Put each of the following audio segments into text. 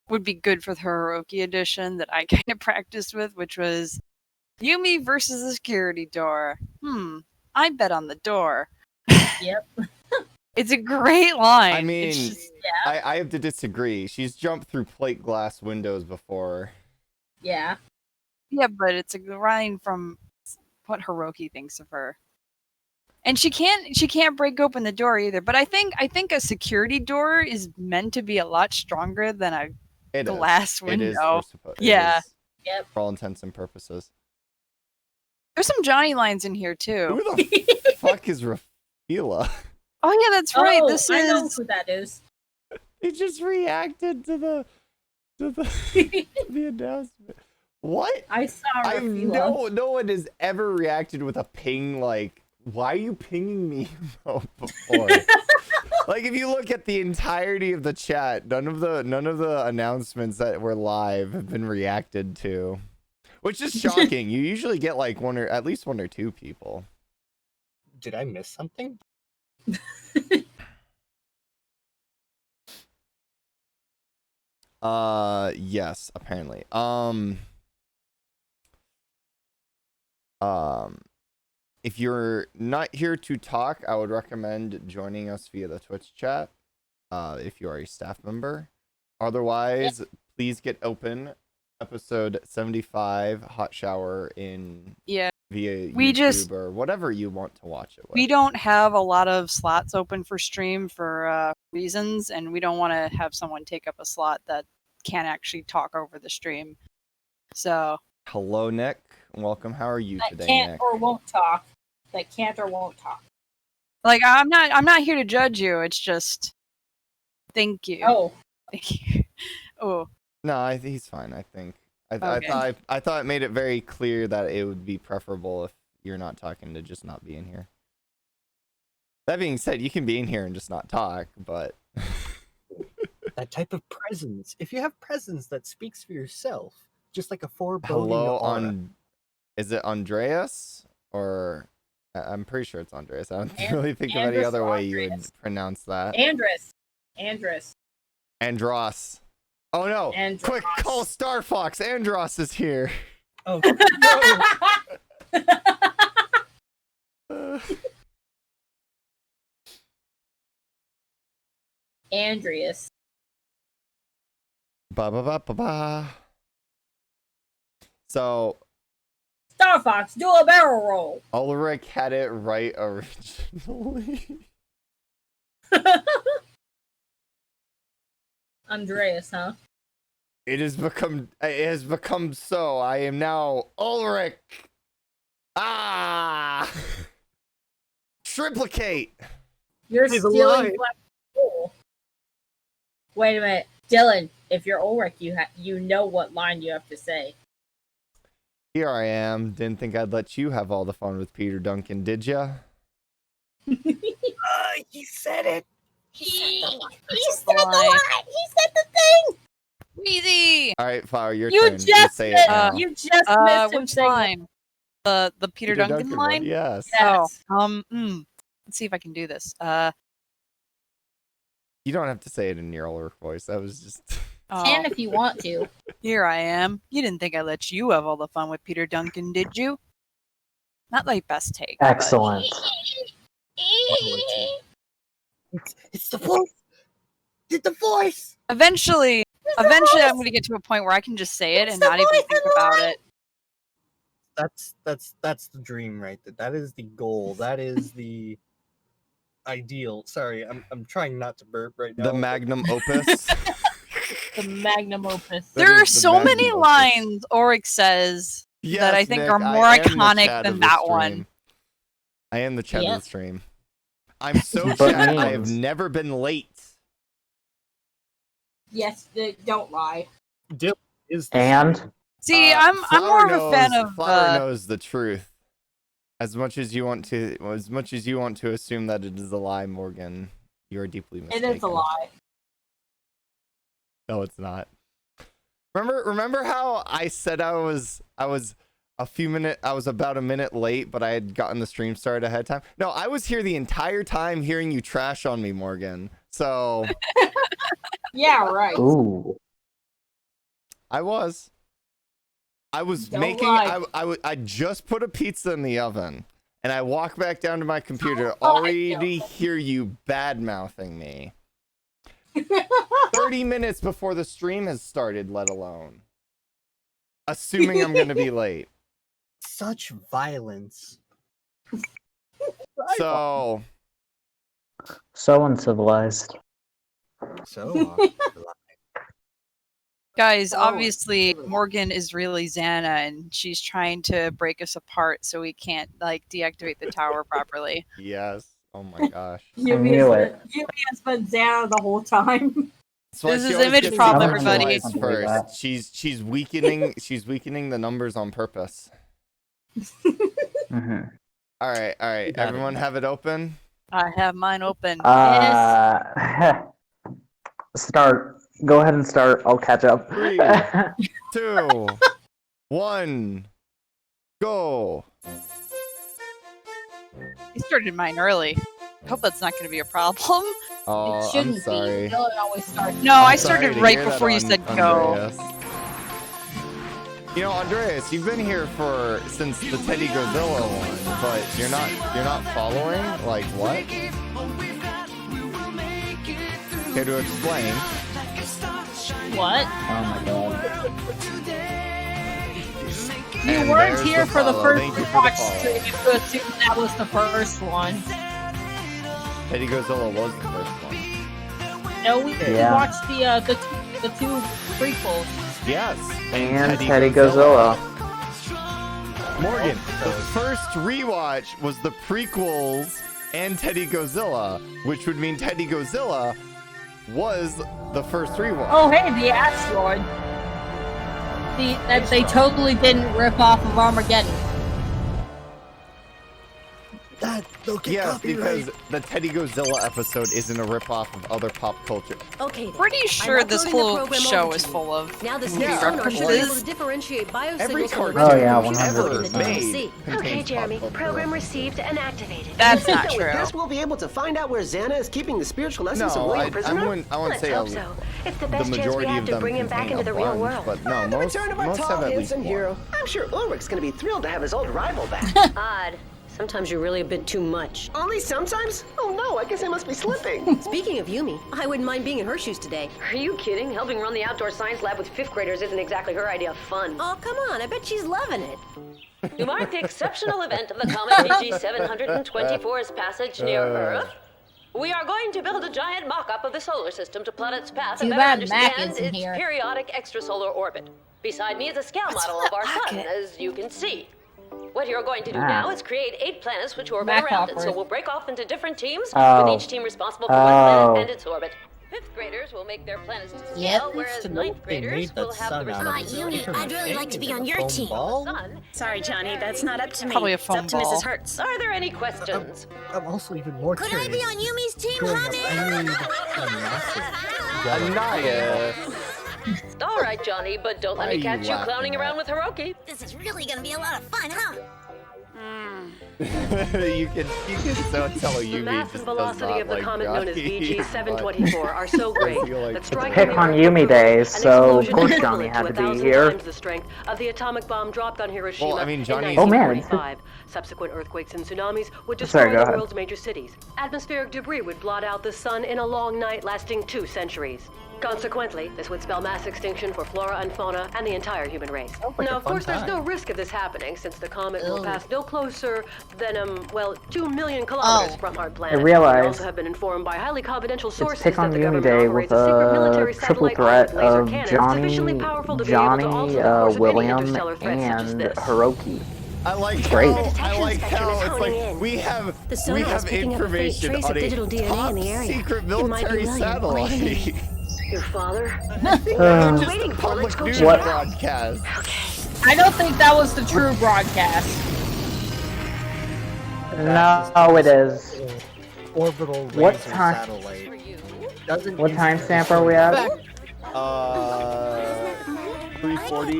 would be good for the Hiroki edition that I kind of practiced with, which was Yumi versus the security door. I bet on the door. Yep. It's a great line. I mean, it's just, I have to disagree. She's jumped through plate glass windows before. Yeah. yeah, but it's a line from what Hiroki thinks of her. And she can't break open the door either. But I think a security door is meant to be a lot stronger than a glass window. Yeah. Yep. For all intents and purposes. There's some Johnny lines in here too. Who the fuck is Rafila? Oh yeah, that's right. Oh, This I know is who that is. He just reacted to the the announcement. What? I saw Rafila. No one has ever reacted with a ping like, why are you pinging me before? Like, if you look at the entirety of the chat, none of the announcements that were live have been reacted to, which is shocking. You usually get like at least one or two people. Did I miss something? Yes, apparently. If you're not here to talk, I would recommend joining us via the Twitch chat. If you are a staff member. Otherwise, please get open. Episode 75, Hot Shower in via YouTube or whatever you want to watch it with. We don't have a lot of slots open for stream for reasons, and we don't want to have someone take up a slot that can't actually talk over the stream. So, hello, Nick. Welcome. How are you today, Can't Nick? or won't talk. That can't or won't talk. like, I'm not here to judge you. It's just, thank you. Oh. Thank you. Oh. No, he's fine. I think. Okay. I thought it made it very clear that it would be preferable if you're not talking to just not be in here. That being said, you can be in here and just not talk, but that type of presence. If you have presence that speaks for yourself, just like a foreboding. Hello, is it Andreas or? I'm pretty sure it's Andreas. I don't really think of any other way you would pronounce that. Andros. Andros. Oh no! Andros. Quick, call Star Fox. Andros is here. Oh no! Andreas. Ba ba ba ba ba. So, Star Fox, do a barrel roll. Ulrich had it right originally. Andreas, huh? It has become so. I am now Ulrich. Ah! Triplicate. You're He's stealing alive. Black Hole. Wait a minute, Dylan. If you're Ulrich, you know what line you have to say. Here I am. Didn't think I'd let you have all the fun with Peter Duncan, did ya? He said it. He said the line. He said the thing. Easy. All right, Flower, your You turn. just say missed. it now. You just missed him Which saying line? The Peter Duncan line? one, yes. Yes. Oh, let's see if I can do this. You don't have to say it in your Ulrich voice. That was just. Can if you want to. Here I am. You didn't think I let you have all the fun with Peter Duncan, did you? Not like best take. Excellent. It's the voice. It's the voice. Eventually, I'm going to get to a point where I can just say it and not even think about it. That's the dream, right? That is the goal. That is the ideal. Sorry, I'm trying not to burp right now. The magnum opus. The magnum opus. There are so many lines Ulrich says that I think Nick, are more iconic than that one. I am the chat of the stream. I'm so But chat. I names. have never been late. Yes, don't lie. Dylan is the And See, I'm more of a fan of. Flower knows the truth. As much as you want to assume that it is a lie, Morgan, you are deeply mistaken. It is a lie. No, it's not. Remember how I said I was about a minute late, but I had gotten the stream started ahead of time? No, I was here the entire time hearing you trash on me, Morgan. So Yeah, right. Ooh. I was Don't making. lie. I just put a pizza in the oven, and I walk back down to my computer, Oh, I already hear you bad mouthing me. 30 minutes before the stream has started, let alone. Assuming I'm gonna be late. Such violence. So So uncivilized. So Guys, Oh, obviously really? Morgan is really Xana, and she's trying to break us apart so we can't like deactivate the tower properly. yes. Oh my gosh. knew it. Yumi has been Xana the whole time. That's why This she is always image gets problem, evangelized everybody. first. She's weakening the numbers on purpose. Mm-hmm. All right. You got it. Everyone have it open. I have mine open. Start. Go ahead and start. I'll catch up. 3, 2, 1, go. I started mine early. Hope that's not going to be a problem. Oh, It I'm shouldn't sorry. be. Dylan always starts. No, I I'm sorry started to right hear that, before you said go. Andreas. You know, Andreas, you've been here since the Teddy Godzilla one, but you're not following. Like what? Care to explain? What? Oh my god. You And weren't there's here the for the follow. first Thank you for the watch follow. stream to assume that was the first one. Teddy Godzilla was the first one. No, we Yeah. watched the two prequels. Yes. And Teddy Godzilla. Morgan, the first rewatch was the prequels and Teddy Godzilla, which would mean Teddy Godzilla was the first rewatch. Oh, hey, the asteroid. That they totally didn't rip off of Armageddon. that they'll get Yes, copyright. because the Teddy Godzilla episode isn't a ripoff of other pop culture. Okay, then. Pretty sure this whole show is full of Now this movie new sonar should be able references. to differentiate biosignals Every from the cartoon Oh, yeah, rest of the 100%. in the made TVC. contains Okay, pop Jeremy. culture. Program received and activated. That's not So true. with this, we'll be able to find out where Xana is keeping the spiritual essence of No, William I prisoner. wouldn't Let's say hope so. It's the best chance we majority have of to them bring him back contain into a the real bunch, world. but no, The most return of our have tall, at least handsome one. hero. I'm sure Ulrich's gonna be thrilled to have his old rival back. Odd. Sometimes you're really a bit too much. Only sometimes? Oh no, I guess I must be slipping. Speaking of Yumi, I wouldn't mind being in her shoes today. Are you kidding? Helping run the outdoor science lab with fifth graders isn't exactly her idea of fun. Oh, come on. I bet she's loving it. To mark the exceptional event of the comet BG 724's passage near Earth, we are going to build a giant mock-up of the solar system to plot its path and Too better bad Mac understand isn't its here. periodic extrasolar orbit. Beside me is a scale model of our sun, as you can see. What you're going to do now is create 8 planets which orbit Mac around it. So awkward. we'll break off into different teams, Oh. with each team responsible for one planet Oh. and its orbit. Fifth graders will make their planets to scale, Yep. whereas To know ninth what they graders made that will have the sun out of. responsibility Uni, for I'd really like to be on your Foam team. ball? sun. Sorry, Johnny, that's not up to me. Probably a It's foam up to ball. Mrs. Hertz. Are there any questions? I'm also even more Could curious. I be on Yumi's team, Growing up, honey? I need a massive yellow Anaya. All right, Johnny, but don't Why let are me you catch you laughing clowning at? around with Hiroki. This is really gonna be a lot of fun, huh? you can so tell The you mass and velocity of the comet known as BG but 724 are so great feel like that it's striking Pick the on Earth Yumi would Day, prove an so of explosion course equivalent Johnny had to be 1,000 here. times the strength of the atomic bomb dropped on Hiroshima Well, I mean, in Johnny- Oh, man. 1945. Subsequent earthquakes and tsunamis would Sorry, destroy go the ahead. world's major cities. Atmospheric debris would blot out the sun in a long night lasting 2 centuries. Consequently, this would spell mass extinction for flora and fauna and the entire human race. like Now, a of fun course, there's time. no risk of this happening since the comet will Ugh. pass no closer than, 2 million kilometers Oh. from our planet. We realize also have been informed by highly confidential It's sources Pick on that the Yumi government Day operates with a secret a military triple satellite threat armed laser of cannon Johnny, sufficiently powerful to be able to Johnny, alter the course of any William, interstellar threat such as and this. Hiroki. I like Great. how The detection I like spectrum how is it's honing like in. we have The sonar is picking up a faint information trace on of a digital DNA top in the area. secret It might be military William or even me. satellite. Your father? Just waiting a for. Let's public go news check it out. broadcast. I don't think that was the true broadcast. No, it is. Orbital What laser time- satellite. Doesn't What use timestamp are we at? 340,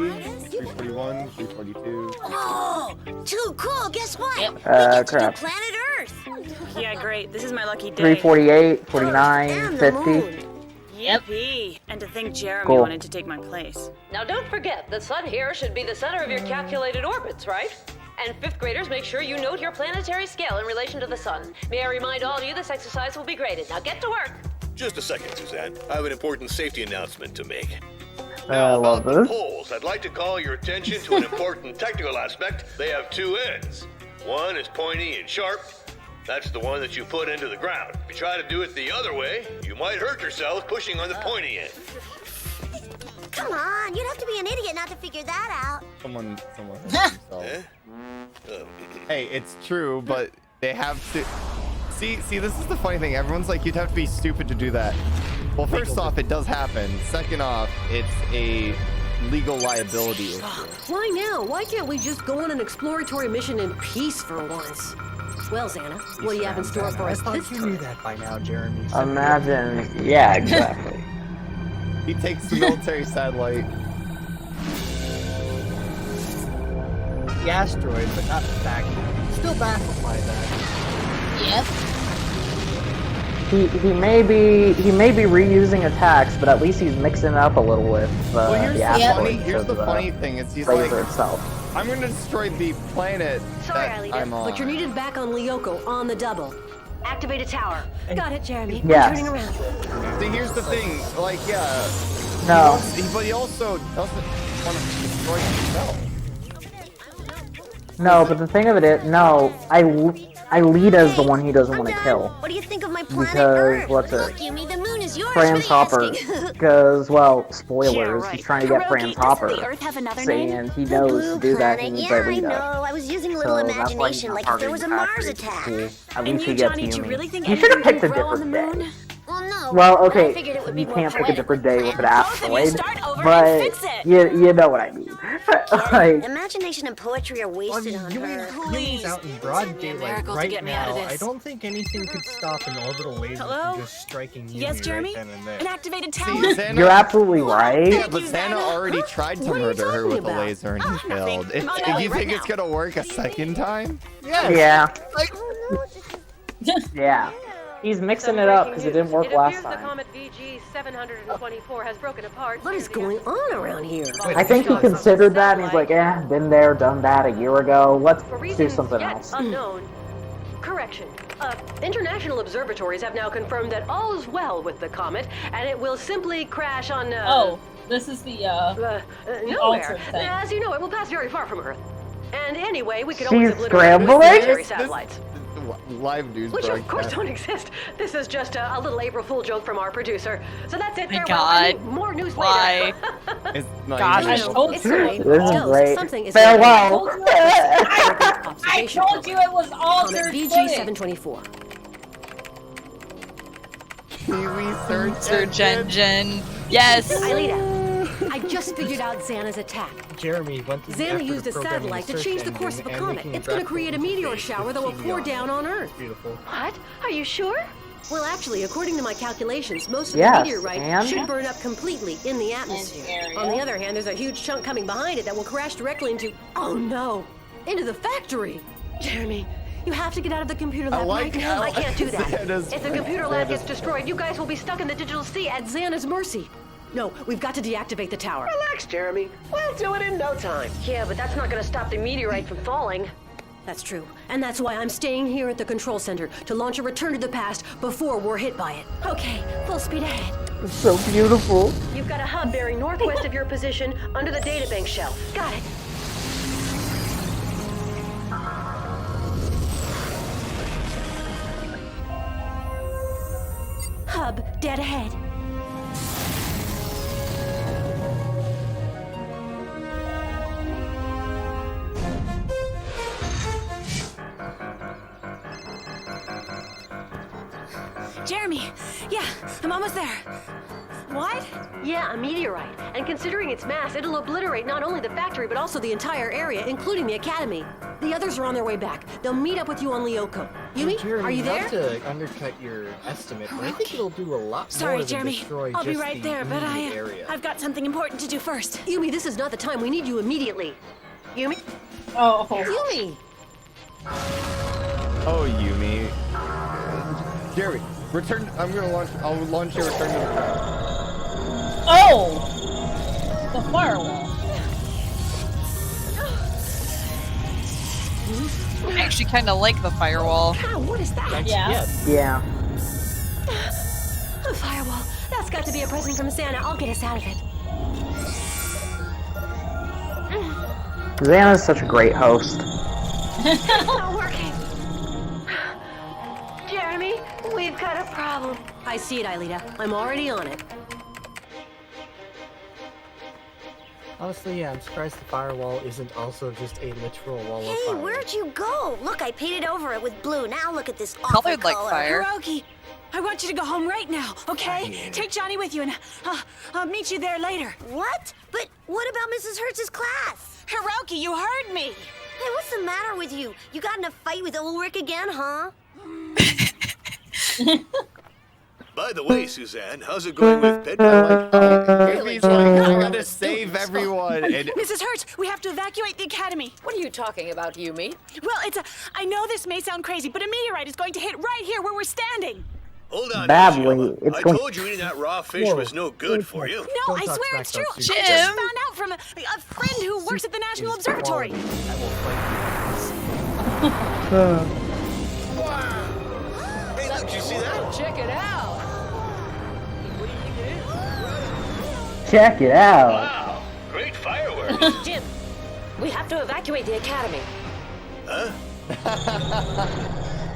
341, 342. Oh, too cool. Guess what? Crap. Planet Earth. Yeah, great. This is my lucky day. 348, 49, And the 50. moon. Yippee! And to think Jeremy Cool. wanted to take my place. Now don't forget, the sun here should be the center of your calculated orbits, right? And 5th graders, make sure you note your planetary scale in relation to the sun. May I remind all of you this exercise will be graded. Now get to work. Just a second, Suzanne. I have an important safety announcement to make. I love About the this. poles, I'd like to call your attention to an important technical aspect. They have two ends. One is pointy and sharp. That's the one that you put into the ground. If you try to do it the other way, you might hurt yourself pushing on the pointy end. Come on, you'd have to be an idiot not to figure that out. Someone hurt themselves. Hey, it's true, but they have to. See, this is the funny thing. Everyone's like, you'd have to be stupid to do that. Well, first off, it does happen. Second off, it's a legal liability issue. Why now? Why can't we just go on an exploratory mission in peace for once? Well, Xana, what do you have in store for us I this thought you knew time? that by now, Jeremy. Imagine. Yeah, exactly. He takes the military satellite. The asteroid, but not the factory. Still baffled by that. Yep. He may be reusing attacks, but at least he's mixing it up a little with Well, here's the the asteroid. here's the because, funny thing is he's laser like, itself. I'm gonna destroy the planet Sorry, that Alita, I'm on. But you're needed back on Lyoko on the double. Activate a tower. Got it, Jeremy. Yes. I'm turning around. See, here's the thing. Like, yeah. No. But he also doesn't want to destroy himself. No, but the thing of it is, no, Alita's the one he doesn't want to kill. What do you think of my planet Because, Earth? what's it? Look, Yumi, the moon is yours. Franz What are Hopper. you asking? Because, well, spoilers, Yeah, right. he's trying to get Franz Hiroki, Hopper. doesn't the Earth have another name? And he The knows blue to do that, he planet. needs Yeah, I Alita. know. I was using a little So that's why he's imagination, not like if there targeting was a the Mars factory. attack. Cool. At And least he you, gets Johnny, do you Yumi. really think He should have anything picked a can grow on different the day. moon? Well, no. Well, I okay, figured it would be you more can't pick a poetic different day with an Both of you asteroid, start over but and fix it. you know what I mean. Like, Imagination and poetry are I wasted mean, on Yumi's, her. Yumi's out in broad Send me a daylight miracle to right get me out of now. I this. don't think anything could stop an orbital laser Hello? from just striking Yumi Yes, Jeremy? right then and there. An activated See, tower? Xana, you're absolutely right. yeah, but Xana already tried to What are you murder her talking with a about? laser and he failed. If I'm on you my way think right it's now. gonna work a second time? Yes. Yeah, Like, yeah. He's mixing it up because it didn't work last The time. comet VG-724 has broken apart. What is going on around here? I think he considered that and he's like, been there, done that a year ago. Let's For do reasons something yet else. unknown. Correction. International observatories have now confirmed that all is well with the comet, and it will simply crash on. Oh, this is the Nowhere. altered thing. As you know, it will pass very far from Earth. And anyway, we could She's always obliterate scrambling? planetary satellites, Live news which of course broadcast. don't exist. This is just a little April Fool joke from our producer. So that's it. My Farewell. God. I mean, more news Why? later. It's not Gosh, even- I told It's you. fine. This is Still, great. something is Farewell. I Observation told you program. it was altered Comet footage. VG-724. Kiwi Search engine. Yes. Alita, I just figured out Xana's attack. Jeremy went to the Xana effort used a of programming satellite to search change the course of engine a and comet. making It's going to graphical create a meteor interface shower with that will TV pour on it. down on It's Earth. beautiful. What? Are you sure? Well, actually, according to my calculations, most of Yes, the meteorite and? should burn up completely in the atmosphere. area. On the other hand, there's a huge chunk coming behind it that will crash directly into, oh no, into the factory. Jeremy, you have to get out of the computer lab right now. I can't do that. Xana's- If the computer lab gets Xana's- destroyed, you guys will be stuck in the digital sea At Xana's mercy. No, we've got to deactivate the tower. Relax, Jeremy. We'll do it in no time. Yeah, but that's not going to stop the meteorite from falling. That's true. And that's why I'm staying here at the control center to launch a return to the past before we're hit by it. Okay, full speed ahead. It's so beautiful. You've got a hub bearing northwest of your position under the databank shelf. Got it. Hub, dead ahead. Jeremy, yeah, I'm almost there. What? Yeah, a meteorite. And considering its mass, it'll obliterate not only the factory, but also Also the entire area, including the academy. The others are on their way back. They'll meet up with you on Lyoko. Yumi, Jeremy, are you there? not to undercut your estimate, but I think it'll do a lot Sorry, more than Jeremy. destroy I'll be just right the there, but immediate area. I've got something important to do first. Yumi, this is not the time. We need you immediately. Yumi? Oh. Yumi! Oh, Yumi. Jeremy, return. I'll launch your return to the ground. Oh! The firewall. I actually kind of like the firewall. Wow, what is that? Yeah. Yeah. A firewall. That's got to be a present from Santa. I'll get us out of it. Xana's such a great host. It's not working. Jeremy, we've got a problem. I see it, Aelita. I'm already on it. Honestly, yeah, I'm surprised the firewall isn't also just a literal wall of Hey, fire. where'd you go? Look, I painted over it with blue. Now look at this awful Colored like color. fire. Hiroki, I want you to go home right now, okay? Take Johnny with you, and I'll meet you there later. What? But what about Mrs. Hertz's class? Hiroki, you heard me. Hey, what's the matter with you? You got in a fight with Ulrich again, huh? By the way, Suzanne, how's it going with bed? He's like, I gotta save everyone. And Mrs. Hertz, we have to evacuate the academy. What are you talking about, Yumi? Well, I know this may sound crazy, but a meteorite is going to hit right here where we're standing. Hold on, Badly. Nishiyama. It's I going- told you eating that raw fish was no good for you. No, Don't I talk swear smack it's true. about I Suzanne. just Jim. found out from a friend who works at the National Is Observatory. quality. I will fight Hey, look, did you see that? Check it out. Check it out. Wow, great fireworks. Jim, we have to evacuate the academy. Huh?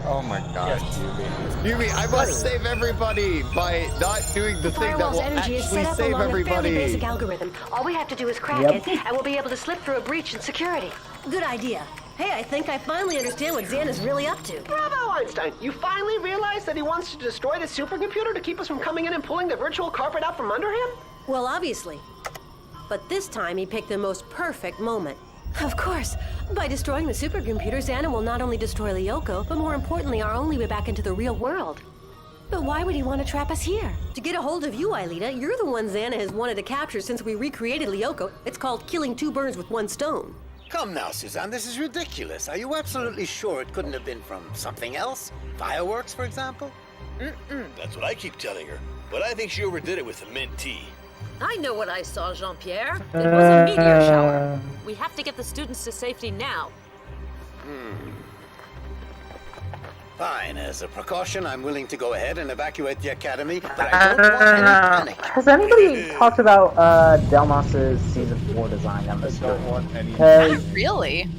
oh my god, Yumi, I must save everybody by not doing the thing that Firewall's will energy is actually set up save along a fairly everybody. basic algorithm. All we have to do is crack Yep. it, and we'll be able to slip through a breach in security. Good idea. Hey, I think I finally understand what Xana's really up to. Bravo, Einstein! You finally realized that he wants to destroy the supercomputer to keep us from coming in and pulling the virtual carpet out from under him? Well, obviously. But this time he picked the most perfect moment. Of course. By destroying the supercomputer, Xana will not only destroy Lyoko, but more importantly, our only way back into the real world. But why would he want to trap us here? To get a hold of you, Aelita, you're the one Xana has wanted to capture since we recreated Lyoko. It's called killing two birds with one stone. Come now, Suzanne, this is ridiculous. Are you absolutely sure it couldn't have been from something else? Fireworks, for example? That's what I keep telling her. But I think she overdid it with the mint tea. I know what I saw, Jean-Pierre. It was a meteor shower. We have to get the students to safety now. Fine. As a precaution, I'm willing to go ahead and evacuate the academy, but I don't want any panic. Has anybody talked about Delmos's season 4 design on this? Don't want any. Because Really?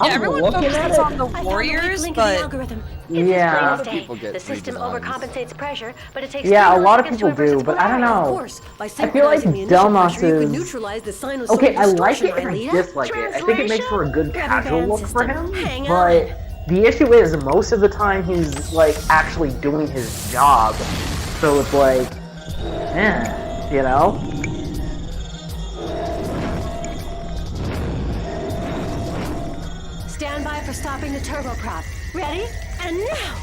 I'm Yeah, everyone looking at focuses it. on the I found the Warriors, link in the but algorithm. Yeah. Other people get The system redesigns. overcompensates pressure, but it takes Yeah, a 3 lot of milliseconds to people reverse do, its but I don't polarity. know. Of course, by I feel like synchronizing the initial Delmos pressure, you can is- neutralize the sinusoidal Okay, I like distortion, it and I Aelita. dislike it. I think it makes for a good Rubber casual band look for system. him, Hang but on. the issue is most of the time he's like actually doing his job, so it's like, you know? Stand by for stopping the turboprop. Ready? And now!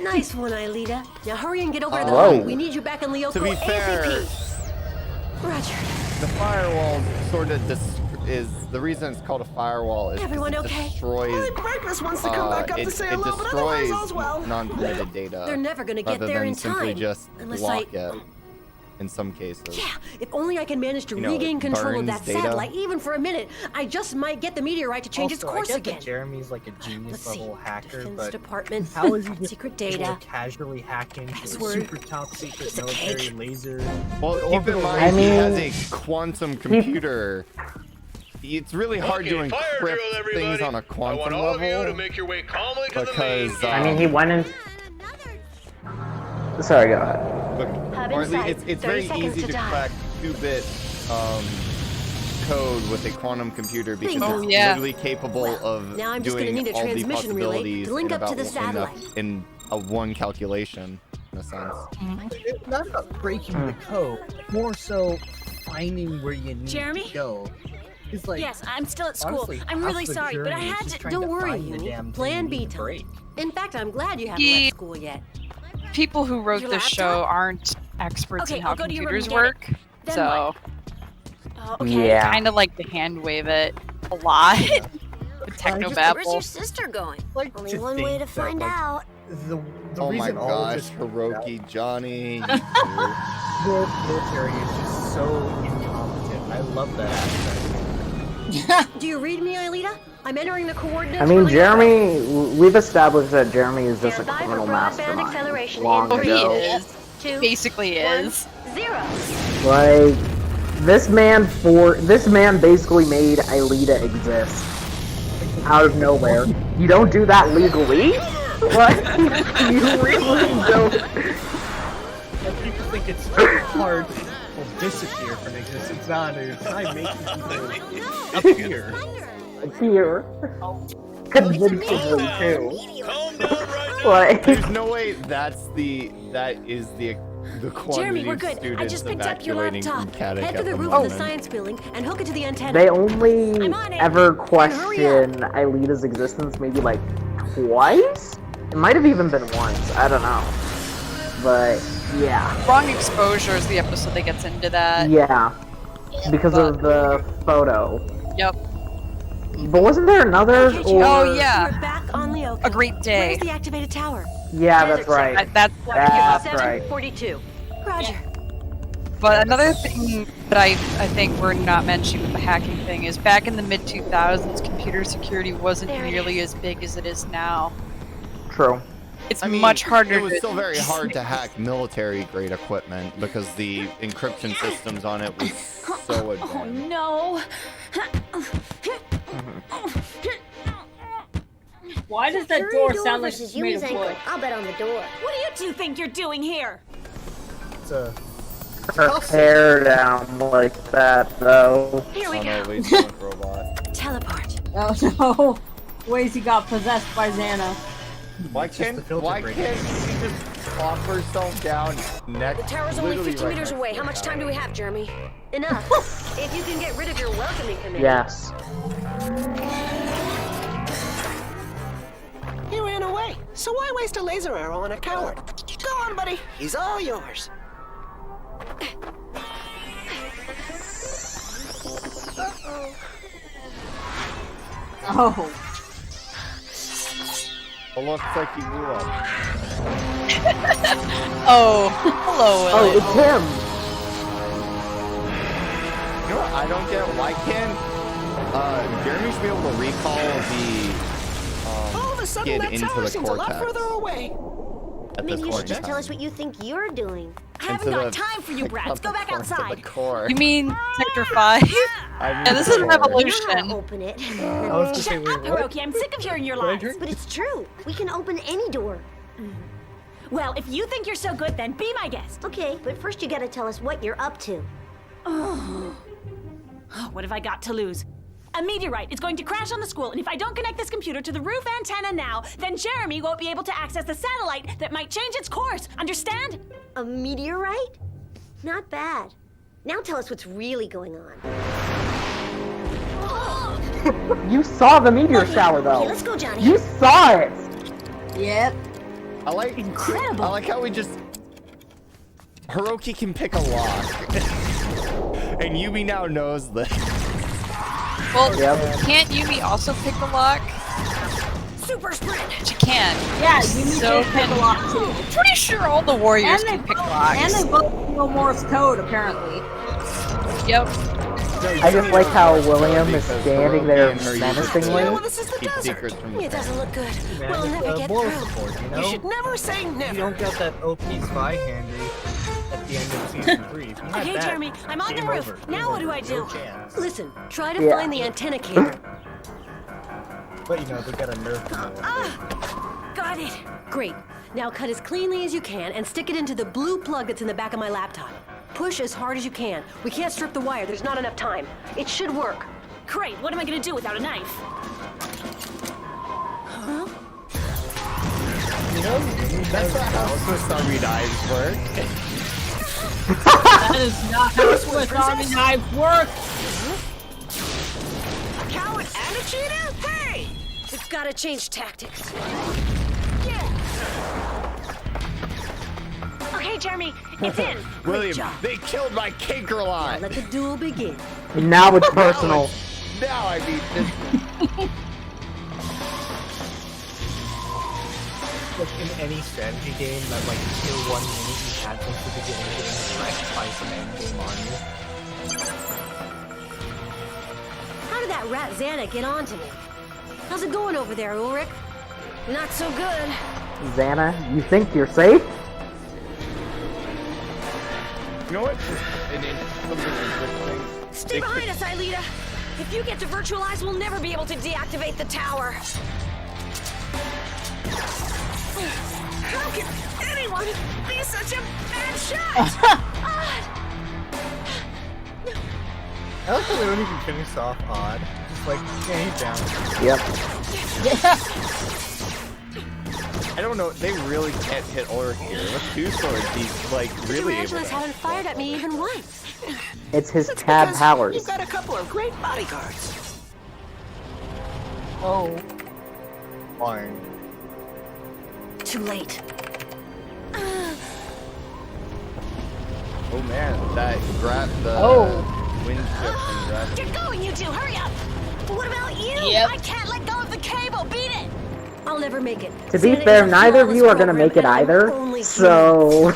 Nice one, Aelita. Now hurry and get over to the Whoa. line. We need you back in Lyoko To be fair, ASAP. Roger. the firewall sort of is the reason it's called a firewall is 'cause Everyone it okay? destroys. Breakfast wants to come back up it, to say it hello, but otherwise destroys all's well. non-permitted data. They're never gonna get rather there than in simply time, just unless block it. In some cases. Yeah, if only I can manage to You know, regain it control of burns that data. satellite, even for a minute. I just might get the meteorite to change its Also, course I get again. that Jeremy's like a genius Let's see. level hacker, Defense but Department. how is he just Secret able to data. casually hack into a Password. super top secret Piece of military cake. laser? Well, keep in orbital mind I he mean- has a quantum computer. It's really hard to Okay, fire encrypt drill, things everybody. on a I quantum want all of you to level make your way calmly to the main because gate. I mean, he went in. Sorry, go ahead. Hub or at least inside. it's 30 very seconds easy to to die. crack 2-bit code with a quantum computer because Bingo. it's Yeah. literally capable of now I'm just gonna doing need a all the transmission relay possibilities to link in up to about the satellite. in a one calculation, in a sense. It's not about breaking the code, more so finding where you need Jeremy? to go. It's like, Yes, I'm still at school. honestly, I'm half really the sorry, but I journey is had just to. trying Don't worry, find the Yumi. damn thing Plan you B need to time. break. In fact, I'm glad you haven't Ye- left school yet. people who wrote Your this laptop? show aren't experts Okay, in how I'll go to your room computers and get it. work, Then so Oh, okay. Yeah. kind of like to hand wave it. a lot. With Where's technobabble. your sister going? Like Only to one way think to that, find like, out. The Oh my reason all of gosh, this Hiroki, Johnny. the military is just so incompetent. I love that aspect. Do you read me, Aelita? I'm entering the coordinates. I mean, for Jeremy, we've established that Jeremy is just a Stand by criminal for broadband mastermind. acceleration Long in ago. He is. Two, Basically is. 0. Like, this man basically made Aelita exist. Out of nowhere. You don't do that legally? What? You really don't. And people think it's hard to disappear from existence. It's not making people appear. Here. Convincingly, too. Like, There's no way that is the quantity Jeremy, we're of good. students I just picked up your evacuating from laptop. Caddick Head at for the the roof of the moment. science building and hook it to the antenna. they only I'm on it. ever Hurry question Aelita's existence maybe like twice? It might have even been once. I don't know. But yeah. Wrong Exposure is the episode that gets into that. Yeah. Because of the photo. Yep. But wasn't there another? Okay, Or... Oh We're yeah. back on Lyoko. A Great Day. Where's the activated tower? Yeah, that's right. That's That's right. 742. Roger. But another thing that I think we're not mentioning with the hacking thing is back in the mid 2000s, computer security wasn't nearly as big as it is now. True. It's I mean, much harder. It was to... still very hard to hack military-grade equipment because the encryption systems on it was so advanced. Oh no! Why does that door sound like it's made of wood? I'll bet on the door. What do you two think you're doing here? It's a Her hair down like that, though. Here we Oh go. no, wait, Sonic Robot. Teleport. Oh no! Wazy got possessed by Xana. Why can't she just plop herself down next? The tower's only literally 50 right meters next away. to How the much time tower? do we have, Jeremy? Enough. If you can get rid of your welcoming committee. Yes. He ran away, so why waste a laser arrow on a coward? Go on, buddy. He's all yours. Oh. It looks like he blew up. Oh, hello, Oh, Willie. it's him. You know what I don't get? Why can't Jeremy should be able to recall All of a the sudden, skid that into tower the seems a lot cortex further away. at Maybe this you point should in just tell time? us what you think you're doing. I haven't Into got the- time for you brats. Go back into outside. the core. You mean Sector 5? I mean Yeah, this is the an core. evolution. Open it. I was just Shut saying, up, wait, what? Hiroki. I'm sick of hearing your lies. But it's true. We can open any door. Well, if you think you're so good, then be my guest. Okay, but first you gotta tell us what you're up to. What have I got to lose? A meteorite is going to crash on the school, and if I don't connect this computer to the roof antenna now, then Jeremy won't be able to access the satellite that might change its course. Understand? A meteorite? Not bad. Now tell us what's really going on. You saw the meteor shower, though. Okay, let's go, Johnny. You saw it. Yep. I like Incredible. I like how we just Hiroki can pick a lock. And Yumi now knows this. Well, Yep. can't Yumi also pick the lock? Super sprint. She can. Yeah, you need So to pick a lock too. Pretty sure all the warriors And can they pick both, locks. and they both know Morse code apparently. Yep. I just like how William is Because standing there Hiroki and her menacingly. Yeah, well, this is the keep desert. secrets from the It doesn't look good. Man, We'll it's never get moral through. support, you know? You should never say You never. don't got that OP spy handy at the end of season 3. If you had Okay, that, Jeremy, I'm on the game roof. over. Now Game what do over. I No do? chance. Listen, try to Yeah. find the antenna cable. But you know, they got a nerf gun. Got it. Great. Now cut as cleanly as you can and stick it into the blue plug that's in the back of my laptop. Push as hard as you can. We can't strip the wire. There's not enough time. It should work. Great. What am I going to do without a knife? Huh? You know, That's not how Swiss Army knives work. That is not how Swiss Army knives work. A coward and a cheater? Hey! We've got to change tactics. Okay, Jeremy, it's in. William, job. they killed my Kinker Now line. let the duel begin. Now it's personal. Now I beat this. Like in any strategy game, that like tier 1 unit you had since the beginning getting wrecked by some endgame on you. How did that rat Xana get onto me? How's it going over there, Ulrich? Not so good. Xana, you think you're safe? You know what? Something interesting. Stay behind us, Aelita. If you get to virtualize, we'll never be able to deactivate the tower. How can anyone be such a bad shot? I like how they don't even finish off odd. Just like, yeah, he's down. Yep. I don't know. They really can't hit Ulrich here. With 2 swords, he's like really able Tarantulas to. haven't fired at me even once. It's his Tad powers. You've got a couple of great bodyguards. Oh. Fine. Too late. Oh man, that grab the wind shift and grab. Get going, you two! Hurry up! What about you? Yep. I can't let go of the cable. Beat it! I'll never make it. To be fair, neither of you are gonna make it either. So,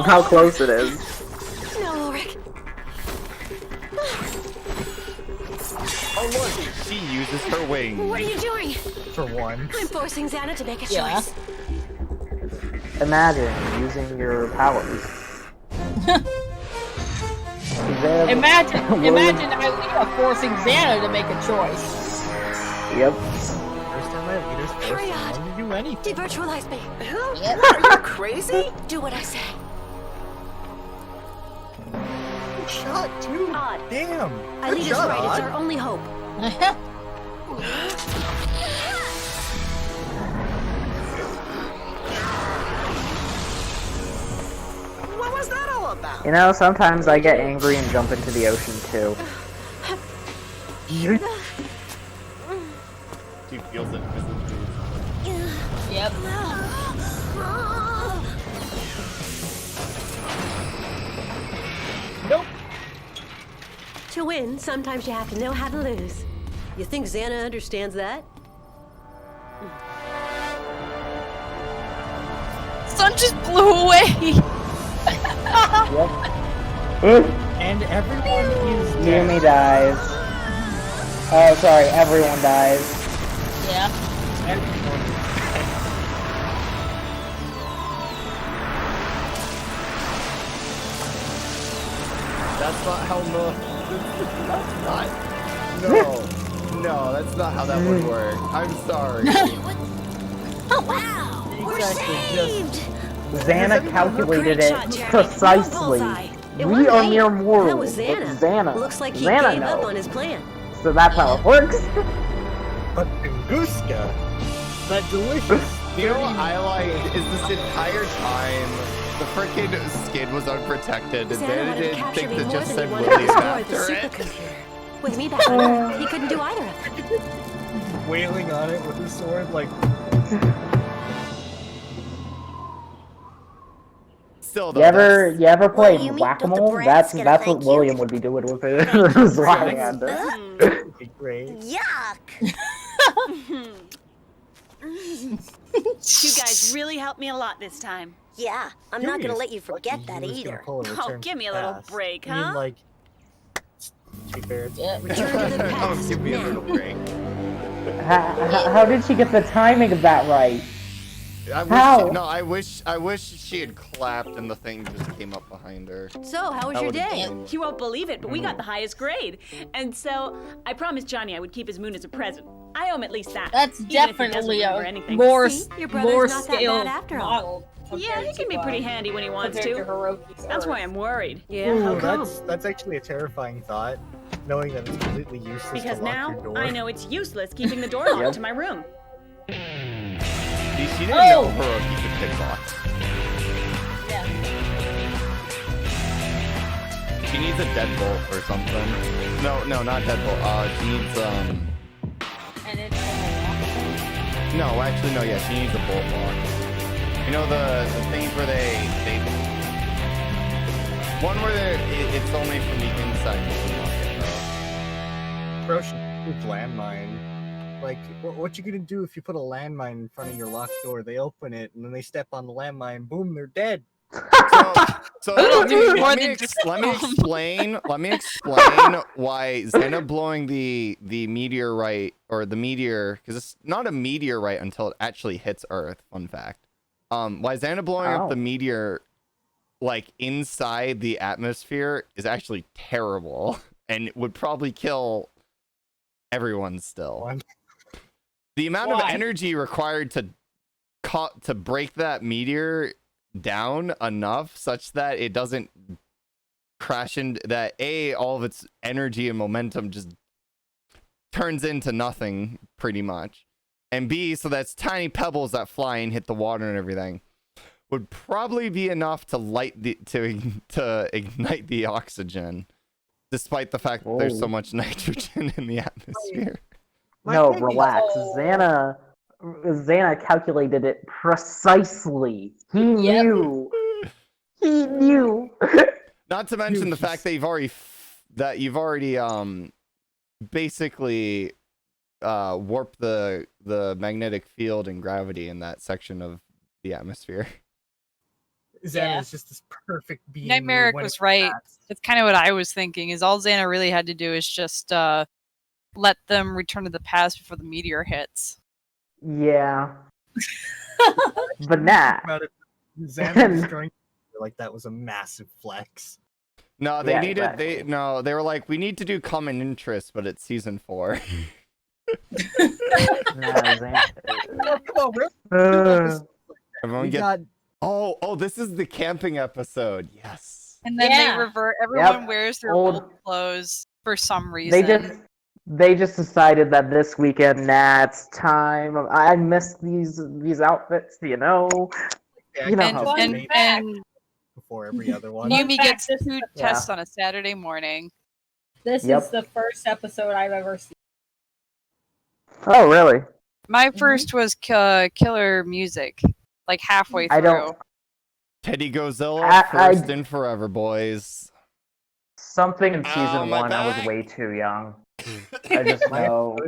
how close it is. No, Ulrich. Oh look, she uses her wings. What are you doing? For one. I'm forcing Xana to make a choice. Imagine using your powers. Imagine Aelita forcing Xana to make a choice. Yep. First time my leader's forced someone to do anything. Devirtualize me. Yep. Are you crazy? Do what I say. Shot too. Odd. Damn. Aelita's shot, right. It's Odd. our only hope. What was that all about? You know, sometimes I get angry and jump into the ocean too. She feels it physically. Yep. Nope. To win, sometimes you have to know how to lose. You think Xana understands that? Sun just blew away. And everyone is Yumi dies. Oh, sorry, everyone dies. Yeah. Everyone. That's not how No, that's not how that would work. I'm sorry. Oh, wow! We're saved! Xana calculated it precisely. We are mere mortals. That was Xana. It's Xana. Looks like he Xana gave up knows. on his plan. So that's how it works. But Tunguska, that delicious. You know what I like is this entire time the frickin' skid was unprotected and Xana then wanted it to didn't capture think me to more just than send he wanted to William destroy the after it. supercomputer. With me back home, he couldn't do either of them. Wailing on it with his sword, like. Still, You ever played you mean whack-a-mole? Dr. That's Brad's gonna what thank you? William would be doing with his right hand. Great. Yuck! You guys really helped me a lot this time. Yeah, I'm not gonna let you forget that either. Oh, give me a little break, I mean, huh? like. To be fair, Return to the Oh, past give me a now. little break. How did she get the timing of that right? I wish she had clapped and the thing just came up behind her. So, how was That your would've day? been- You won't believe it, but we got the highest grade. And so I promised Johnny I would keep his moon as a present. I owe him at least that. That's even if he doesn't definitely remember a anything. more See, your brother's more not that scale bad after all. model. Yeah, he can be pretty handy when he wants to. That's why I'm worried. Yeah, Ooh, how come? that's actually a terrifying thought, knowing that it's completely useless Because to lock now your door. I know it's useless keeping the door locked to my room. See, she didn't know Hiroki could picklock. Yeah. She needs a deadbolt or something. No, not deadbolt. She needs And it's No, actually, no. Yeah, she needs a bolt lock. You know the things where they one where it's only from the inside you can lock it. ferocious landmine. Like, what you gonna do if you put a landmine in front of your locked door? They open it, and then they step on the landmine, boom, they're dead. So let me explain why Xana blowing the meteorite, or the meteor, because it's not a meteorite until it actually hits Earth. Fun fact. Why Xana blowing up the meteor, like inside the atmosphere, is actually terrible and would probably kill everyone still. The amount of energy required to break that meteor down enough such that it doesn't crash into that, all of its energy and momentum just turns into nothing pretty much, and B, so that's tiny pebbles that fly and hit the water and everything, would probably be enough to to ignite the oxygen, despite the fact that there's so much nitrogen in the atmosphere. No, relax. Xana calculated it precisely. He knew. He knew. Not to mention the fact that you've already basically warped the magnetic field and gravity in that section of the atmosphere. Xana is just this perfect being. Nightmaric was right. That's kind of what I was thinking. Is all Xana really had to do is just let them return to the past before the meteor hits. Yeah. But nah. Xana destroying like that was a massive flex. No, they needed they were like, we need to do common interest, but it's season 4. Everyone this is the camping episode. Yes. And then they revert. Everyone wears their old clothes for some reason. They just decided that this weekend, it's time. I miss these outfits, you know. And before every other one. Yumi gets the food test on a Saturday morning. This is the first episode I've ever seen. Oh, really? My first was Killer Music, like halfway through. Teddy Gozilla, first and forever, boys. Something in season 1, I was way too young. I just know.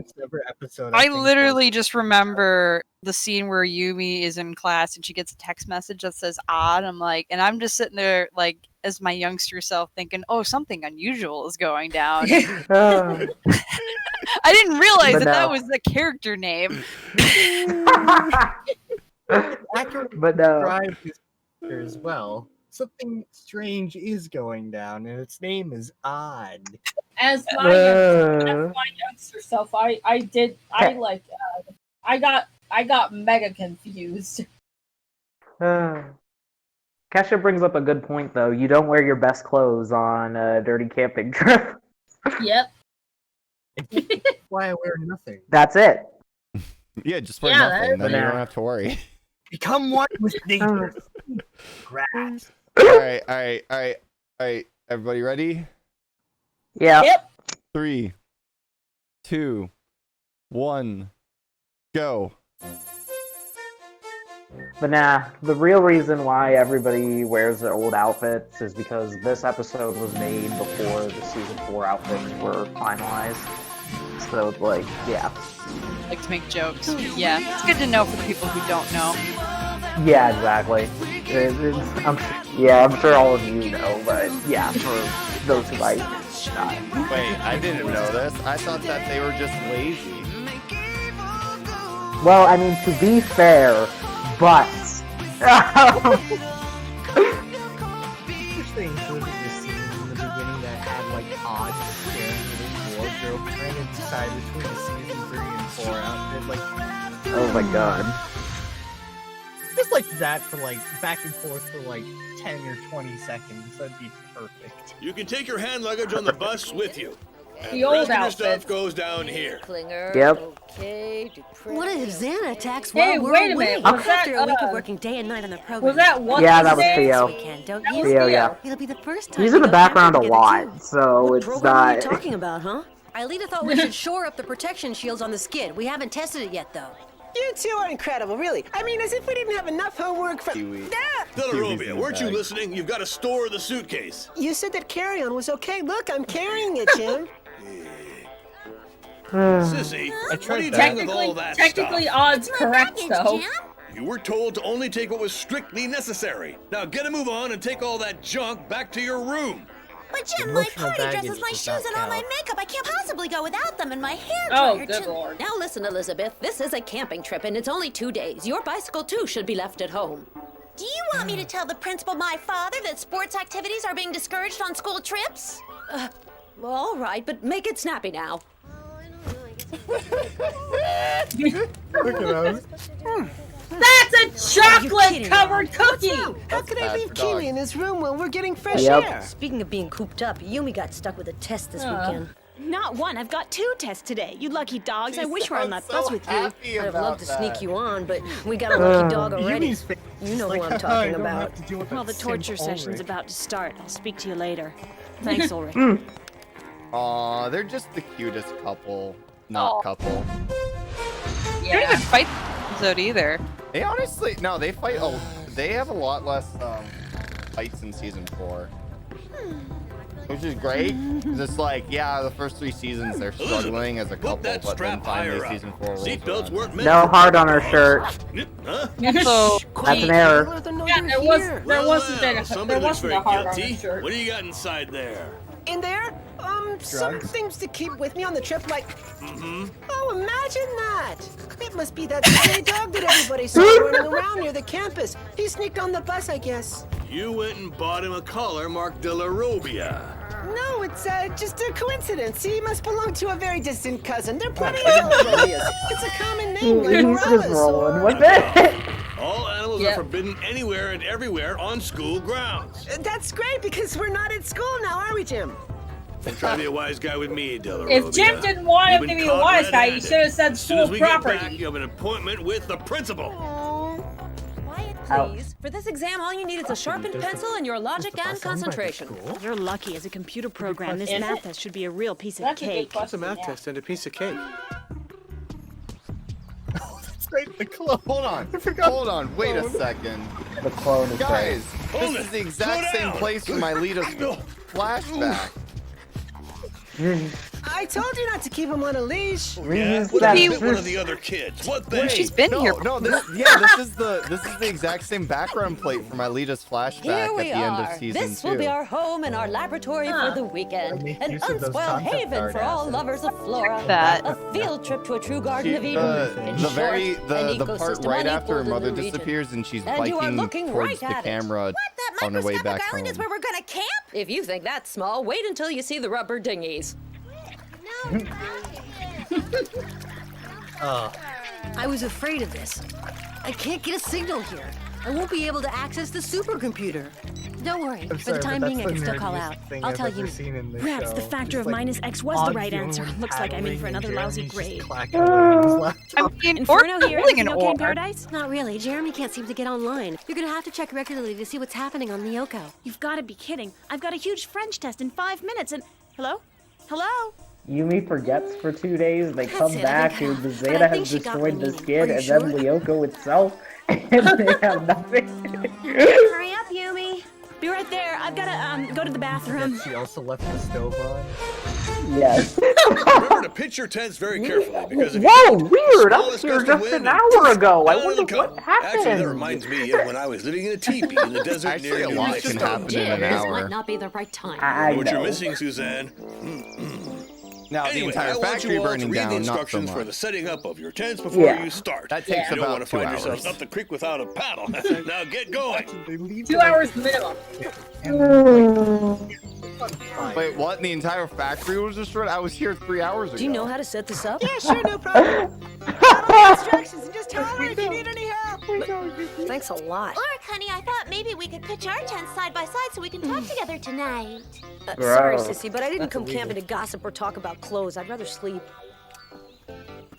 I literally just remember the scene where Yumi is in class and she gets a text message that says odd. And I'm just sitting there like as my youngster self thinking, oh, something unusual is going down. I didn't realize that was the character name. But describe his character as well. Something strange is going down, and its name is Odd. As my youngster self, I got mega confused. Kesha brings up a good point, though. You don't wear your best clothes on a dirty camping trip. Yep. Why I wear nothing. That's it. Yeah, just wear nothing. Then you don't have to worry. Become one with nature. Grass. All right. Everybody ready? Yeah. Yep. 3, 2, 1, go. But the real reason why everybody wears their old outfits is because this episode was made before the season 4 outfits were finalized. So, like, yeah. I like to make jokes. Yeah, it's good to know for the people who don't know. Yeah, exactly. I'm sure all of you know, but yeah, for those who might not. Wait, I didn't know this. I thought that they were just lazy. Well, I mean, to be fair, but... They included the scene in the beginning that had like Odd staring at his wardrobe trying to decide between the season 3 and 4 outfit. Like, oh my god. Just like that for like back and forth for like 10 or 20 seconds. That'd be perfect. You can take your hand luggage on the bus with you. The old your outfit stuff goes down here. Yep. What if Xana attacks Hey, while we're wait a away? minute. Was that, After a week of working day and night on the program. was that one? Yeah, that was Thursday? Theo. Weekend, don't That you? was Theo, yeah. It'll be the first time. He's in the we go background a camping together, lot, too. so What it's program are you not... talking about, huh? Ilita thought we should shore up the protection shields on the skid. We haven't tested it yet, though. You two are incredible, really. I mean, as if we didn't have enough homework for... Delarobia, weren't you listening? You've got to store the suitcase. You said that carry-on was okay. Look, I'm carrying it, Jim. Sissy, I tried what are you that. doing with all that Technically, stuff? odds correct though. You were told to only take what was strictly necessary. Now get a move on and take all that junk back to your room. But Jim, my Emotional party baggage dresses, my does shoes, not and all my count. makeup. I can't possibly go without them, and my hair Oh, dryer, good too. lord. Now listen, Elizabeth, this is a camping trip and it's only 2 days. Your bicycle too should be left at home. Do you want me to tell the principal, my father, that sports activities are being discouraged on school trips? All right, but make it snappy now. Look at those. That's a chocolate-covered cookie! How could I bad leave for Keely dogs. in this room when we're getting fresh Yep. air? Speaking of being cooped up, Yumi got stuck with a test this weekend. Not one, I've got 2 tests today. You lucky dogs. I She wish we were on that sounds bus so with you. happy I'd have about loved to sneak that. you on, but we got a lucky dog already. Yumi's face You know is who like, I'm talking I don't about. have to deal with Well, that the torture simp session's Ulrich. about to start. I'll speak to you later. Thanks, Ulrich. Aw, they're just the cutest couple. Not couple. They don't even fight this episode either. They honestly, no, they fight. Oh, they have a lot less fights in season 4, which is great. 'Cause it's like, yeah, the first 3 seasons they're struggling as a couple, Put that but then strap finally higher up. season 4 rolls Seatbelts around. weren't meant No for heart on her dogs. shirt. Huh? So That's an error. Let them know Yeah, you're there was here. there wasn't Well, there somebody looks wasn't very a heart on guilty. his shirt. What do you got inside there? In there? Some Drugs? things to keep with me on the trip, like. Mm-hmm. Oh, imagine that! It must be that stray dog that everybody saw running around near the campus. He sneaked on the bus, I guess. You went and bought him a collar marked De La Robia. No, it's just a coincidence. He must belong to a very distant cousin. They're plenty of Delarias. It's a common name, like He's just Morales rolling or... with it. All animals Yep. are forbidden anywhere and everywhere on school grounds. That's great, because we're not at school now, are we, Jim? Don't try to be a wise guy with me, De La If Robia. Jim didn't want You've him to been be a caught wise guy, he red-handed. should have said As soon as school we get back, property. you have an appointment with the principal. Quiet, Ouch. please. For this exam, all you need is a sharpened pencil and your logic and concentration. You're lucky. As a computer program, this Is math it? test should be a real piece of That's a good cake. question. Yeah. test and a piece of cake. That's right, the clone. Hold on, I forgot. hold on, wait a second. The clone is Guys, Hold this it. is the exact Slow same down. place for my Lita's flashback. I told you not to keep him on a leash. Yeah, what That's about one of the other kids? What they? she's been no, here. No, this is the exact same background plate for my Lita's flashback Here at we the end are. of season 2. This will be our home and our laboratory for the weekend. Make An use of those unspoiled concept haven art for all assets. lovers of flora. That. A field trip to a true garden of Eden. In the short, very an the part ecosystem right after her unequaled in mother the region. disappears and she's And you are biking looking towards right the at it. camera That on her way microscopic back island home. is where we're gonna camp? If you think that's small, wait until you see the rubber dinghies. I was afraid of this. I can't get a signal here. I won't be able to access the supercomputer. Don't worry. I'm For sorry, the time but being, I that's can the still call nerdiest out. thing I'll I've tell ever you. seen in this Perhaps the show. factor Just of like minus X was the odds right the answer. only Looks like I'm in for paddling another and lousy Jeremy's grade. just clacking away on his laptop. I mean, Inferno we're here. building Everything an okay in orb. paradise? Not really. Jeremy can't seem to get online. You're gonna have to check regularly to see what's happening on Lyoko. You've got to be kidding. I've got a huge French test in 5 minutes and... Hello? Hello? Yumi forgets for 2 days, they That's come it, I back, think- and but Zeta I think has she got destroyed my this meaning. kid, Are you and sure? then Lyoko itself, and they have nothing. Hurry up, Yumi. Be right there. I've got to go to the bathroom. She also left the stove on. Yes. Remember to pitch your tents very carefully because if you Whoa, don't, weird! I smallest was here gust of just wind an and hour ago. I down wonder it'll what come. happened. Actually, that reminds me of when I was living in a teepee in the desert Actually, near a New lot Mexico. can happen in Jim, an this hour. might not be the right time. I What know. you're missing, Suzanne. Now the Anyway, entire I want factory you all to burning read the down, not so instructions for the much. setting up of your tents before Yeah. you start. That takes You don't about want to 2 find hours. yourselves up the creek without a paddle. Now get going. They leave 2 hours minimum. Wait, what? The entire factory was destroyed? I was here 3 hours ago. Do you know how to set this up? Yeah, sure, no problem. Follow the instructions and just holler if you need any help. Thanks a lot. Look, honey, I thought maybe we could pitch our tents side by side so we can talk together tonight. Sorry, Gross. Sissy, but I didn't That's come illegal. camping to gossip or talk about clothes. I'd rather sleep.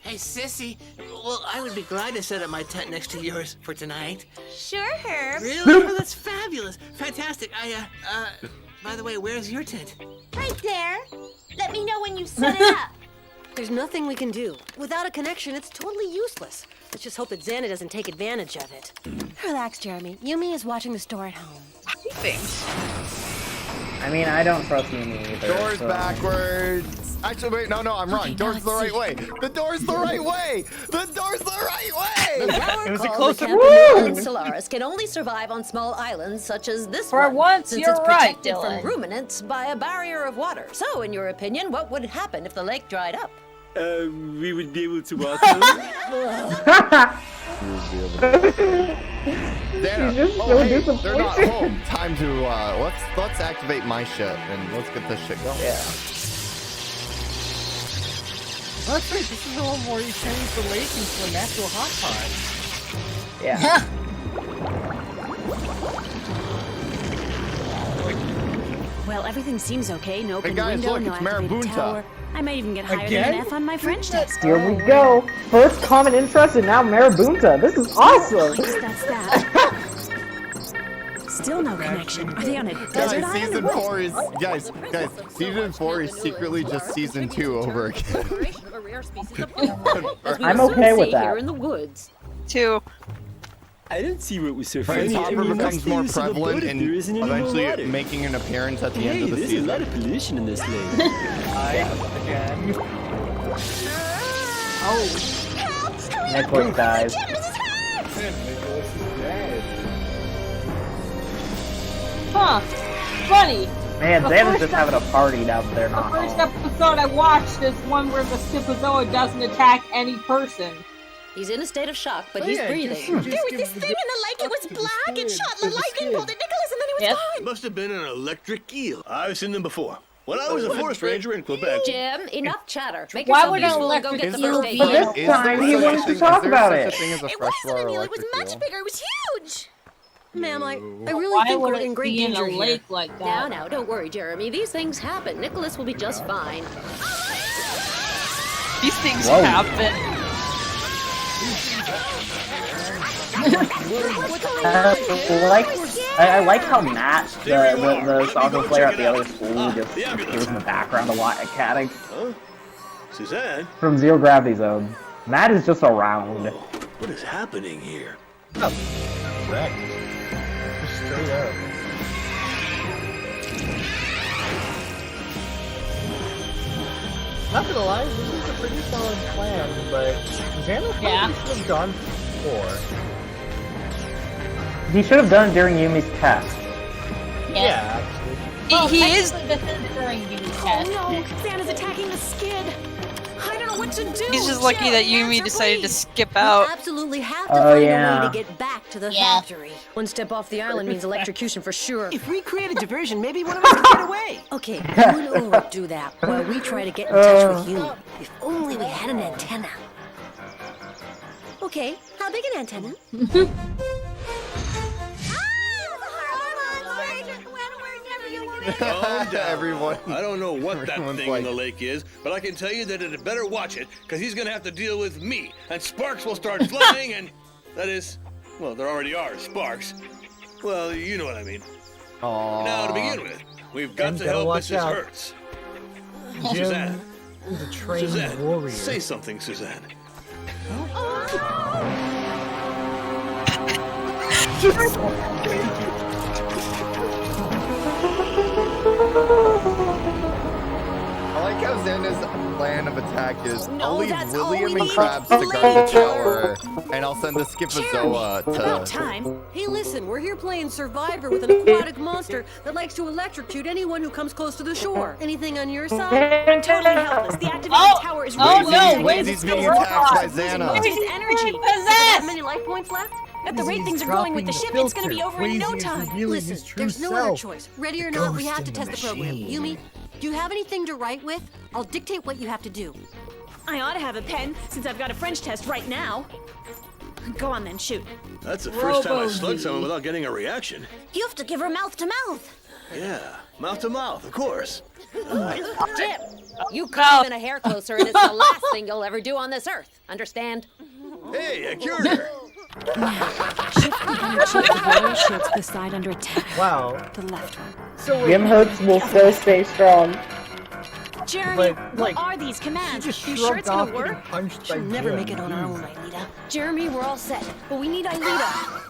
Hey, Sissy. Well, I would be glad to set up my tent next to yours for tonight. Sure, Herb. Really? Oh, that's fabulous. Fantastic. By the way, where's your tent? Right there. Let me know when you set it up. There's nothing we can do. Without a connection, it's totally useless. Let's just hope that Xana doesn't take advantage of it. Relax, Jeremy. Yumi is watching the store at home. I mean, I don't trust Yumi either. Doors so- backwards. Actually, wait, no, I'm wrong. Door's the right way. The door's the right way. The door's the right way. It was a called closer. the Campanile and Solaris can only survive on small islands such as this For one, once, since you're it's right, protected Dylan. from ruminants by a barrier of water. So, in your opinion, what would happen if the lake dried up? We would be able to walk Dana, She's just so they're not disappointed. home. Time to let's activate my shit and let's get this shit going. Yeah. That's right. This is the one where you change the lake into a natural hot pot. Yeah. Well, everything seems okay. No Hey open guys, window, look, no it's activated Marabunta. tower. I might even get higher Again? than an F on my French test. Here we go. First common interest and now Marabunta. This is awesome. Guess that's that. Still no connection. Are they on a desert Guys, island? season or what? 4 is season 4 is secretly just season 2 over again. I'm okay with that. Here in the woods. 2. I don't see what was so Prince funny. Hopper becomes more prevalent and there isn't any more eventually water. making an appearance at the Hey, end of the there's season. a lot of pollution in this lake. Again. Oh. Nicholas dies. Huh. Funny. Man, The Xana's first just having a party down there. The Not first home. episode I watched is one where the Schizozoa doesn't attack any person. He's in a state of shock, but Oh, he's yeah, breathing. just There was give this the thing in the lake. It was black. It shot the lightning bolt at Nicholas, and then it was Yep. gone. Must have been an electric eel. I've seen them before. When I was a forest ranger in Quebec. Jim, enough chatter. Make Why yourself would an useful and go electric get the Is there, first aid But kit. this time he wanted to talk about it. Such a thing as a It freshwater wasn't an eel. It was electric much eel? bigger. It was huge. Ma'am, I really Why think would we're it in great be in danger a here. lake like that? Now, don't worry, Jeremy. These things happen. Nicholas will be just fine. These things Whoa. happen. I like how Matt, the soccer player at the other school, just appears in the background a lot at catting. Huh? Suzanne, From Zero Gravity Zone. Matt is just around. what is happening here? Correct. Just straight up. Not gonna lie, this is a pretty solid plan, but Xana probably should have gone before. He should have done it during Yumi's test. Yeah, actually. He is. This is during the Oh test. no, Xana's attacking the skid. I don't know what to do. He's just lucky Jill, that Yumi answer, decided to please. skip You out. absolutely have to Oh, find a yeah. way to get back to the Yeah. factory. One step off the island means electrocution for sure. If we create a diversion, maybe one of us can get away. Okay, you and Ulrich do that while we try to get in touch with you. If only we had an antenna. Okay, how big an antenna? Calm down. Everyone. I don't know what that Everyone's thing like- in the lake is, but I can tell you that it better watch it, because he's going to have to deal with me, and sparks will start flying, and that is, well, there already are sparks. Well, you know what I mean. Aww. Now, to begin with, we've got And to gotta help watch Mrs. out. Hertz. Jim Suzanne, is a trained Suzanne, warrior. say something, Suzanne. I like how Xana's plan of attack is No, I'll leave that's all William we and need. Krabs to guard the tower, and I'll send the Skipazoa About to. time. Hey, listen, we're here playing Survivor with an aquatic monster that likes to electrocute anyone who comes close to the shore. Anything on your side? I'm totally helpless. The activated Oh! tower is Oh, really no, protecting wait, us. He's It's being gonna attacked by work. Losing Xana. most of his energy. How many life points left? At the rate He's things are going with the dropping ship, it's gonna be filter. over in no Quasi is time. revealing Listen, his true there's no self. other choice. Ready or not, we Ghost have to in test the the program. machine. Yumi, do you have anything to write with? I'll dictate what you have to do. I ought to have a pen since I've got a French test right now. Go on then, shoot. That's the first time I Robo slugged Z. someone without getting a reaction. You have to give her mouth to mouth. Yeah, mouth to mouth, of course. Jim, you come even a hair closer, and it's the last thing you'll ever do on this earth. Understand? Hey, I cured her. Shift the energy of the lower shield to the side under attack. Wow. The left one. So Jim Hooks will still stay strong. Jeremy, But, like, what are these commands? She just You sure shrugged it's gonna off getting work? punched She'll by never Jim. make it on her own, Aelita. Jeremy, we're all set, but we need Aelita.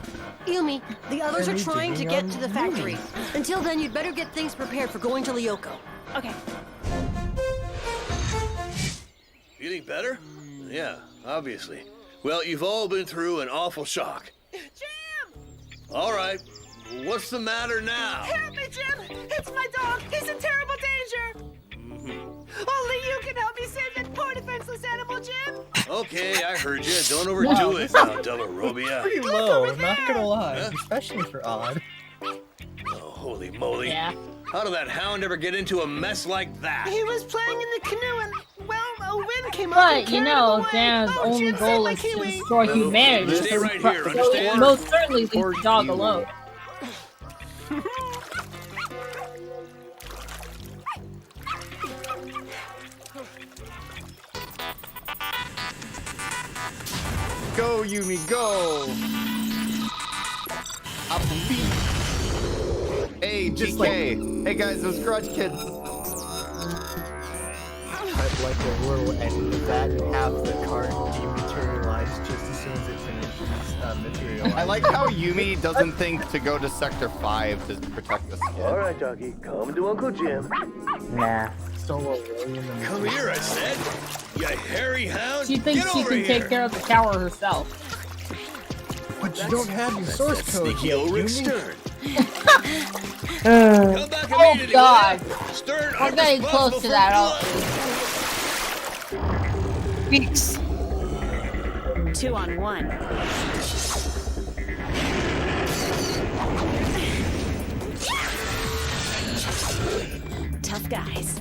Yumi, the others are Are we trying to digging get on to the factory. Until then, you'd better get things prepared for going to Lyoko. Okay. Feeling better? Yeah, obviously. Well, you've all been through an awful shock. Jim! All right, what's the matter now? Help me, Jim! It's my dog! He's in terrible danger! Only you can help me save that poor defenseless animal, Jim! Okay, I heard you. Don't overdo it now, Delarobia. Pretty low, not gonna lie, especially for Odd. Oh, holy moly. Yeah. How did that hound ever get into a mess like that? He was playing in the canoe and, well, a wind came up But, and you carried know, him away. Dan's Oh, only Jim, goal save is my to kiwi. destroy humanity. Stay so right he here, understand? most certainly leaves the dog alone. Go, Yumi, go! Up the beat. Hey, Just GK. Hey guys, those Grudge Kids. I'd like a little edit of that and have the card dematerialize just as soon as it finishes materializing. I like how Yumi doesn't think to go to Sector 5 to protect the skin. All right, doggy, come to Uncle Jim. Nah. Solo William and Come here, I said. You hairy hound. She thinks Get she over can here. take care of the tower herself. But you don't have your source code Sneaky yet, Ulrich Yumi. Stern. Come back Oh immediately. God! Stern, We're I'm getting close to that. Weeks. 2-on-1. Tough guys.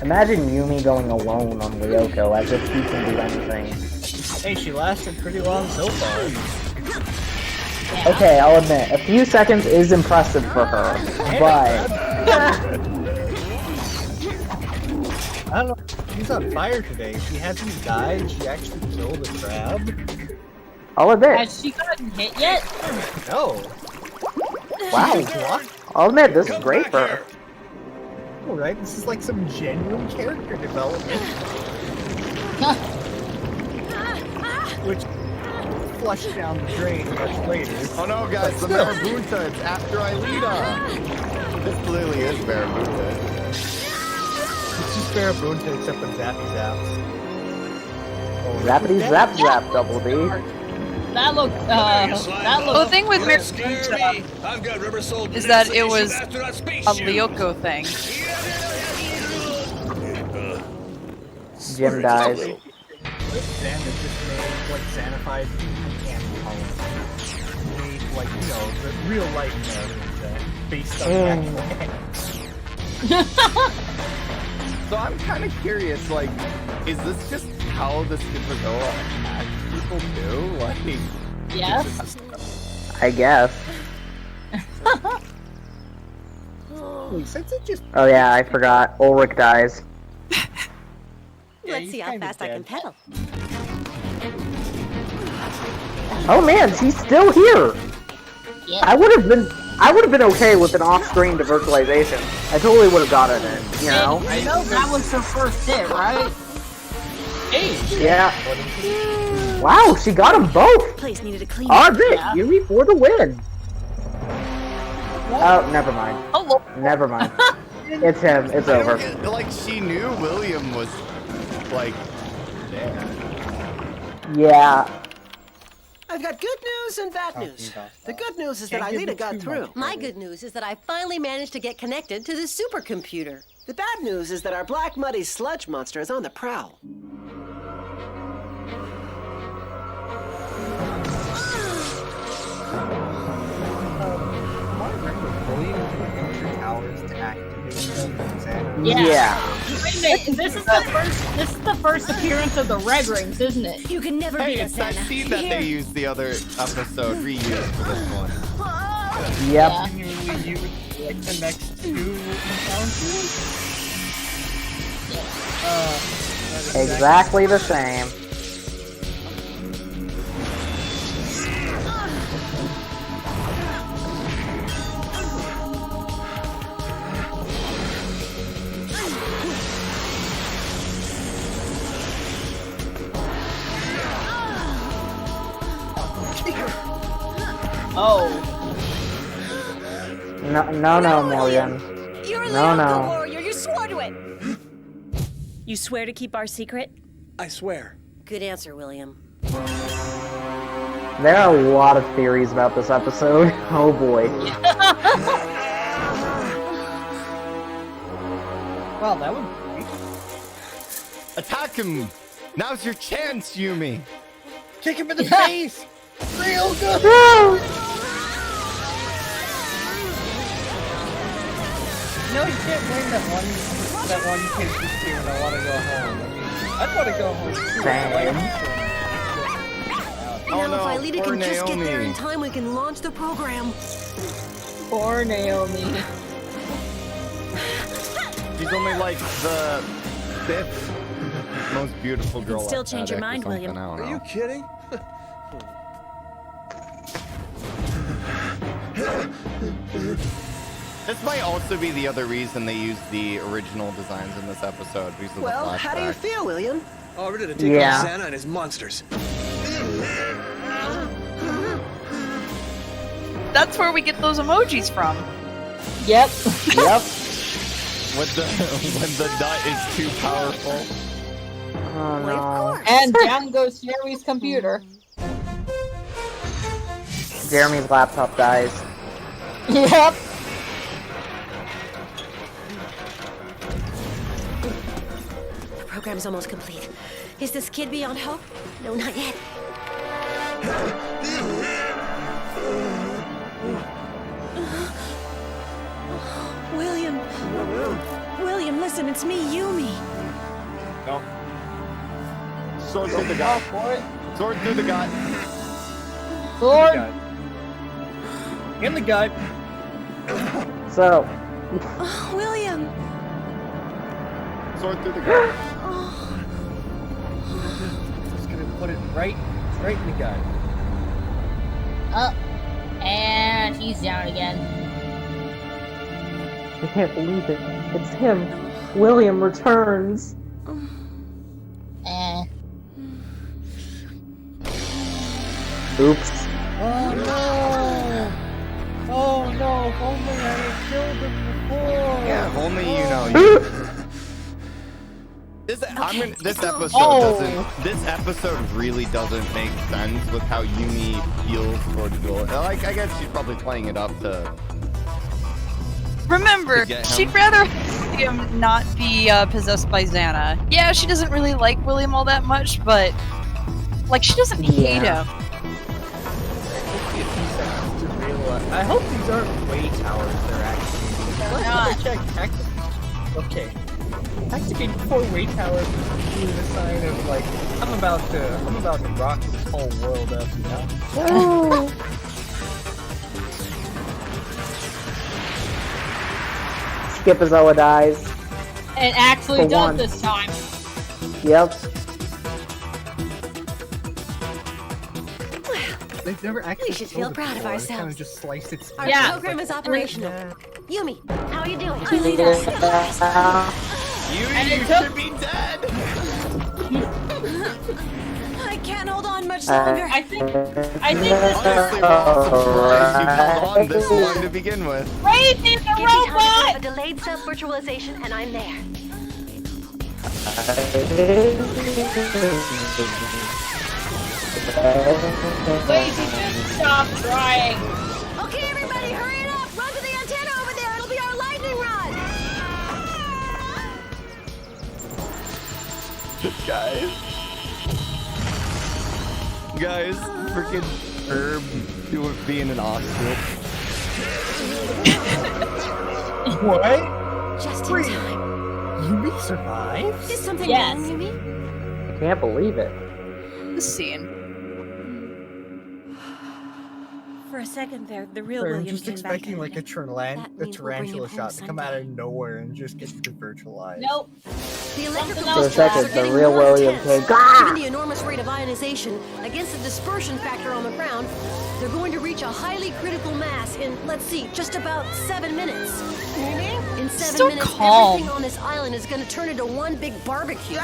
Imagine Yumi going alone on Lyoko as if he can do anything. Hey, she lasted pretty long so far. Okay, I'll admit, a few seconds is impressive for her, but... I don't know. She's on fire today. She hasn't died. She actually killed a crab. I'll admit. Has she gotten hit yet? No. Wow. What? I'll admit, this is great for her. All right, this is like some genuine character development. Which flushed down the drain much later. Oh no, guys, the Marabunta, it's after Aelita. This clearly is Marabunta. It's just Marabunta except with Zappy Zaps. Zappity zap zap, Double D. That looked, Well, the thing with Don't scare me. I've got rubber soled is that like it you was should astronaut space a shoes. Lyoko thing. Jim dies. Xander just made like Xanified candy colors. Made like, you know, the real life Marabunta based on the actual So I'm kind of curious, like, is this just how the Supergoa attack people do? Like, Yes. I guess. Since it just Oh yeah, I forgot. Ulrich dies. Let's see how fast I can pedal. Oh man, she's still here! Yeah. I would have been okay with an off-screen virtualization. I totally would have gotten it, you know? I know that was her first hit, right? Hey. Yeah. Wow, she got them both! Place needed a clean. Oh, Vic, Yumi for the win! Oh, never mind. Oh, Never mind. It's him. It's I don't over. get- like, she knew William was, like, there. Yeah. I've got good news and bad news. The good news is that Aelita got through. My good news is that I finally managed to get connected to the supercomputer. The bad news is that our black muddy sludge monster is on the prowl. Yeah. Wait a minute, this is the first appearance of the Red Rings, isn't it? You can never Hey, beat it's us, that Anna. seed that they used the other episode, reused for this one. Yep. continually use like the next two encounters. Exactly the same. Oh. No, Morgan. You're a No, Lyoko no. warrior. You swore to it. You swear to keep our secret? I swear. Good answer, William. There are a lot of theories about this episode. Oh boy. Well, that would. Attack him! Now's your chance, Yumi! Kick him in the face! Real good! No, you can't blame that one kid just here and I want to go home. I mean, I'd want to go home too. Oh Now, no, if Aelita poor can just get there in Naomi. time, we can launch the program. Poor Naomi. She's only like the 5th most beautiful girl. still at change your Attic or mind, something, William. I don't Are know. you kidding? This might also be the other reason they used the original designs in this episode because of Well, the how do you flashback. feel, William? Oh, ready to take Yeah. on Santa and his monsters. That's where we get those emojis from. Yep. Yep. When the nut is too powerful. Oh no. And down goes Jeremy's computer. Jeremy's laptop dies. Yep. The program's almost complete. Is this kid beyond hope? No, not yet. William. William, listen, it's me, Yumi. No. Sword through the gut. Sword through the gut. Sword. In the gut. So, Oh, William. Sword through the gut. Just gonna put it right in the gut. Up. And he's down again. I can't believe it. It's him. William returns. Oops. Oh no! Oh no! If only I had killed him before! Yeah, if only you know. This episode really doesn't make sense with how Yumi feels towards Will. Like, I guess she's probably playing it up to. Remember, To get him. she'd rather William not be possessed by Xana. Yeah, she doesn't really like William all that much, but like she doesn't hate him. I hope these aren't way towers. They're actually. Last time I checked, okay. Activating 4 way towers is a sign of like I'm about to rock this whole world up, you know? Skipazoa dies. It actually For does one. this time. Yep. They've never actually. We should feel killed it proud of before. They kind ourselves. of just sliced its. Our Yeah. program is operational. Yumi, how are you doing? You should be dead. I can't hold on much longer. I think this Honestly, we're all surprised you held on this long to begin with. Wait, he's a Give me time to robot! have a delayed self-virtualization, and I'm there. Wait, he just stopped trying. Okay, everybody, hurry it up! Run to the antenna over there! It'll be our lightning rod! Guys, freaking Herb being an ostrich. What? Just in time. Yumi survived? Is something Yes. wrong, Yumi? I can't believe it. This scene. For a second there, the real I'm William just came back. expecting like a That tarantula means we'll bring him home shot to come out of sometime. nowhere and just get virtualized. Nope. The electrical For a discharges second, are the getting real more William intense. came- Ah! Given the enormous rate of ionization against the dispersion factor on the ground, they're going to reach a highly critical mass in, let's see, just about 7 minutes. In 7 So minutes, calm. everything on this island is going to turn into one big barbecue.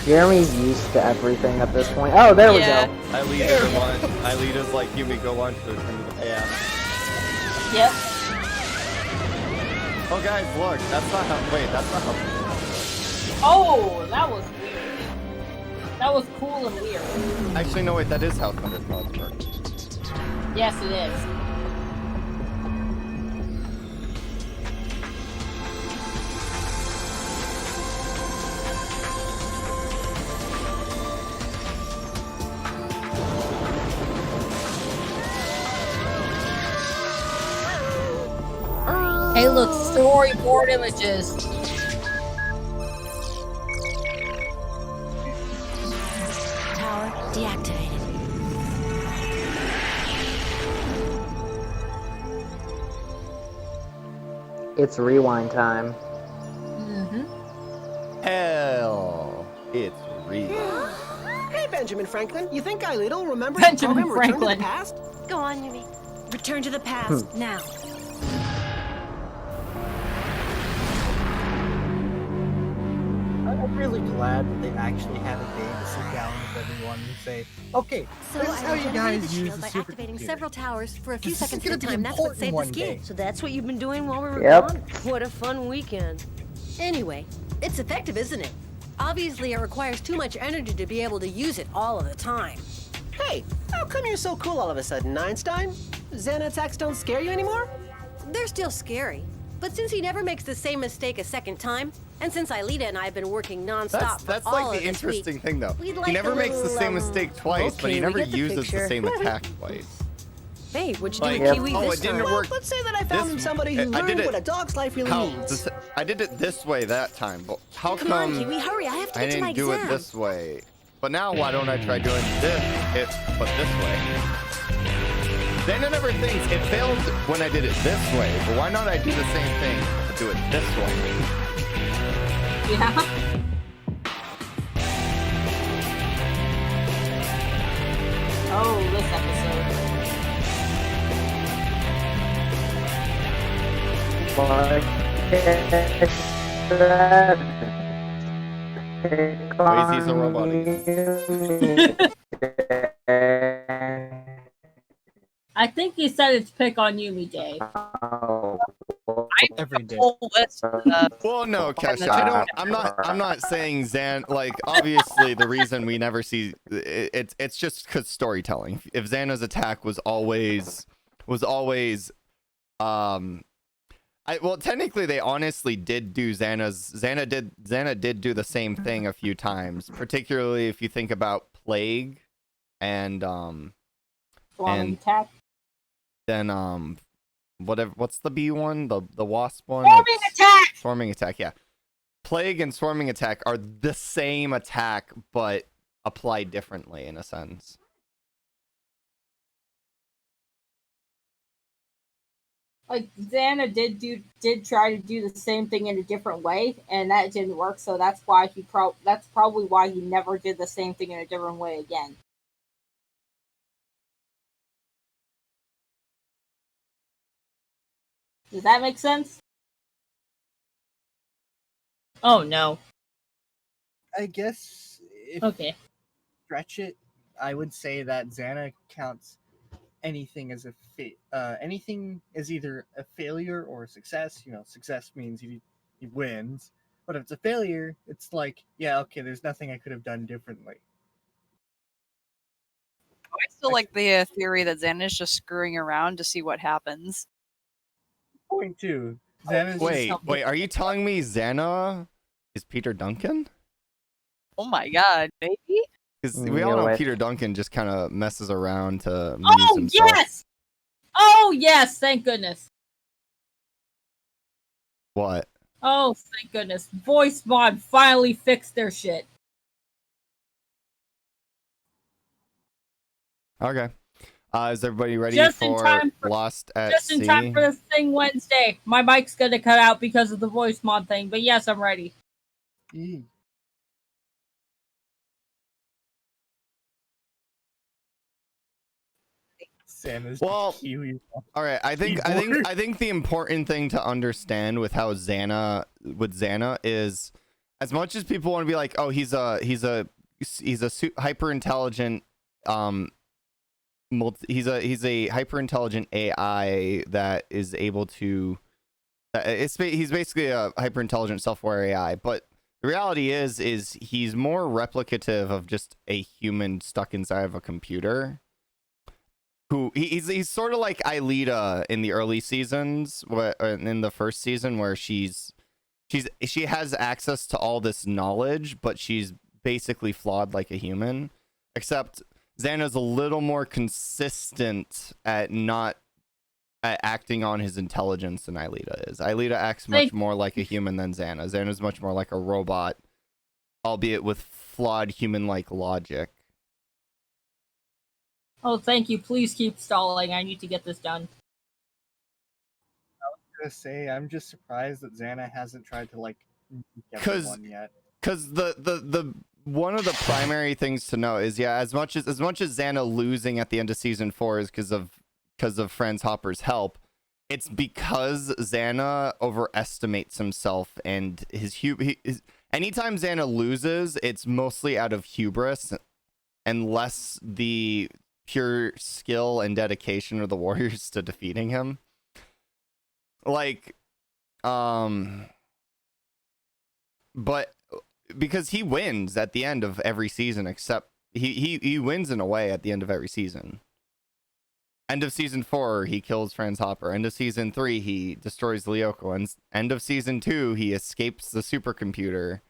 Jeremy's used to everything at this point. Oh, there Yeah. we go. Aelita's like, Yumi, go launch this into the AM. Yep. Oh, guys, look, that's not how. Wait, that's not how. Oh, that was weird. That was cool and weird. Actually, no, wait, that is how thunderclouds work. Yes, it is. Hey, look, storyboard images. Tower deactivated. It's rewind time. Hell, it's real. Hey, Benjamin Franklin, you think Aelita will remember Benjamin the program Return to Franklin. the Past? Go on, Yumi. Return to the past, now. I'm really glad that they actually had a day to sit down with everyone and say, okay, So this is I how you regenerated guys the use shield the by activating supercomputer. several towers for a few This is seconds gonna at a be time. That's what important saved one this day. game. So that's what you've been doing while we were Yep. gone? What a fun weekend. Anyway, it's effective, isn't it? Obviously, it requires too much energy to be able to use it all of the time. Hey, how come you're so cool all of a sudden, Einstein? Xana attacks don't scare you anymore? They're still scary. But since he never makes the same mistake a second time, and since Aelita and I have been working nonstop That's for all like of the this interesting week, thing, though. we'd He like never a makes the little, same mistake twice, but okay, he we never get the uses the picture. same attack twice. Hey, what'd you Like, do with Kiwi oh, this it didn't time? work. Let's say that I found This- somebody who I learned did it- what a dog's life really How means. I did it this way that time, but how Come come on, Kiwi, hurry, I have to I get to my didn't do exam. it this way? But now why don't I try doing but this way? Then it never thinks it failed when I did it this way, but why not I do the same thing but do it this way? Yeah. Oh, this episode. Lazy's a robot. I think he said it's pick on Yumi Day. Every day. Whole list. Well, no, Kesha, I don't. I'm not saying Zan. Like, obviously, the reason we never see it's just because storytelling. If Xana's attack was always, well, technically, they honestly did do Xana did do the same thing a few times. Particularly if you think about Plague, and Swarming attack. then what's the B one? The wasp one? Swarming attack! Swarming attack, yeah. Plague and swarming attack are the same attack, but applied differently in a sense. Like Xana did try to do the same thing in a different way, and that didn't work. So that's why that's probably why he never did the same thing in a different way again. Does that make sense? Oh no. I guess if Okay. stretch it, I would say that Xana counts anything as anything as either a failure or a success. You know, success means he wins, but if it's a failure, it's like, yeah, okay, there's nothing I could have done differently. I still like the theory that Xana's just screwing around to see what happens. Point two. Xana's Wait, are you telling me Xana is Peter Duncan? Oh my god, maybe? Because we all know Peter Duncan just kind of messes around to amuse Oh himself. yes! Oh yes! Thank goodness. What? Oh, thank goodness. Voice mod finally fixed their shit. Okay. Is everybody ready Just in for time Lost at Just Sea? in time for this thing Wednesday. My mic's gonna cut out because of the voice mod thing, but yes, I'm ready. Well, all right. I think the important thing to understand with how Xana is, as much as people want to be like, oh, he's a hyper intelligent he's a hyper intelligent AI that is able to. He's basically a hyper intelligent self-aware AI, but The reality is he's more replicative of just a human stuck inside of a computer. He's sort of like Aelita in the early seasons, in the first season, where she has access to all this knowledge, but she's basically flawed like a human. Except Xana's a little more consistent at not acting on his intelligence than Aelita is. Aelita acts much more like a human than Xana. Xana's much more like a robot, albeit with flawed human-like logic. Oh, thank you. Please keep stalling. I need to get this done. I was gonna say, I'm just surprised that Xana hasn't tried to like get one yet. Because the one of the primary things to know is, yeah, as much as Xana losing at the end of season 4 is because of Franz Hopper's help, it's because Xana overestimates himself and anytime Xana loses, it's mostly out of hubris and less the pure skill and dedication of the warriors to defeating him. Like, but because he wins at the end of every season, except he wins in a way at the end of every season. End of season 4, he kills Franz Hopper. End of season 3, he destroys Lyoko. And end of season 2, he escapes the supercomputer.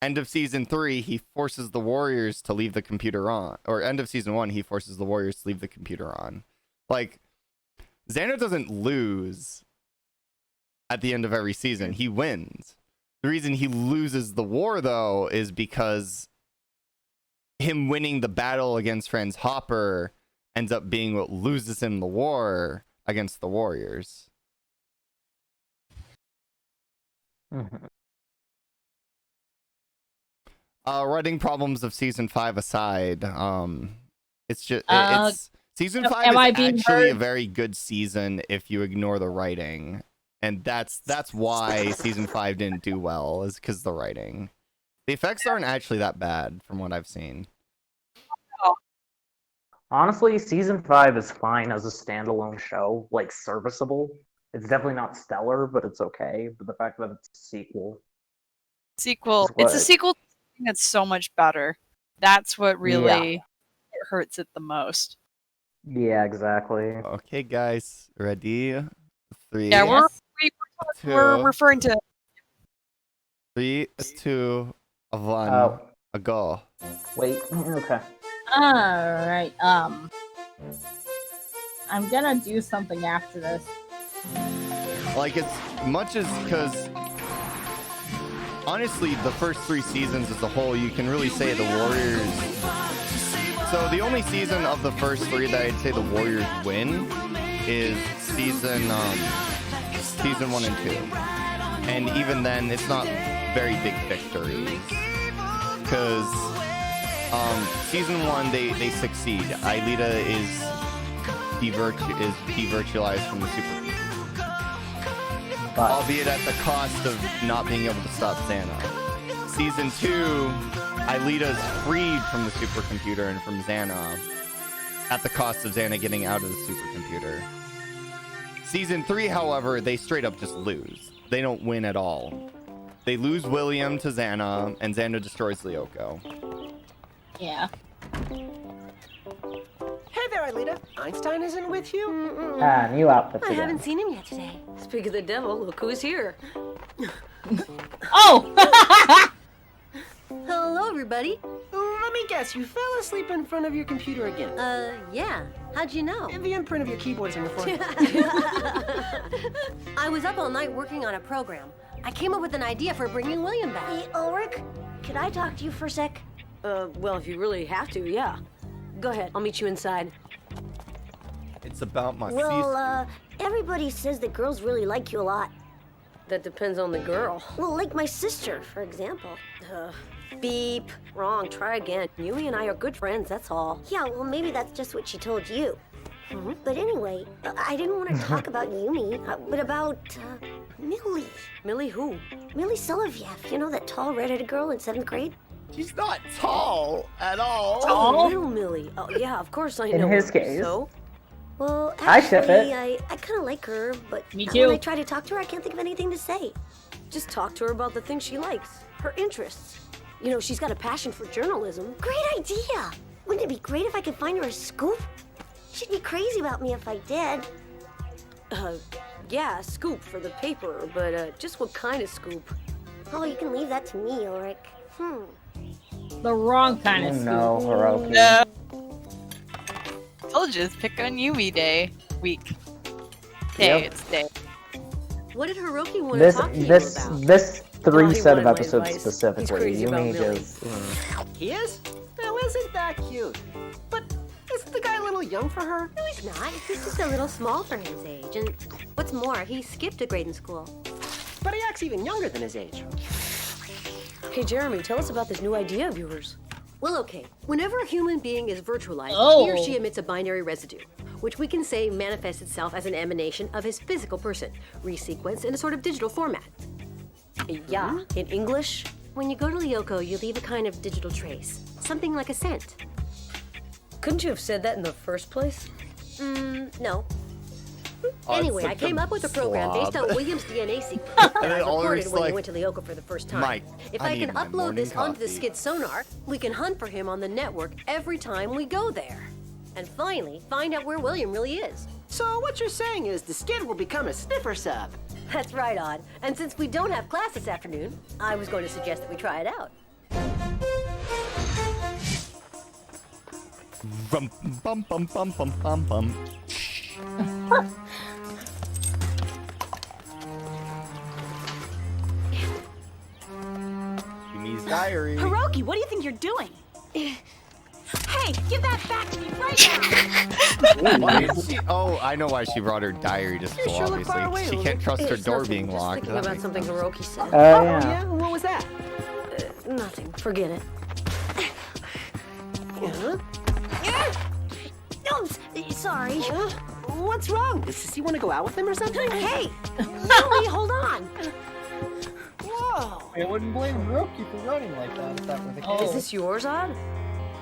End of season 3, he forces the warriors to leave the computer on. Or end of season 1, he forces the warriors to leave the computer on. Like, Xana doesn't lose at the end of every season. He wins. The reason he loses the war, though, is because him winning the battle against Franz Hopper ends up being what loses him the war against the warriors. Writing problems of season 5 aside, it's just season 5 is actually a very good season if you ignore the writing, and that's why season 5 didn't do well, is because the writing. The effects aren't actually that bad from what I've seen. Honestly, season 5 is fine as a standalone show, like serviceable. It's definitely not stellar, but it's okay. But the fact that it's a sequel. It's a sequel to something that's so much better. That's what really hurts it the most. Yeah, exactly. Okay, guys, ready? 3. Yeah, we're referring to 3, 2, 1, a go. Wait, okay. Alright, I'm gonna do something after this. Like, as much as, because honestly, the first 3 seasons as a whole, you can really say the Warriors. So the only season of the first 3 that I'd say the Warriors win is season 1 and 2. And even then, it's not very big victories. Because season 1, they succeed. Aelita is devirtualized from the supercomputer. Albeit at the cost of not being able to stop Xana. Season 2, Aelita's freed from the supercomputer and from Xana at the cost of Xana getting out of the supercomputer. Season 3, however, they straight up just lose. They don't win at all. They lose William to Xana, and Xana destroys Lyoko. Yeah. Hey there, Aelita. Einstein isn't with you? New outfits I again. haven't seen him yet today. Speak of the devil, look who's here. Oh! Hello, everybody. Let me guess, you fell asleep in front of your computer again. Yeah. How'd you know? The imprint of your keyboard's in the front. I was up all night working on a program. I came up with an idea for bringing William back. Hey, Ulrich, could I talk to you for a sec? Well, if you really have to, yeah. Go ahead, I'll meet you inside. It's about my Well, everybody says that girls really like you a lot. That depends on the girl. Well, like my sister, for example. Beep. Wrong. Try again. Yui and I are good friends, that's all. Yeah, well, maybe that's just what she told you. But anyway, I didn't want to talk about Yumi, but about Millie. Millie who? Millie Soloviev. You know, that tall red-headed girl in 7th grade? She's not tall at all. Oh, little Millie. Oh, yeah, of course I know. In his case. So? Well, I ship actually, it. I kind of like her, but Me too. when I try to talk to her, I can't think of anything to say. Just talk to her about the things she likes. her interests. You know, she's got a passion for journalism. Great idea! Wouldn't it be great if I could find her a scoop? She'd be crazy about me if I did. Yeah, a scoop for the paper, but just what kind of scoop? Oh, you can leave that to me, Ulrich. The wrong kind of No, scoop. Hiroki. No. Told you, it's pick on Yumi day. Week. Day, Yep. Oh, it's day. What did Hiroki want to This talk to you this about? this three he set of wanted my episodes advice. specifically. He's crazy about Yumi Millie. is. He is? Now, isn't that cute? But isn't the guy a little young for her? No, he's not. He's just a little small for his age. And what's more, he skipped a grade in school. But he acts even younger than his age. Hey, Jeremy, tell us about this new idea of yours. Well, okay. Whenever a human being is virtualized, he or she emits a binary residue, which we can say manifests itself as an emanation of his physical person, resequenced in a sort of digital format. Yeah, in English, when you go to Lyoko, you leave a kind of digital trace, something like a scent. Couldn't you have said that in the first place? No. Oh, Anyway, it's I like came the up with a program based slob. on William's DNA sequence that And I then Ulrich's recorded when like, he went to Lyoko for the first time. Mike, if I I need can my upload morning this onto the coffee. skid sonar, we can hunt for him on the network every time we go there. And finally, find out where William really is. So what you're saying is the skid will become a sniffer sub. That's right, Odd. And since we don't have class this afternoon, I was going to suggest that we try it out. Bum bum bum bum bum bum bum. Yumi's diary. Hiroki, what do you think you're doing? Hey, give that back to me right now! Why did she? Oh, I know why she brought her diary to school. sure look far Obviously, away, she can't trust her It's door nothing, being just locked. thinking That about makes something sense. Hiroki said. Oh Oh, yeah. yeah? What was that? Nothing. Forget it. Yeah? Oops, sorry. What's wrong? Does Sissy want to go out with him or something? Hey, Yumi, hold on. Whoa. I wouldn't blame Hiroki for running like that if that were the case. Is this yours, Odd?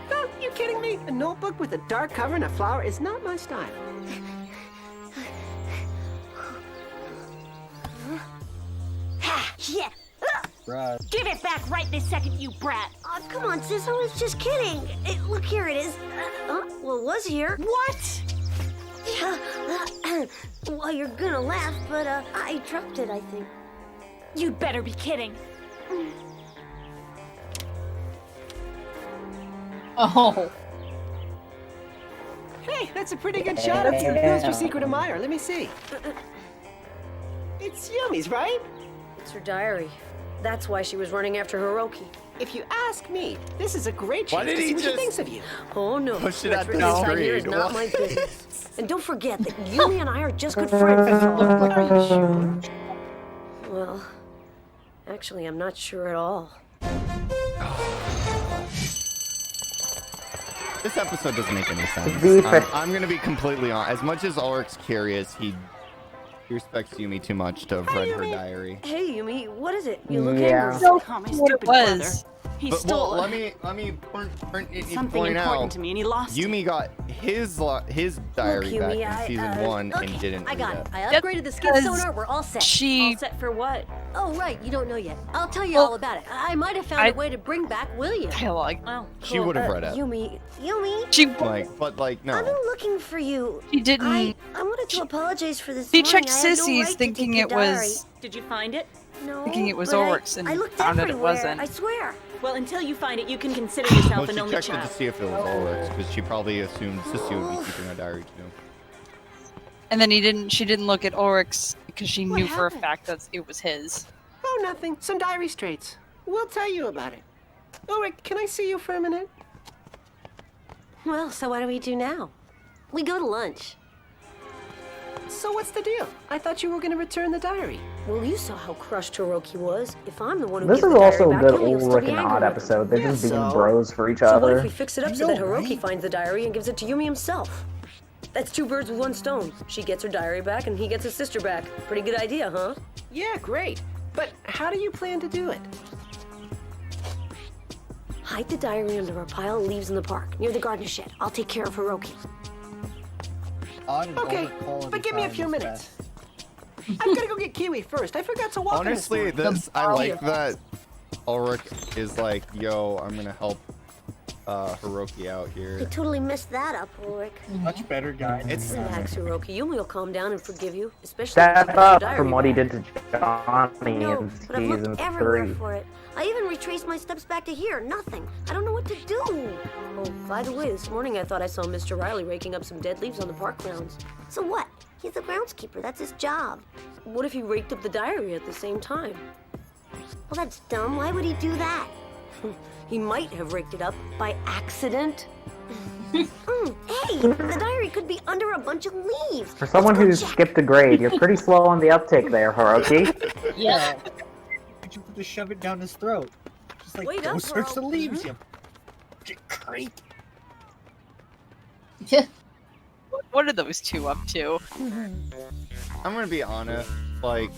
No, you kidding me? A notebook with a dark cover and a flower is not my style. Ha! Yeah! Right. Give it back right this second, you brat! Oh, come on, sis, I was just kidding. Look, here it is. Well, it was here. What? Well, you're gonna laugh, but I dropped it, I think. You'd better be kidding. Oh. Hey, that's a pretty good shot of you. Who's your secret admirer? Let me see. It's Yumi's, right? It's her diary. That's why she was running after Hiroki. If you ask me, this is a great Why chance did to he see what she just thinks of you. Oh no, push it what's at the written inside here is screen? not my business. And don't forget that Yumi and I are just good friends. Are you sure? Well, actually, I'm not sure at all. This episode doesn't make any sense. be fair- I'm gonna be completely honest. As much as Ulrich's curious, he respects Yumi too much to have read her diary. Hey, Yumi, what is it? You look Yeah. angry. Oh, my What it stupid was. brother. He But stole well, let me something point important out. to me and he lost it. Yumi got his diary Look, back Yumi, in I, season 1 okay, and didn't I read got it. it. I Yep, upgraded the skid because sonar. We're all set. She All set for what? Oh, right. You don't know yet. I'll tell you Well, all about it. I might have found I- a way to bring back William. dialogue. Oh, She cool. would have read it. Yumi, She But like, I've been no. looking for you. she didn't. I wanted to apologize for this She morning. checked I had no Sissy's right to thinking take it your diary. was Did you find it? No, thinking it was but Ulrich's and I looked found out it everywhere, wasn't. I swear. Well, until you find it, you can consider yourself Well, an she only checked it child. to see if it was Ulrich's because she probably assumed Sissy would be keeping a diary too. And then she didn't look at Ulrich's because she What knew for a happened? fact that it was his. Oh, nothing. Some diary straits. We'll tell you about it. Ulrich, can I see you for a minute? Well, so what do we do now? We go to lunch. So what's the deal? I thought you were going to return the diary. Well, you saw how crushed Hiroki was. If I'm the one who This gives is the also a diary back, good he'll still Ulrich be and angry Odd with episode. They're Yeah, just being so- bros for each So what if other. we fix it up so that Hiroki finds the diary and gives it to Yumi himself? That's 2 birds with 1 stone. She gets her diary back and he gets his sister back. Pretty good idea, huh? Yeah, great. But how do you plan to do it? Hide the diary under a pile of leaves in the park, near the garden shed. I'll take care of Hiroki. Okay, but give me a few minutes. I've got to go get Kiwi first. I forgot to walk in this Honestly, morning. I like that Ulrich is like, yo, I'm gonna help Hiroki out I here. totally messed that up, Ulrich. Much better guy. It's Relax, Hiroki. Yumi will calm down and forgive you, especially Step when she gets your up diary from what he back. did to Johnny No, in but I've season looked everywhere 3. for it. I even retraced my steps back to here. Nothing. I don't know what to do. Oh, by the way, this morning I thought I saw Mr. Riley raking up some dead leaves on the park grounds. So what? He's the groundskeeper. That's his job. What if he raked up the diary at the same time? Well, that's dumb. Why would he do that? He might have raked it up by accident. Hey, the diary could be under a bunch of leaves. For someone who's skipped a grade, you're pretty slow on the uptake there, Hiroki. Yeah. You just shove it down his throat. Just like, Wait go up, search the bro. leaves, you creep. What are those two up to? I'm gonna be honest, like,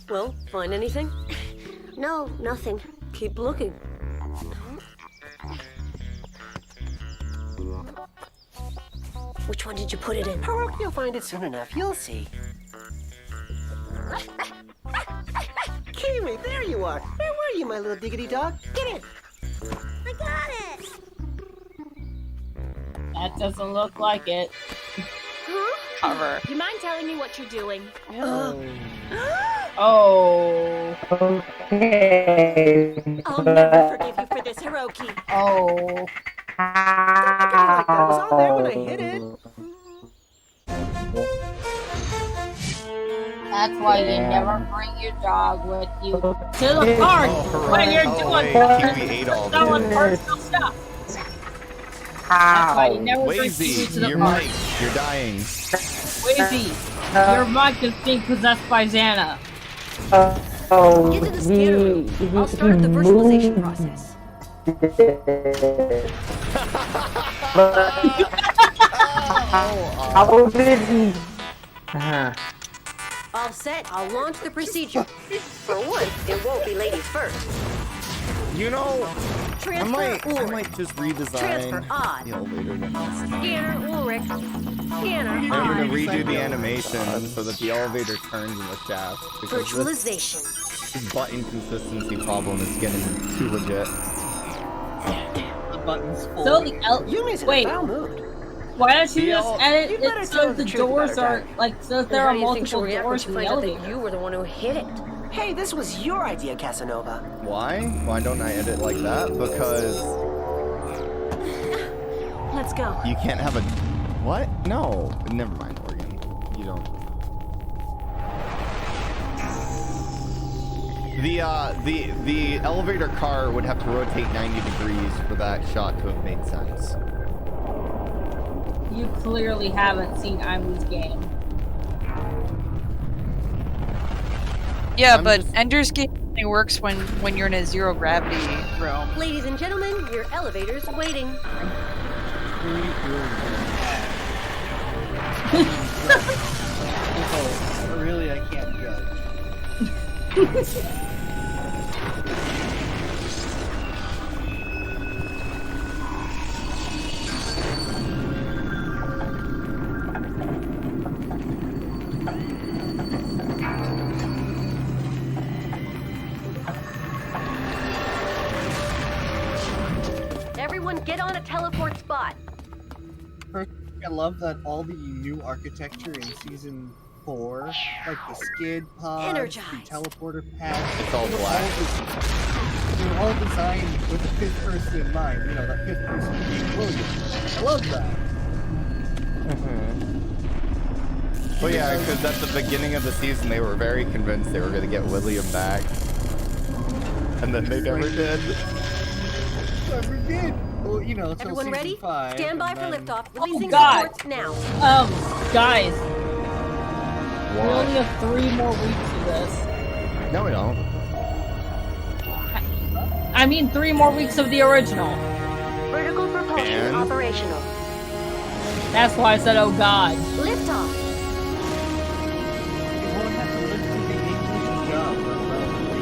Well, find anything? No, nothing. Keep looking. Which one did you put it in? Hiroki will find it soon enough. You'll see. Kimi, there you are. Where were you, my little diggity dog? Get in. I got it. That doesn't look like it. Cover. You mind telling me what you're doing? Oh. Okay. I'll never forgive you for this, Hiroki. Oh. Stop looking at me like that. It was all there when I hit it. That's why you never bring your dog with you to the park when you're doing Kiwi ate all someone of it. personal stuff. That's why you never bring Kiwi to the your park. mic, you're dying. Wazy, your mic is being possessed by Xana. Oh, Get to the scanner. I'll start up the virtualization process. How did he? All set. I'll launch the procedure. For once, it won't be ladies first. You know, Transfer I might just redesign Transfer on. the elevator once. Scanner Ulrich. Scanner I'm gonna on. redo the animation so that the elevator turns in the shaft. Because Virtualization. this button consistency problem is getting too legit. The button's full. So the Yumi's in wait, a foul mood. why don't you The just el- edit You better it tell so the the truth doors about are it, like so that there How are do you think she'll multiple react when doors she in the finds out that elevator? you were the one who hit it? Hey, this was your idea, Casanova. Why? Why don't I edit like that? Because Let's go. you can't have a... What? No. Never mind, Morgan. You don't... The elevator car would have to rotate 90 degrees for that shot to have made sense. You clearly haven't seen Aimu's game. Yeah, I'm but just- Ender's Game only works when you're in a zero gravity room. Ladies and gentlemen, your elevator's waiting. Oh, really, I can't judge. Everyone get on a teleport spot. I love that all the new architecture in season 4, like the skid pods, Energize. the teleporter pads, It's all black. they're all designed with the fifth person in mind. You know, that fifth person being William. I love that. Well, yeah, because at the beginning of the season, they were very convinced they were going to get William back. And then they never did. Never did. Well, you know, till Everyone season ready? 5. Stand by and for then- liftoff. Releasing God. supports now. Guys, we What? only have 3 more weeks of this. No, we don't. I mean, 3 more weeks of the original. Vertical propulsion And? operational. That's why I said, oh God. Liftoff. You won't have to live through the English dub for probably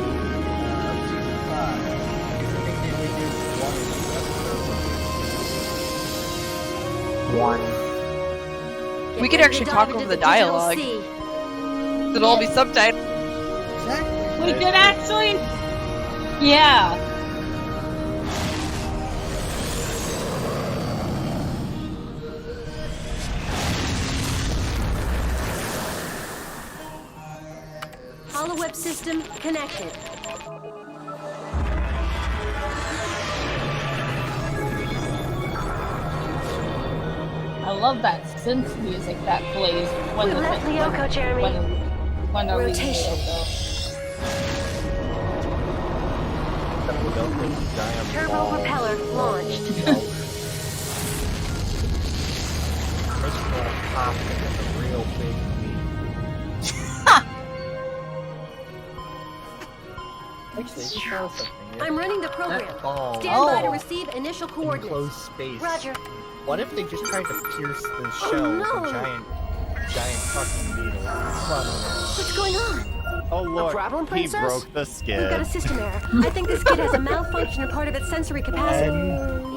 season 5. Because I think they only did one episode. One. We could actually talk over the dialogue. It'll all be subtitled. We did actually. Yeah. Holoweb system connected. I love that synth music that plays when We left Lyoko, Jeremy. when the Rotation. Turbo propeller launched. Actually, just tell us something. I'm running the program. That ball Stand by to receive initial coordinates. enclosed space. Roger. What if they just tried to pierce the shell with no. a giant fucking needle? What's going on? Oh look, problem, he princess? broke the We've got a skid. system error. I think the skid has a malfunction in part of its sensory capacity.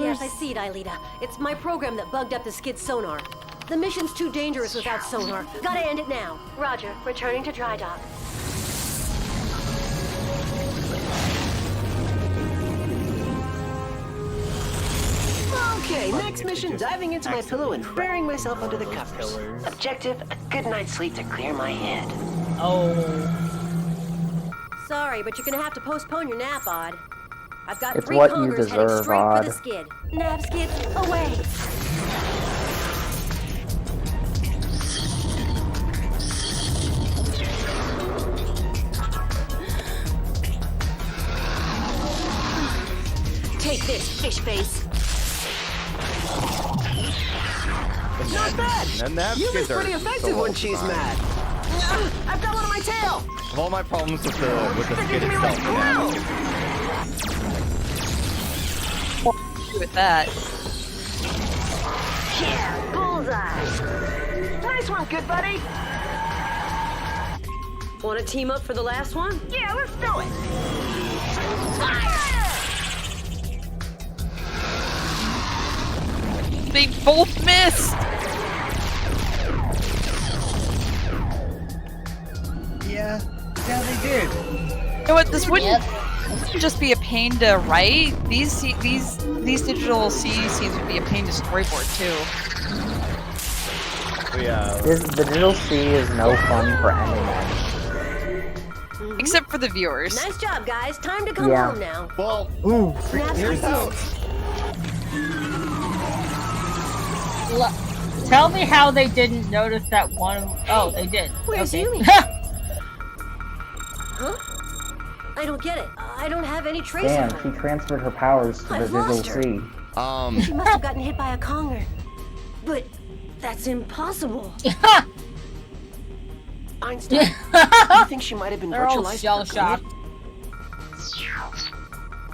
Yes, I see it, Aelita. It's my program that bugged up the skid's sonar. The mission's too dangerous without sonar. Gotta end it now. Roger, returning to dry dock. Okay, next mission, diving into my pillow and burying myself under the covers. Objective, a good night's sleep to clear my head. Oh. Sorry, but you're gonna have to postpone your nap, Odd. I've got It's 3 what you Congers headed deserve, straight Odd. for the skid. Nap skid, away! Take this, fish face. Not bad! And that Yumi's skids are pretty effective so when she's fine. mad. I've got one on my tail! Of all my problems with the skid Give me itself, like With that. Yeah, bullseye. Nice one, good buddy! Wanna team up for the last one? Yeah, let's do it! They both missed! Yeah, they did. You know what? This wouldn't just be a pain to write. These digital C scenes would be a pain to storyboard too. Yeah. The digital C is no fun for anyone. Except for the viewers. Nice job, guys. Time to come Yeah. home now. Well, Snap here's how. Tell me how they didn't notice that one. Oh, they did. Where's Okay. Yumi? Huh? I don't get it. I don't have any trace Damn, of her. she transferred her powers to the I've lost digital her. C. She must have gotten hit by a conger. But that's impossible. Einstein, you think she might have been They're all virtualized? shell for good? shocked.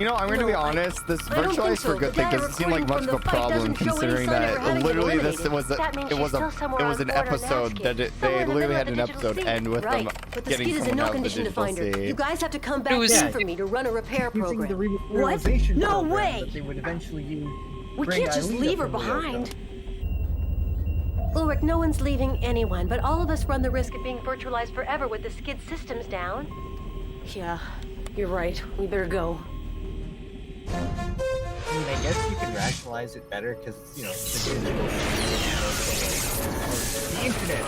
You know, I'm going to be honest. This I don't think virtualized so. for good The thing data doesn't seem like much recording of a from the fight problem, doesn't show any considering sign of her that having literally been this was eliminated. That means she's still somewhere it was on an board our episode nav that skid. they Somewhere in the literally middle had of an the digital episode sea. end with Right, them but the getting skid is in someone no out of the condition to digital find her. sea. You guys have to come back was- in Yeah, for me to run a repair Using the program. rematerialization No program way! that they would eventually use. We bring can't just Aelita leave her from Lyoko. behind. Ulrich, no one's leaving anyone, but all of us run the risk of being virtualized forever with the skid systems down. Yeah, you're right. We better go. I mean, I guess you can rationalize it better because, you know, the internet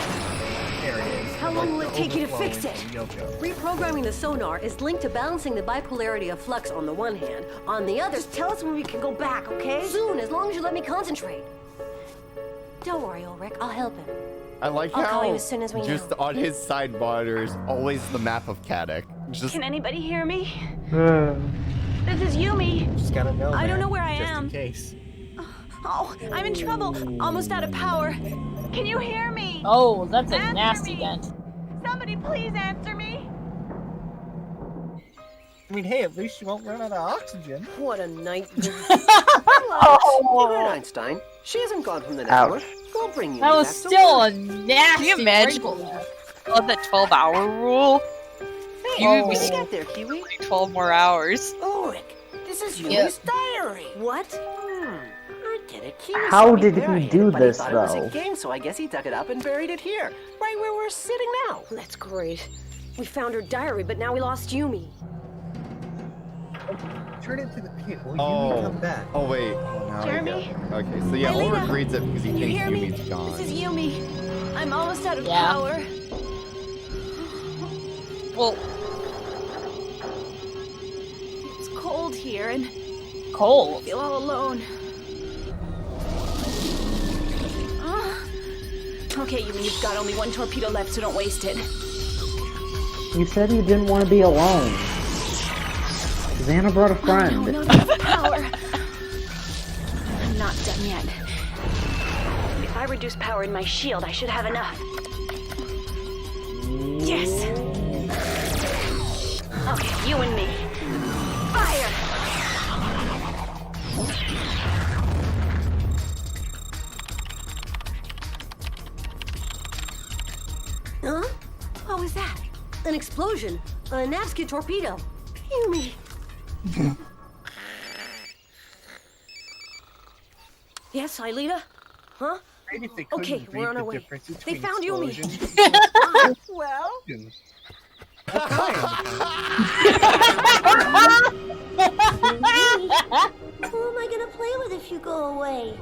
areas. How long will it take you to overflow fix into it? Lyoko. Reprogramming the sonar is linked to balancing the bipolarity of flux on the one hand. On the other, tell us when we can go back, okay? Soon, as long as you let me concentrate. Don't worry, Ulrich. I'll help him. I like I'll call how you as soon as we just know. on his sidebar is always the map of Kadek. Just Can anybody hear me? This is Yumi. Just gotta know. I don't man, know where I just am. in case. Oh, I'm in trouble. Almost out of power. Can you hear me? Oh, that's a Answer nasty me. vent. Somebody please answer me. I mean, hey, at least you won't run out of oxygen. What a night. You're right, Einstein. She hasn't gone from the Ouch. network. We'll bring you That was back. still a nasty. Can you imagine? wrinkle there. Love that 12-hour rule. You Oh. would We be got there, Kiwi. 12 more hours. Ulrich, this is Yeah. Yumi's diary. What? I get it. He was How semi did he buried, do but this, he thought it was though? a game, so I guess he dug it up and buried it here, right where we're sitting now. That's great. We found her diary, but now we lost Yumi. Turn it to the pit. Will Yumi come back? Oh wait. Now I Jeremy? get it. Okay, so yeah, Elena, Ulrich reads it because he Can you thinks hear me? Yumi's gone. This is Yumi. I'm almost out of Yeah. power. Well, It's cold here and I Cold. feel all alone. Okay, Yumi, you've got only one torpedo left, so don't waste it. You said you didn't want to be alone. Xana brought a friend. No, that's power. I'm not done yet. If I reduce power in my shield, I should have enough. Yes. Okay, you and me. Fire! Huh? What was that? An explosion. A Navsky torpedo. Yumi. Yes, Aelita? Huh? Maybe if they couldn't Okay, read we're on the our way. difference They between found Yumi. explosions. Well, Who am I gonna play with if you go away?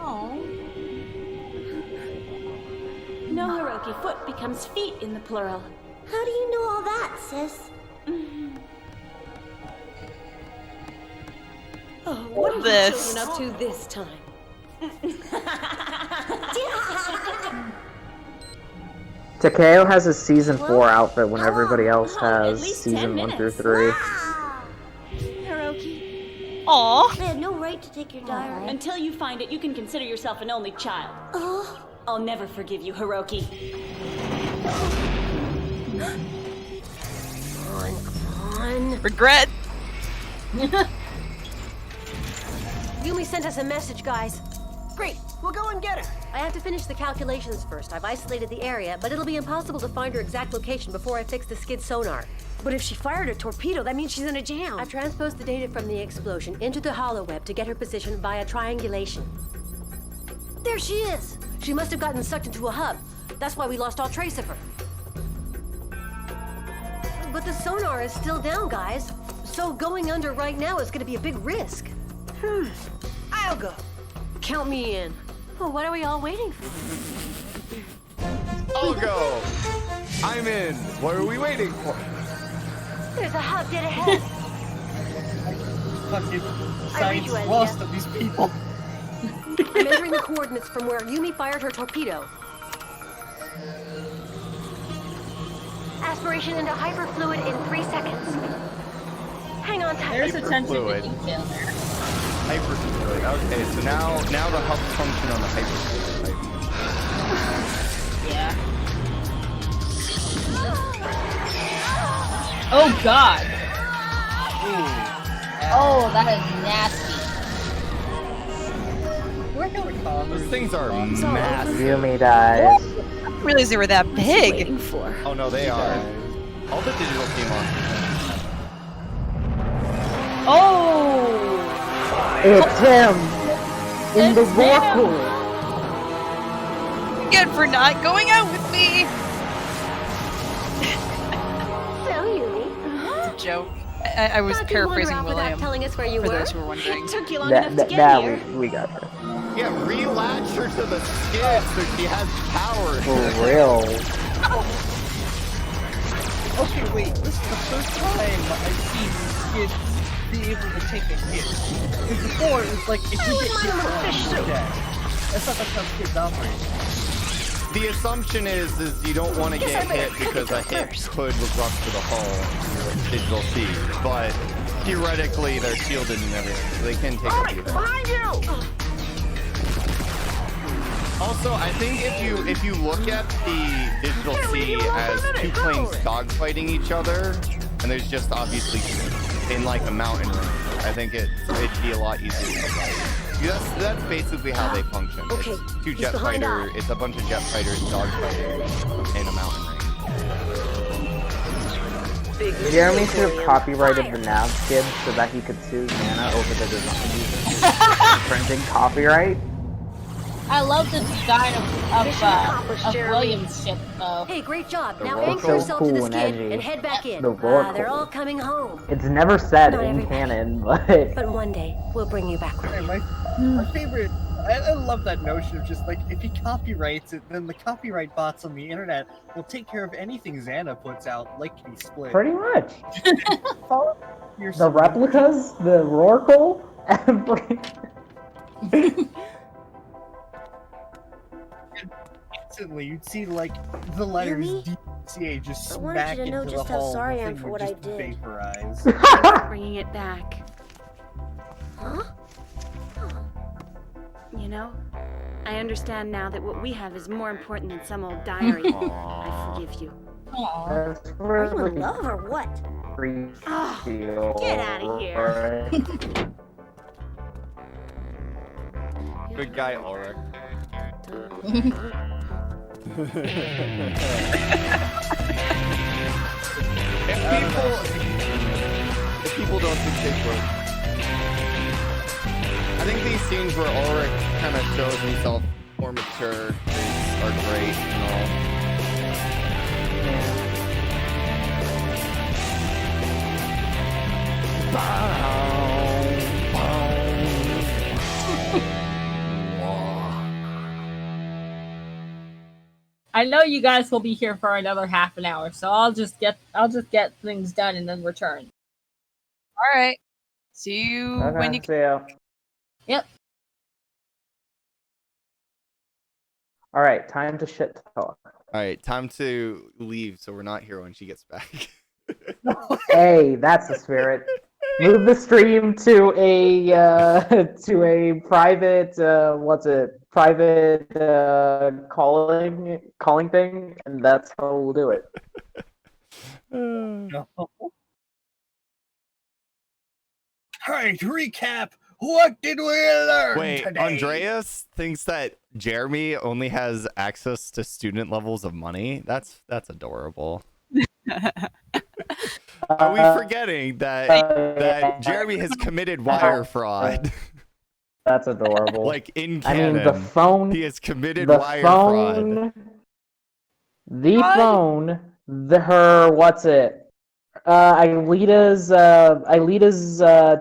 No, Hiroki, foot becomes feet in the plural. How do you know all that, sis? Oh, what are you This. children up to this time? Takeo has his season 4 outfit when everybody else at has least season 10 1 through minutes. 3. Hiroki. aw. I had no right to take your diary. Until you find it, you can consider yourself an only child. Oh, I'll never forgive you, Hiroki. come on. Regret. Yumi sent us a message, guys. great. We'll go and get her. I have to finish the calculations first. I've isolated the area, but it'll be impossible to find her exact location before I fix the skid sonar. But if she fired a torpedo, that means she's in a jam. I've transposed the data from the explosion into the holoweb to get her position via triangulation. There she is. She must have gotten sucked into a hub. That's why we lost all trace of her. But the sonar is still down, guys. So going under right now is going to be a big risk. I'll go. Count me in. Well, what are we all waiting for? I'll go. I'm in. What are we waiting for? There's a hub dead ahead. Fucking I read science you, Alia. lost of these people. I'm entering the coordinates from where Yumi fired her torpedo. Aspiration into hyperfluid in 3 seconds. Hang on tight. There's attention to Hyperfluid. detail there. Hyperfluid. Okay, so now the hubs function on the hyperfluid type. Yeah. Oh God. Oh, that is nasty. Those things are massive. Yumi dies. I didn't realize they were that big. Oh no, they are. All the digital came on. Oh. It's him! In the whirlpool! Good for not going out with me. So, Yumi. It's a joke. I was How'd you wander paraphrasing off without William. telling us where you For were? those who were wondering. It took you long enough to get here. We got her. Yeah, relatch her to the skid so she has power. For real. Okay, wait. This is the first time I've seen kids be able to take a hit. Because before it was like if you get hit once, you're dead. That's not how kids operate. The assumption is you don't want to get hit because a hit could rupture the hull in your digital C, but theoretically they're shielded and everything, so they can take a beat. Behind you! Also, I think if you look at the digital C as two planes dogfighting each other, and there's just obviously in like a mountain range, I think it'd be a lot easier to fight. That's basically how they function. Okay, It's two he's jet behind fighter. It's a bunch of jet fighters dogfighting in a mountain range. Jeremy should have copyrighted the Nav skid so that he could sue Nana over the design infringing copyright. I love the design of William's ship, though. Hey, great job. The Now role's anchor so yourself to the cool and skid edgy. and head back in. The role's They're cool. all coming home. It's never said Not in everybody. canon, but But one day, we'll bring you back with you. My favorite. I love that notion of just like if he copyrights it, then the copyright bots on the internet will take care of anything Xana puts out, lickety split. pretty much. Your The replicas, the Rorqual, every... Instantly, you'd see like the letters Yumi? DCA just I wanted smack you to know into just the how hull. sorry the I am thing for would what I just did. vaporize. Thanks for bringing it back. Huh? You know, I understand now that what we have is more important than some old diary. I forgive you. Aww. Are you in love or what? Oh, get out of here. Good guy, Ulrich. If people don't think they work, I think these scenes where Ulrich kind of shows himself more mature are great and all. I know you guys will be here for another half an hour, so I'll just get things done and then return. All right. See you when you see ya. Yep. Alright, time to shit talk. Alright, time to leave so we're not here when she gets back. Hey, that's the spirit. Move the stream to a private private calling thing, and that's how we'll do it. No. Alright, to recap, what did we learn Wait, today? Andreas thinks that Jeremy only has access to student levels of money. That's adorable. Are we forgetting that Jeremy has committed wire fraud? That's adorable. Like in I canon, mean, the phone. he has committed The wire phone. fraud. The phone. Her. What's it? Ailita's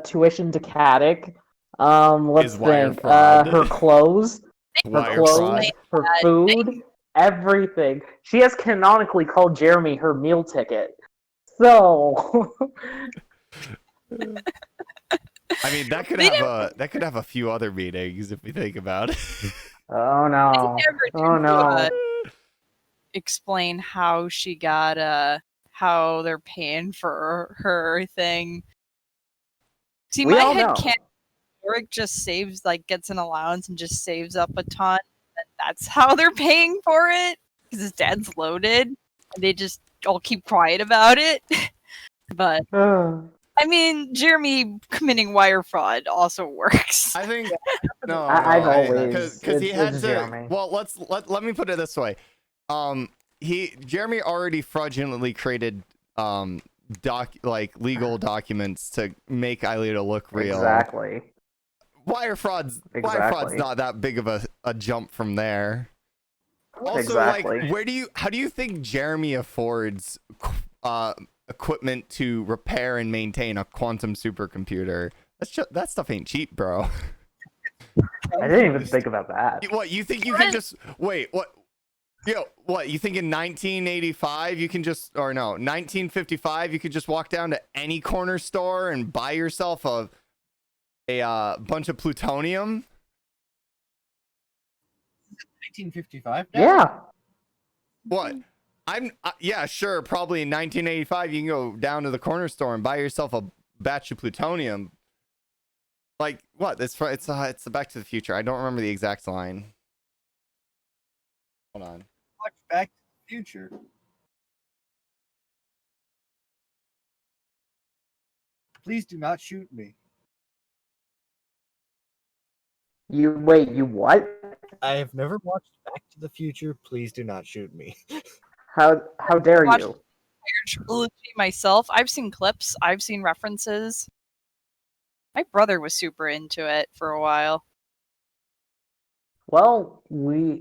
tuition to Caddick. Let's Is wire think. fraud. Her clothes. Wire fraud. Her food. Everything. She has canonically called Jeremy her meal ticket. So. I mean, that could have a few other meanings if we think about it. Oh no. Oh no. explain how she got how they're paying for her thing. See, We my all head know. can't. Rick just saves, like, gets an allowance and just saves up a ton. And that's how they're paying for it because his dad's loaded. And they just all keep quiet about it. But I mean, Jeremy committing wire fraud also works. I think no, I've always because he had it's to. Jeremy. Well, let me put it this way. Jeremy already fraudulently created legal documents to make Ailita look real. Exactly. Wire fraud's not that big of a jump from there. Also, Exactly. like, how do you think Jeremy affords equipment to repair and maintain a quantum supercomputer? That stuff ain't cheap, bro. I didn't even think about that. What, you think you can just wait? What? What, you think in 1985 you can just, or no, 1955 you could just walk down to any corner store and buy yourself a bunch of plutonium? 1955? Yeah. What? Yeah, sure. Probably in 1985 you can go down to the corner store and buy yourself a batch of plutonium. Like what? It's the Back to the Future. I don't remember the exact line. Hold on. Watch Back to the Future. Please do not shoot me. You what? I have never watched Back to the Future. Please do not shoot me. How dare Watched you? the entire trilogy myself. I've seen clips. I've seen references. My brother was super into it for a while. Well,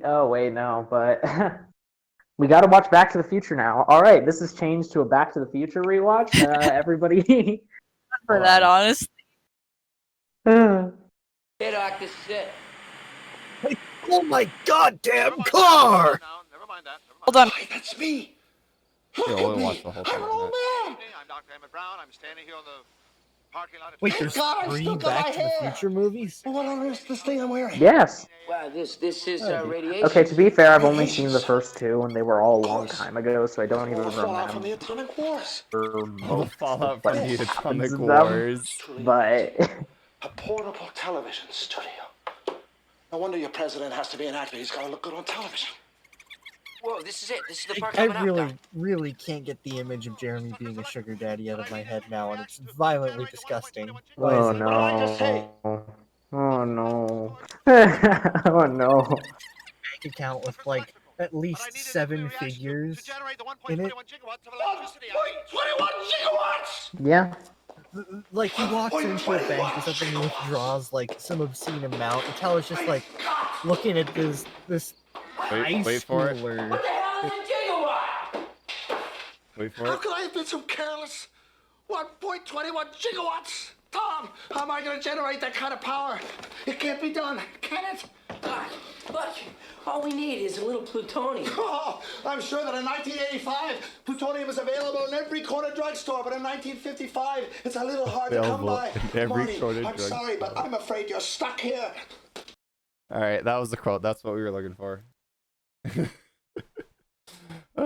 oh wait, no, but we got to watch Back to the Future now. All right, this has changed to a Back to the Future rewatch. Everybody, For that, honestly. Get off this shit. Oh my goddamn car! Hold on. Hi, that's me. Here, Look we'll at me. watch the whole thing. I'm an old man. I'm Dr. Emmett Brown. I'm standing here on the parking lot. Wait, there's God, I 3 still got Back my to the hair. Future movies? What on earth is this thing I'm wearing? yes. Wow, this is radiation. Okay, to be fair, I've only seen the first 2, and they were all a long time ago, so I don't even All the fallout from the remember atomic wars. All the fallout from the Atomic them, Wars. but A portable television studio. No wonder your president has to be an actor. He's got to look good on television. Whoa, this is it. This is the part I coming up, really, Doc. really can't get the image of Jeremy being a sugar daddy out of my head now, and it's violently disgusting. Why oh is it? no, oh no, oh no. Bank account with like at least 7 figures in it. 21 gigawatts! Yeah. Like he walks into a bank or something and withdraws like some obscene amount, and Tyler's just like looking at this high Wait for it. schooler. What the hell is a gigawatt? Wait for How it. could I have been so careless? 1.21 gigawatts! Tom, how am I going to generate that kind of power? It can't be done, can it? Doc, look, all we need is a little plutonium. Oh, I'm sure that in 1985, plutonium was available in every corner drugstore, but in 1955, it's a little hard to come Available by. in every Marty, corner I'm sorry, but I'm afraid you're stuck here. All right, that was the quote. That's what we were looking for.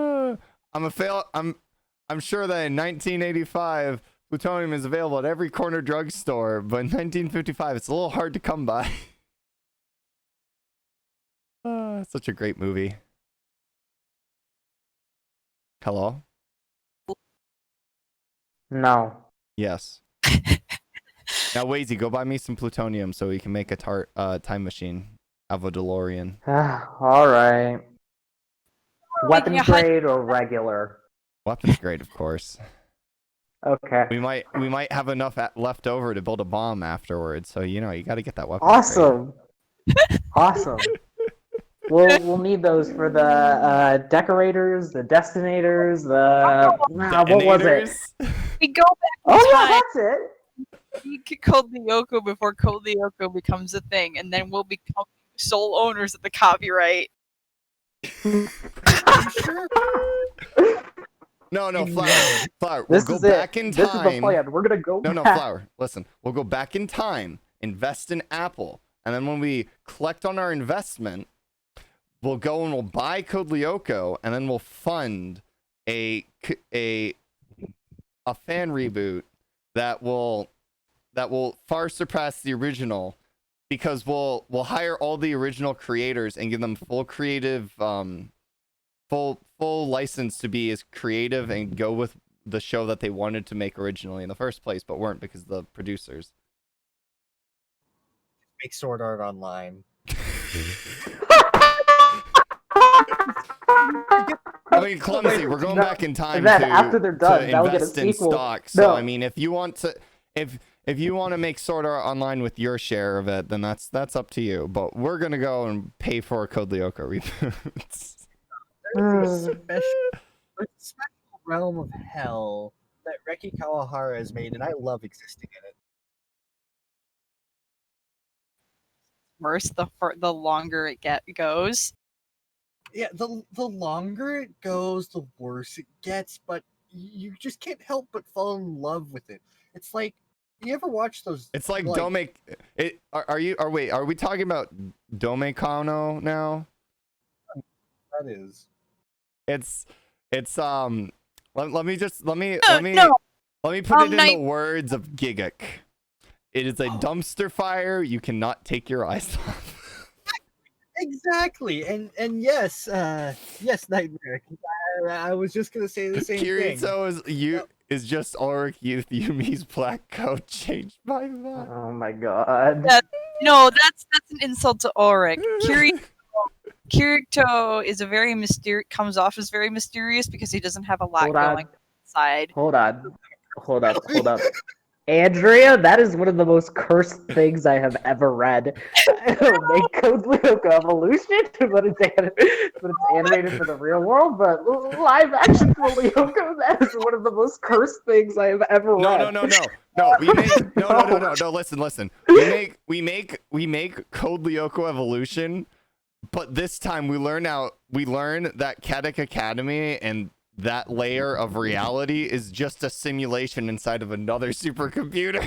I'm sure that in 1985, plutonium is available at every corner drugstore, but in 1955, it's a little hard to come by. Such a great movie. Hello? No. Yes. Now, Wazy, go buy me some plutonium so we can make a time machine. Have a DeLorean. All right. Weapons grade or regular? Weapons grade, of course. Okay. We might have enough left over to build a bomb afterwards, so you got to get that weapon. Awesome. Awesome. We'll need those for the decorators, the destinators, the what was it? We go back. Oh yeah, that's it. We could Code Lyoko before Code Lyoko becomes a thing, and then we'll become sole owners of the copyright. No, Flower. This We'll is go back in time. This is the plan. We're gonna go. No, back. Flower. Listen, we'll go back in time, invest in Apple, and then when we collect on our investment, we'll go and we'll buy Code Lyoko, and then we'll fund a fan reboot that will far surpass the original, because we'll hire all the original creators and give them full creative full license to be as creative and go with the show that they wanted to make originally in the first place, but weren't because of the producers. Make Sword Art Online. I mean, Clumsy, we're going back in time after they're done, to they'll get a invest in sequel. stock. So No. I mean, if you want to make Sword Art Online with your share of it, then that's up to you. But we're gonna go and pay for a Code Lyoko reboots. There's a special realm of hell that Reki Kawahara has made, and I love existing in it. Worse the longer it goes. Yeah, the longer it goes, the worse it gets, but you just can't help but fall in love with it. It's like, you ever watch those? It's like Dome. Are we talking about Dome Kano now? That is. It's let me put it in the words of Gigak. It is a dumpster fire you cannot take your eyes off. Exactly, and yes, Nightmare. I was just gonna say the same thing. Kirito is just Ulrich Yumi's black coat changed by that. Oh my god. That's an insult to Ulrich. Kirito is comes off as very mysterious because he doesn't have a lot going inside. Hold on. Andrea, that is one of the most cursed things I have ever read. Make Code Lyoko Evolution, but it's animated for the real world, but live action for Lyoko, that is one of the most cursed things I have ever read. No. We make no. Listen. We make Code Lyoko Evolution, but this time we learn that Katic Academy and that layer of reality is just a simulation inside of another supercomputer.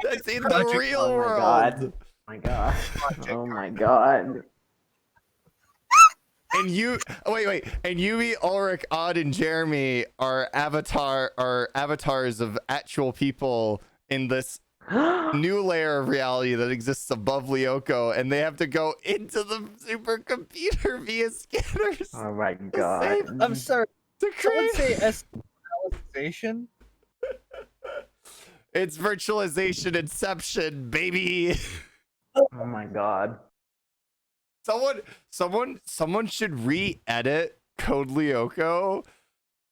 That's in the real world. God. My God. Oh my God. And wait. And Yumi, Ulrich, Odd, and Jeremy are avatars of actual people in this new layer of reality that exists above Lyoko, and they have to go into the supercomputer via scanners. Oh my God. I'm sorry. To Someone say create... virtualization? It's virtualization inception, baby. Oh my God. Someone should re-edit Code Lyoko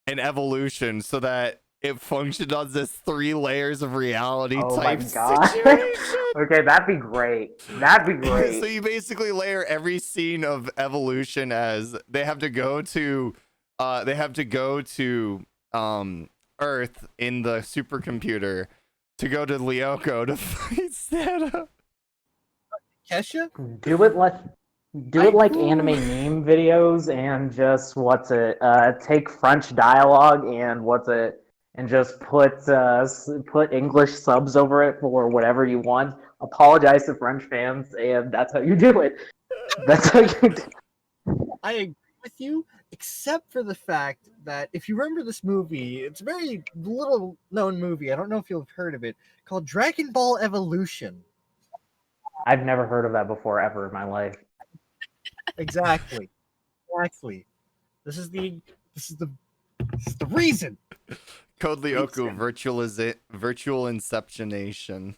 and Evolution so that it functions on this 3 layers of reality type situation. Okay, that'd be great. That'd be great. So you basically layer every scene of Evolution as they have to go to Earth in the supercomputer to go to Lyoko to fight Santa. Kesha? Do it like anime meme videos and just take French dialogue and just put English subs over it for whatever you want. Apologize to French fans, and that's how you do it. That's how you do. I agree with you, except for the fact that if you remember this movie, it's a very little known movie. I don't know if you've heard of it, called Dragon Ball Evolution. I've never heard of that before ever in my life. Exactly. This is the reason. Code Lyoko virtual inceptionation.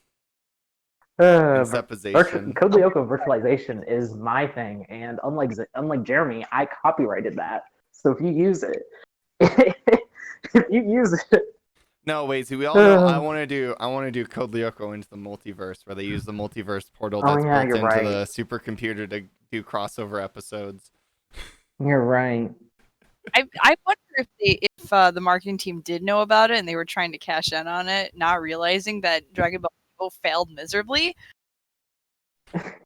Code Lyoko virtualization is my thing, and unlike Jeremy, I copyrighted that. So if you use it, No, wait. See, we all know I want to do Code Lyoko into the multiverse, where they use the multiverse portal that's built into the supercomputer to do crossover episodes. You're right. I wonder if the marketing team did know about it and they were trying to cash in on it, not realizing that Dragon Ball failed miserably.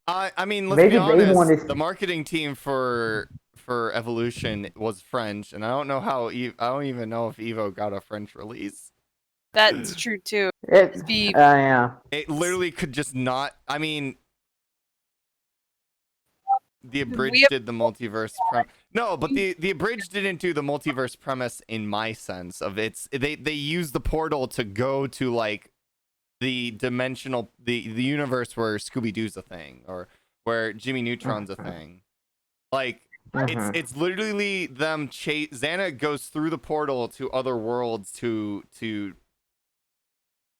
I mean, let's be honest. The marketing team for Evolution was French, and I don't know how. I don't even know if Evo got a French release. That's true too. Yeah. It literally could just not. I mean, the Abridged did the multiverse premise. No, but the Abridged didn't do the multiverse premise in my sense of it's. They use the portal to go to like the dimensional the universe where Scooby-Doo's a thing or where Jimmy Neutron's a thing. Like it's literally them Xana goes through the portal to other worlds to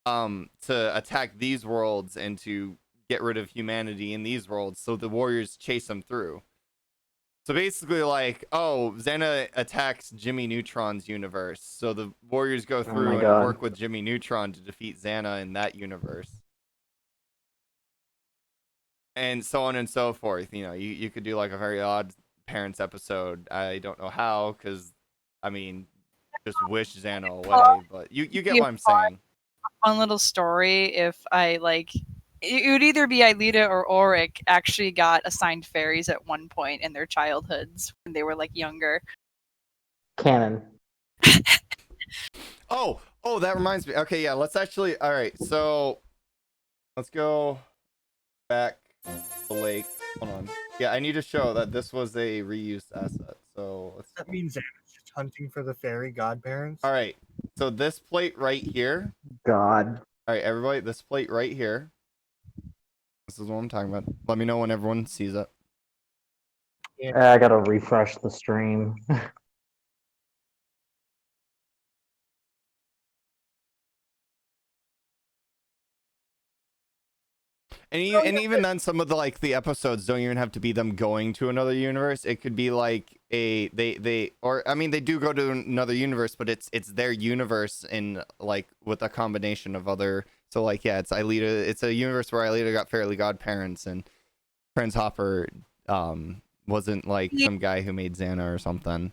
attack these worlds and to get rid of humanity in these worlds, so the warriors chase them through. So basically, like, Xana attacks Jimmy Neutron's universe, so the warriors go through and work with Jimmy Neutron to defeat Xana in that universe. And so on and so forth. You know, you could do like a very odd parents episode. I don't know how, because, I mean, just wish Xana away, but you get what I'm saying. A fun little story if I, like... It would either be Aelita or Ulrich actually got assigned fairies at one point in their childhoods when they were like younger. Canon. Oh, that reminds me. Okay, yeah, let's actually. All right, so let's go back to the lake. Hold on. Yeah, I need to show that this was a reused asset. So that means Xana's just hunting for the fairy godparents. All right, so this plate right here. God. All right, everybody, this plate right here. This is what I'm talking about. Let me know when everyone sees it. I gotta refresh the stream. And even then, some of the episodes don't even have to be them going to another universe. It could be like they do go to another universe, but it's their universe in like with a combination of other. So like yeah, it's Aelita. It's a universe where Aelita got fairly godparents, and Prince Hopper wasn't like some guy who made Xana or something.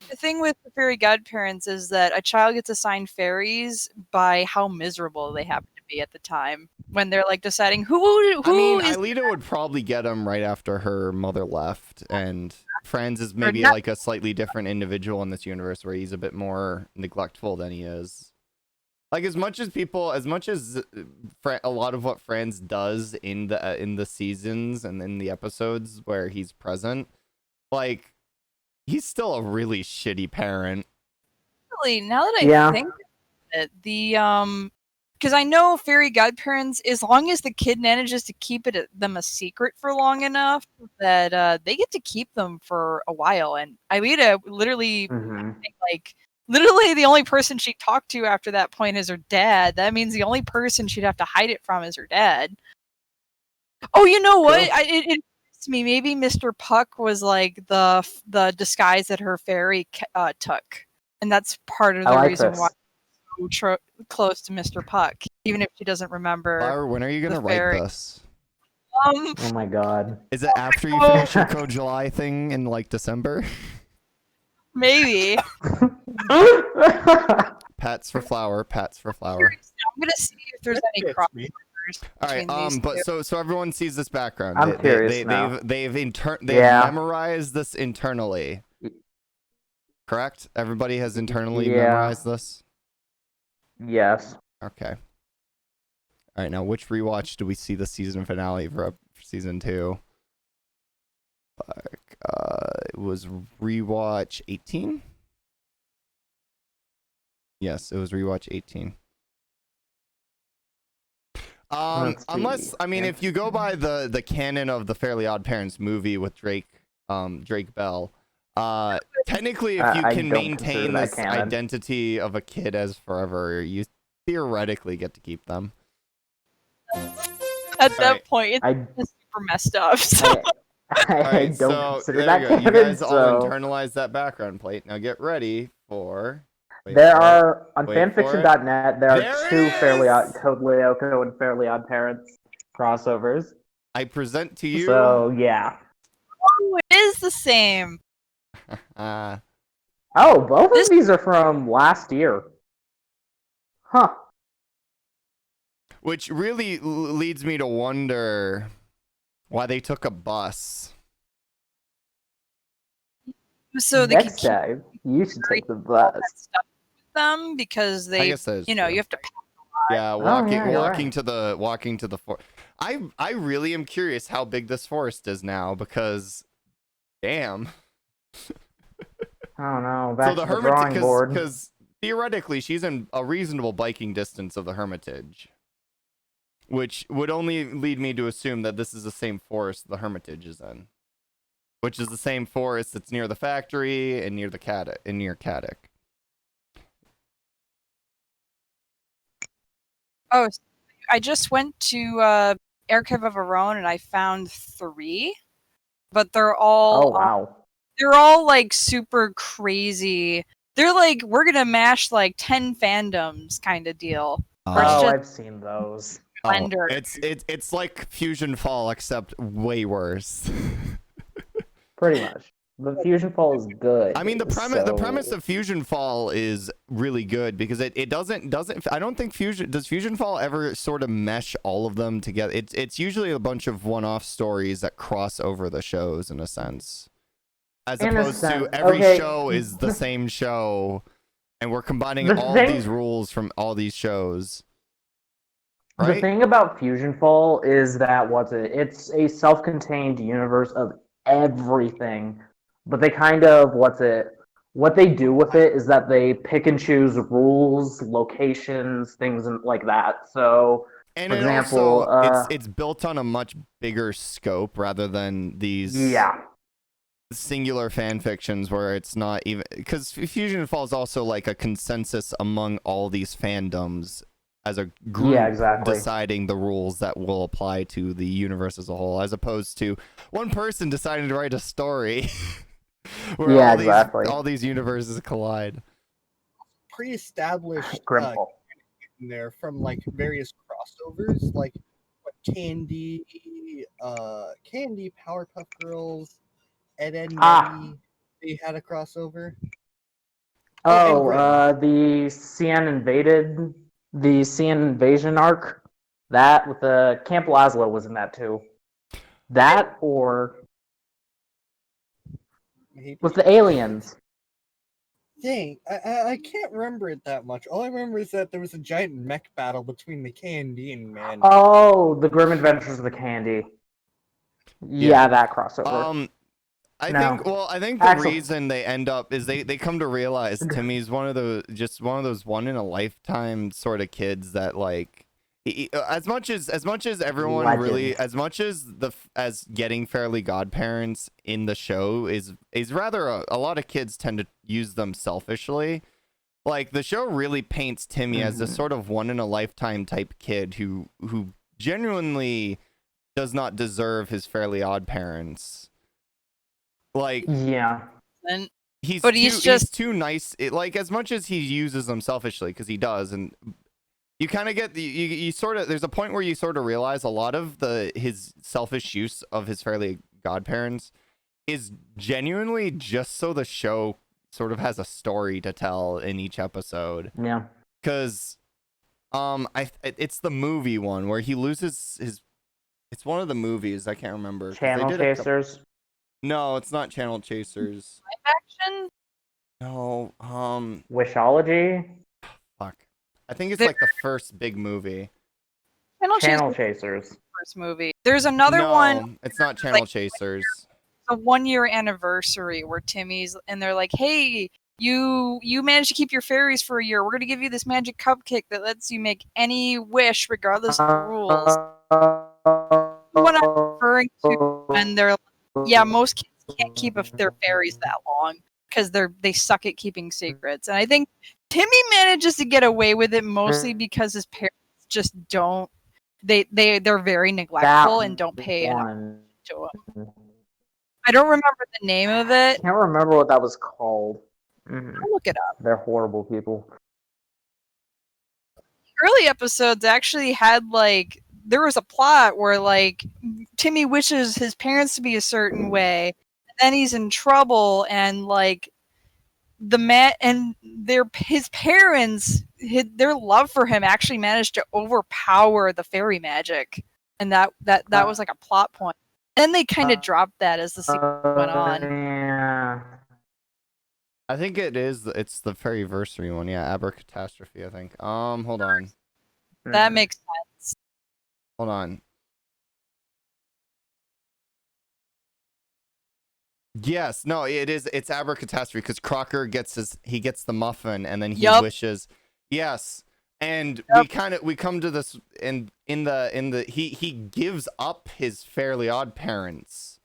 The thing with the fairy godparents is that a child gets assigned fairies by how miserable they happen to be at the time when they're like deciding who I mean, is. Aelita would probably get him right after her mother left, and Franz is maybe not- like a slightly different individual in this universe where he's a bit more neglectful than he is. Like as much as a lot of what Franz does in the seasons and in the episodes where he's present, like he's still a really shitty parent. Really, now that I think of it, because I know fairy godparents, as long as the kid manages to keep them a secret for long enough, that they get to keep them for a while. And Aelita literally, literally the only person she talked to after that point is her dad. That means the only person she'd have to hide it from is her dad. Oh, you know what? It to me, maybe Mr. Puck was like the disguise that her fairy took, and that's part of the reason why she's so close to Mr. Puck, even if she doesn't remember. Flower, when are you gonna write this? Oh my god. Is it after you finish your Code July thing in like December? Maybe. Pats for Flower. Pats for Flower. I'm gonna see if there's any crossovers. All right, but so everyone sees this background. I'm curious now. They've memorized this internally. Correct? Everybody has internally memorized this? Yes. Okay. All right, now which rewatch do we see the season finale for season 2? It was rewatch 18? Yes, it was rewatch 18. Unless if you go by the canon of the Fairly Odd Parents movie with Drake Bell, technically if you can maintain this identity of a kid as forever, you theoretically get to keep them. At that point, it's super messed up. So. I don't consider that canon. You guys all internalize that background plate. Now get ready for. On fanfiction.net, there are two Code Lyoko and Fairly Odd Parents crossovers. I present to you. So yeah. Oh, it is the same. Oh, both of these are from last year. Huh. Which really leads me to wonder why they took a bus. So they next time, you should take the bus. Them because they, you have to. Yeah, walking to the forest. I really am curious how big this forest is now because, damn. I don't know. Back to the drawing board. Because theoretically, she's in a reasonable biking distance of the Hermitage, which would only lead me to assume that this is the same forest the Hermitage is in, which is the same forest that's near the factory and near Caddick. Oh, I just went to Archive of Our Own and I found 3, but they're all. Oh wow. They're all like super crazy. They're like we're gonna mash like 10 fandoms kind of deal. Oh, I've seen those. It's like Fusion Fall except way worse. Pretty much. The Fusion Fall is good. I mean, the premise of Fusion Fall is really good because it doesn't. I don't think Fusion Fall ever sort of mesh all of them together. It's usually a bunch of one-off stories that cross over the shows in a sense, as opposed to every show is the same show, and we're combining all these rules from all these shows. Right? The thing about Fusion Fall is that it's a self-contained universe of everything. But they kind of, what they do with it is that they pick and choose rules, locations, things like that. So, for example, it's built on a much bigger scope rather than these singular fan fictions where it's not even, because Fusion Fall is also like a consensus among all these fandoms as a group deciding the rules that will apply to the universe as a whole, as opposed to one person deciding to write a story. where Yeah, all exactly. all these universes collide. Pre-established Grimble. in there from like various crossovers, like what Candy, Powerpuff Girls, Ed, Edd n Eddy. They had a crossover. The CN Invasion arc. That with the Camp Lazlo was in that too. That or with the aliens. Dang, I can't remember it that much. All I remember is that there was a giant mech battle between the Candy and Man. Oh, the Grim Adventures of the Candy. Yeah, that crossover. I think the reason they end up is they come to realize Timmy's one of those one in a lifetime sort of kids that like as much as everyone really as much as as getting fairly godparents in the show is rather a lot of kids tend to use them selfishly. Like the show really paints Timmy as this sort of one in a lifetime type kid who genuinely does not deserve his Fairly Odd parents. Like he's too nice. Like as much as he uses them selfishly, because he does, and you kind of get you sort of there's a point where you sort of realize a lot of his selfish use of his Fairly Godparents is genuinely just so the show sort of has a story to tell in each episode. Yeah, because it's the movie one where he loses his. It's one of the movies I can't remember. Channel Chasers. No, it's not Channel Chasers. Live action? No, Wishology? Fuck. I think it's like the first big movie. Channel Chasers. First movie. There's another one. It's not Channel Chasers. A 1-year anniversary where Timmy's and they're like, "Hey, you managed to keep your fairies for a year. We're gonna give you this magic cupcake that lets you make any wish regardless of the rules." What I'm referring to, and they're yeah, most kids can't keep their fairies that long because they suck at keeping secrets. And I think Timmy manages to get away with it mostly because his parents just don't. They're very neglectful and don't pay enough to him. I don't remember the name of it. I can't remember what that was called. I'll look it up. They're horrible people. Early episodes actually had like there was a plot where like Timmy wishes his parents to be a certain way, and then he's in trouble, and like his parents, their love for him actually managed to overpower the fairy magic, and that was like a plot point. And they kind of dropped that as the season went on. Yeah. I think it's the Fairyversary one, yeah, Abracatastrophe, I think. Hold on. That makes sense. Hold on. Yes, no, it's Abracatastrophe because Crocker gets the muffin and then he wishes. Yes. And we come to this he gives up his Fairly Odd parents.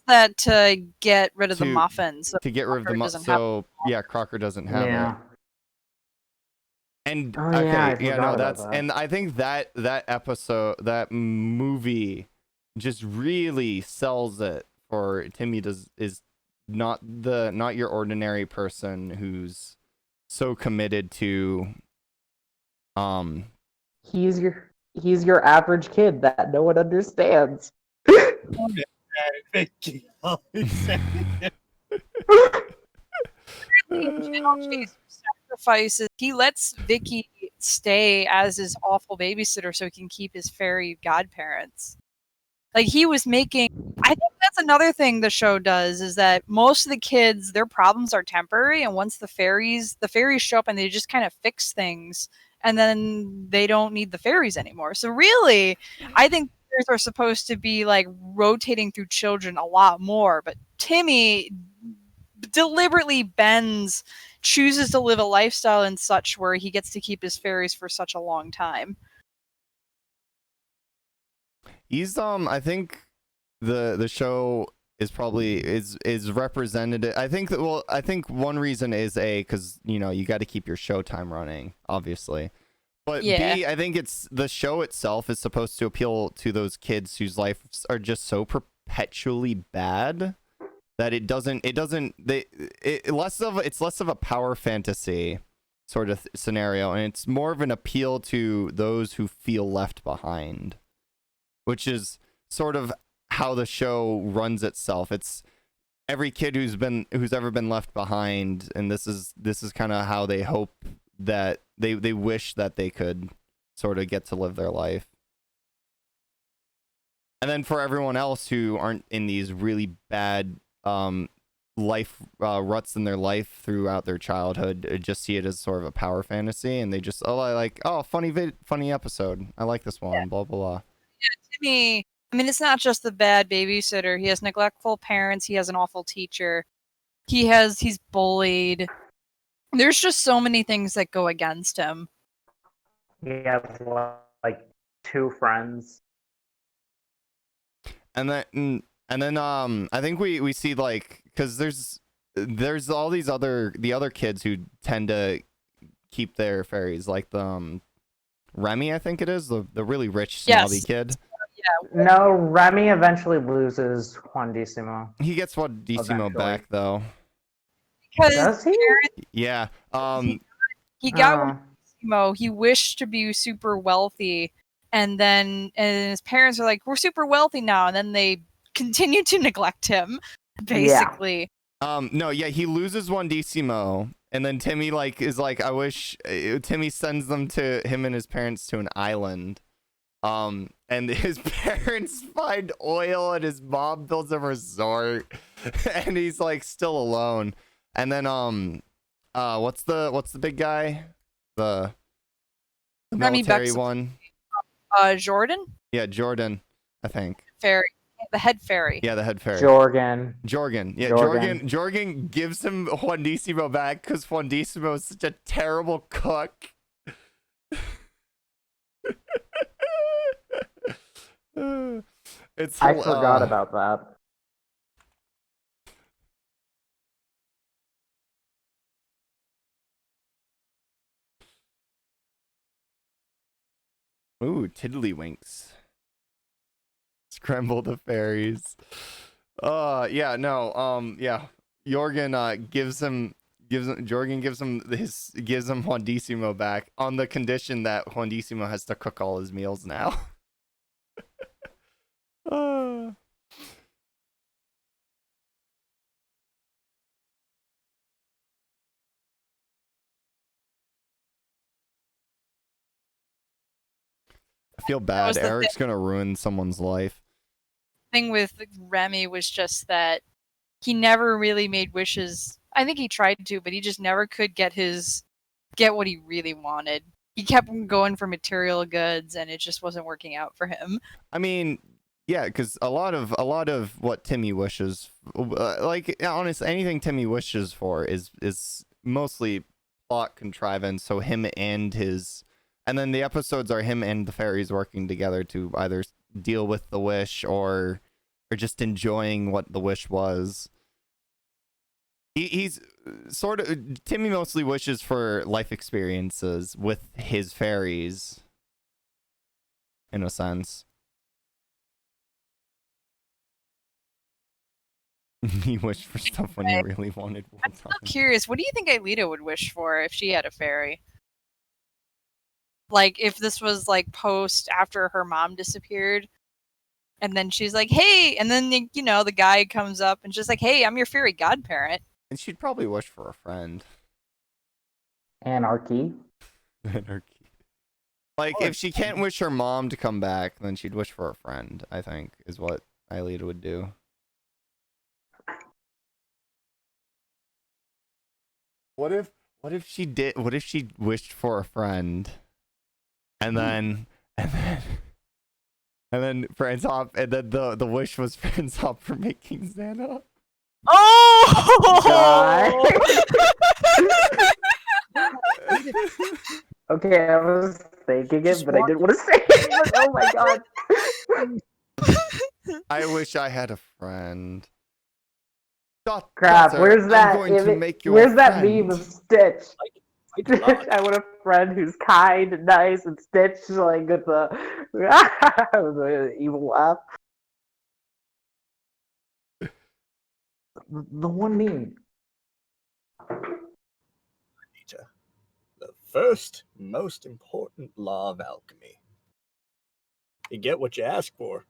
That to get rid of the muffins. To get rid of the muffins. So yeah, Crocker doesn't have it. And and I think that episode, that movie, just really sells it for Timmy. Is not your ordinary person who's so committed to. He's your average kid that no one understands. Sacrifices. He lets Vicky stay as his awful babysitter so he can keep his fairy godparents. Like he was making. I think that's another thing the show does is that most of the kids, their problems are temporary, and once the fairies show up and they just kind of fix things, and then they don't need the fairies anymore. So really, I think fairies are supposed to be like rotating through children a lot more, but Timmy deliberately chooses to live a lifestyle and such where he gets to keep his fairies for such a long time. He's I think the show is probably is representative. I think one reason is because you got to keep your showtime running, obviously. But yeah. B, I think it's the show itself is supposed to appeal to those kids whose lives are just so perpetually bad that it's less of a power fantasy sort of scenario, and it's more of an appeal to those who feel left behind, which is sort of how the show runs itself. It's every kid who's ever been left behind, and this is kind of how they hope that they wish that they could sort of get to live their life. And then for everyone else who aren't in these really bad life ruts in their life throughout their childhood, just see it as sort of a power fantasy, and they just funny episode, I like this one, blah blah blah. Yeah, Timmy, I mean, it's not just the bad babysitter. He has neglectful parents. He has an awful teacher. He's bullied. There's just so many things that go against him. He has like 2 friends. And then I think we see, like, because there's all these the other kids who tend to keep their fairies, like the Remy, I think it is, the really rich snobby kid. Yeah. No, Remy eventually loses Juandissimo. He gets Juandissimo back though. Because does he? Yeah. He got Juandissimo. He wished to be super wealthy, and his parents are like, "We're super wealthy now," and then they continue to neglect him, basically. Yeah. No, yeah, he loses Juandissimo, and then Timmy is like, I wish. Timmy sends him to him and his parents to an island. And his parents find oil, and his mom builds a resort, and he's like still alone. And then what's the big guy? The military one. Jordan? Yeah, Jordan, I think. Fairy. The head fairy. Yeah, the head fairy. Jorgen. Yeah, Jorgen gives him Juandissimo back because Juandissimo is such a terrible cook. I forgot about that. Ooh, Tiddlywinks. Scramble the fairies. Yeah, no, yeah. Jorgen gives him Juandissimo back on the condition that Juandissimo has to cook all his meals now. I feel bad. Eric's gonna ruin someone's life. Thing with Remy was just that he never really made wishes. I think he tried to, but he just never could get what he really wanted. He kept going for material goods, and it just wasn't working out for him. I mean, yeah, because a lot of what Timmy wishes, honestly, anything Timmy wishes for is mostly plot contrivance. So him and then the episodes are him and the fairies working together to either deal with the wish or just enjoying what the wish was. He's sort of, Timmy mostly wishes for life experiences with his fairies, in a sense. He wished for stuff when he really wanted one. I'm still curious, what do you think Aelita would wish for if she had a fairy? Like, if this was like post after her mom disappeared, and then she's like, "Hey," and then the guy comes up and just like, "Hey, I'm your fairy godparent." And she'd probably wish for a friend. Anarchy. Like, if she can't wish her mom to come back, then she'd wish for a friend, I think, is what Aelita would do. What if she wished for a friend, and then Franz Hop, and then the wish was Franz Hop for making Xana? Oh! Okay, I was thinking it, but I didn't want to say it. Oh my god. I wish I had a friend. Crap, where's that? Where's that friend. meme of Stitch? I want a friend who's kind and nice, and Stitch like with the evil laugh. The one meme. The first, most important law of alchemy. You get what you ask for.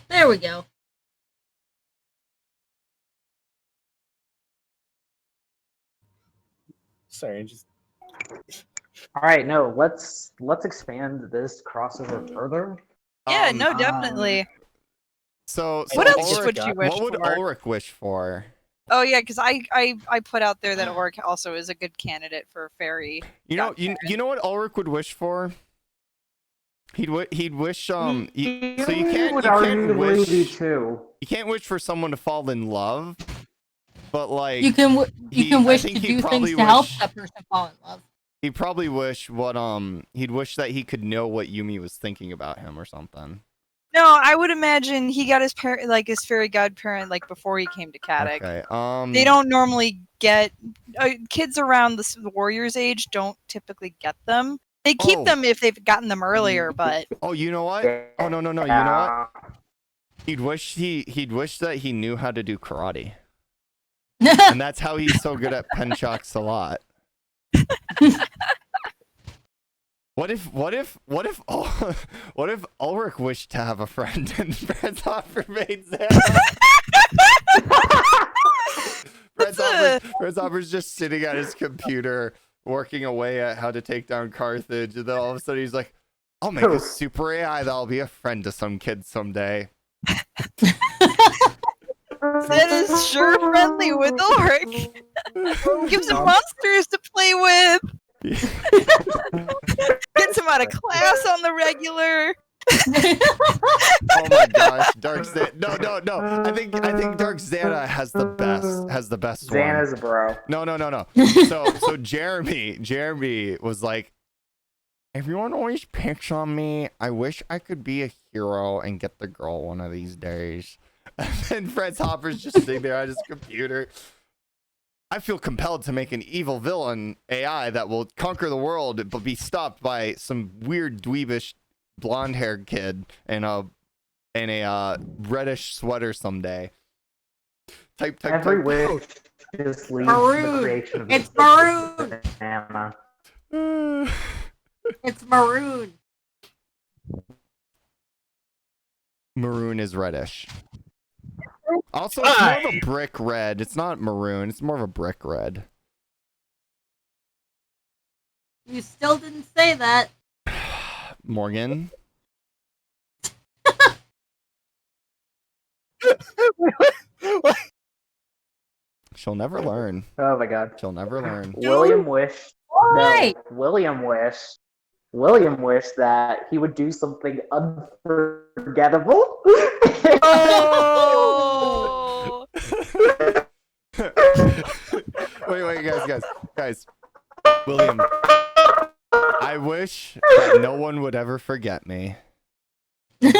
There we go. Sorry, just All right, no, let's expand this crossover further. Yeah, no, definitely. So What else Ulrich, would you wish what would for? Ulrich wish for? Oh yeah, because I put out there that Orc also is a good candidate for fairy. You know you know what Ulrich would wish for? He'd wish so you can't arguably be wish too. you can't wish for someone to fall in love, but like You can I wish think to he'd do things probably to help wish- that person fall in love. He'd probably wish what he'd wish that he could know what Yumi was thinking about him or something. No, I would imagine he got his parent, like his fairy godparent, like before he came to Kadak. Okay. They don't normally get kids around the warrior's age don't typically get them. They keep them if they've gotten them earlier, but Oh, you know what? Oh no. You know what? He'd wish that he knew how to do karate. And that's how he's so good at Penchok Salat. What if Ulrich wished to have a friend and Fred's offer made Xana? Fred's offer's just sitting at his computer working away at how to take down Carthage, and then all of a sudden he's like, I'll make a super AI that'll be a friend to some kid someday. That is sure friendly with Ulrich. Gives him monsters to play with. Gets him out of class on the regular. Oh my gosh, Dark Xana. No. I think Dark Xana has the best one. Xana's a bro. No. So Jeremy was like, everyone always picks on me. I wish I could be a hero and get the girl one of these days. And then Fred's Hopper's just sitting there at his computer. I feel compelled to make an evil villain AI that will conquer the world, but be stopped by some weird dweebish blonde-haired kid in a reddish sweater someday. Type. Every wish just leads Maroon. the creation of It's maroon. Anna. It's maroon. Maroon is reddish. Also, it's more of a brick red. It's not maroon. It's more of a brick red. You still didn't say that. Morgan. She'll never learn. Oh my god. She'll never learn. William wished. Why? No, William wished that he would do something unforgettable. Oh! Wait, guys. William, I wish that no one would ever forget me. Fred's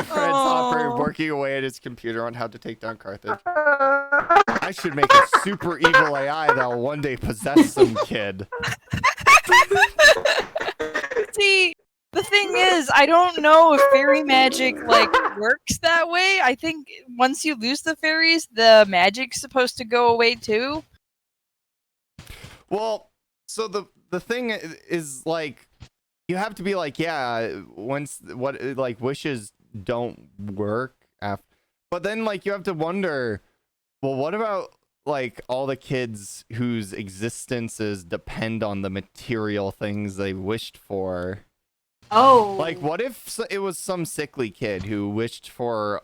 Hopper working away at his computer on how to take down Carthage. I should make a super evil AI that'll one day possess some kid. See, the thing is, I don't know if fairy magic works that way. I think once you lose the fairies, the magic's supposed to go away too. Well, so the thing is you have to be once wishes don't work after, but then you have to wonder, well, what about all the kids whose existences depend on the material things they wished for? Oh. What if it was some sickly kid who wished for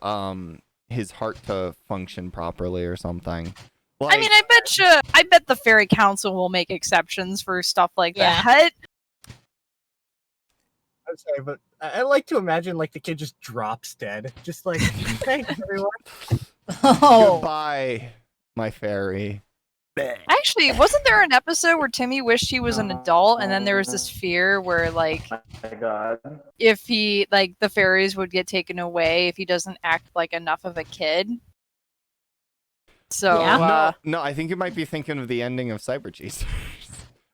his heart to function properly or something? I mean, I bet the fairy council will make exceptions for stuff like that. I'm sorry, but I like to imagine the kid just drops dead. Just thanks everyone. Goodbye, my fairy. Actually, wasn't there an episode where Timmy wished he was an adult, and then there was this fear where Oh my god. if he the fairies would get taken away if he doesn't act like enough of a kid. So no, I think you might be thinking of the ending of Cyber Chasers.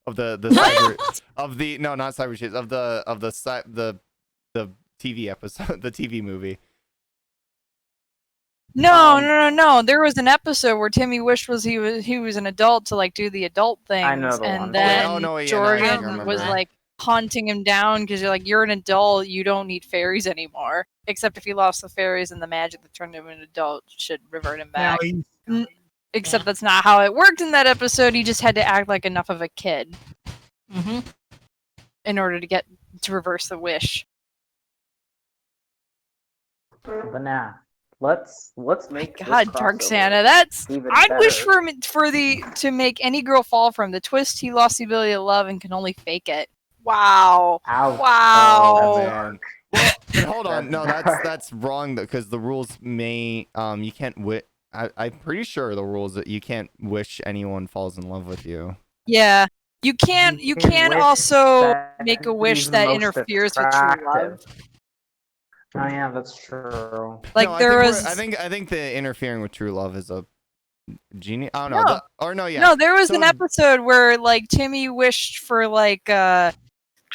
Of the cyber of the no, not Cyber Chasers, of the TV episode, the TV movie. No. There was an episode where Timmy wished he was an adult to like do the adult things, I know the and one. then no, I Jordan remember was that. like haunting him down because you're an adult, you don't need fairies anymore. Except if he lost the fairies and the magic that turned him an adult should revert him back. Except that's not how it worked in that episode. He just had to act like enough of a kid in order to reverse the wish. But nah, let's make God, this Dark crossover Santa. That's even I'd better. wish to make any girl fall from the twist. He lost the ability to love and can only fake it. Wow. Ouch. Wow. Oh, man. Well, but hold on. No, that's wrong because the rules may you can't I'm pretty sure the rules that you can't wish anyone falls in love with you. Yeah. You can wish also that make a wish he's that most interferes with true love. attractive. Oh yeah, that's true. Like No, there was I think the interfering with true love is a genius. I don't No. know. Yeah. No, there was So- an episode where like Timmy wished for like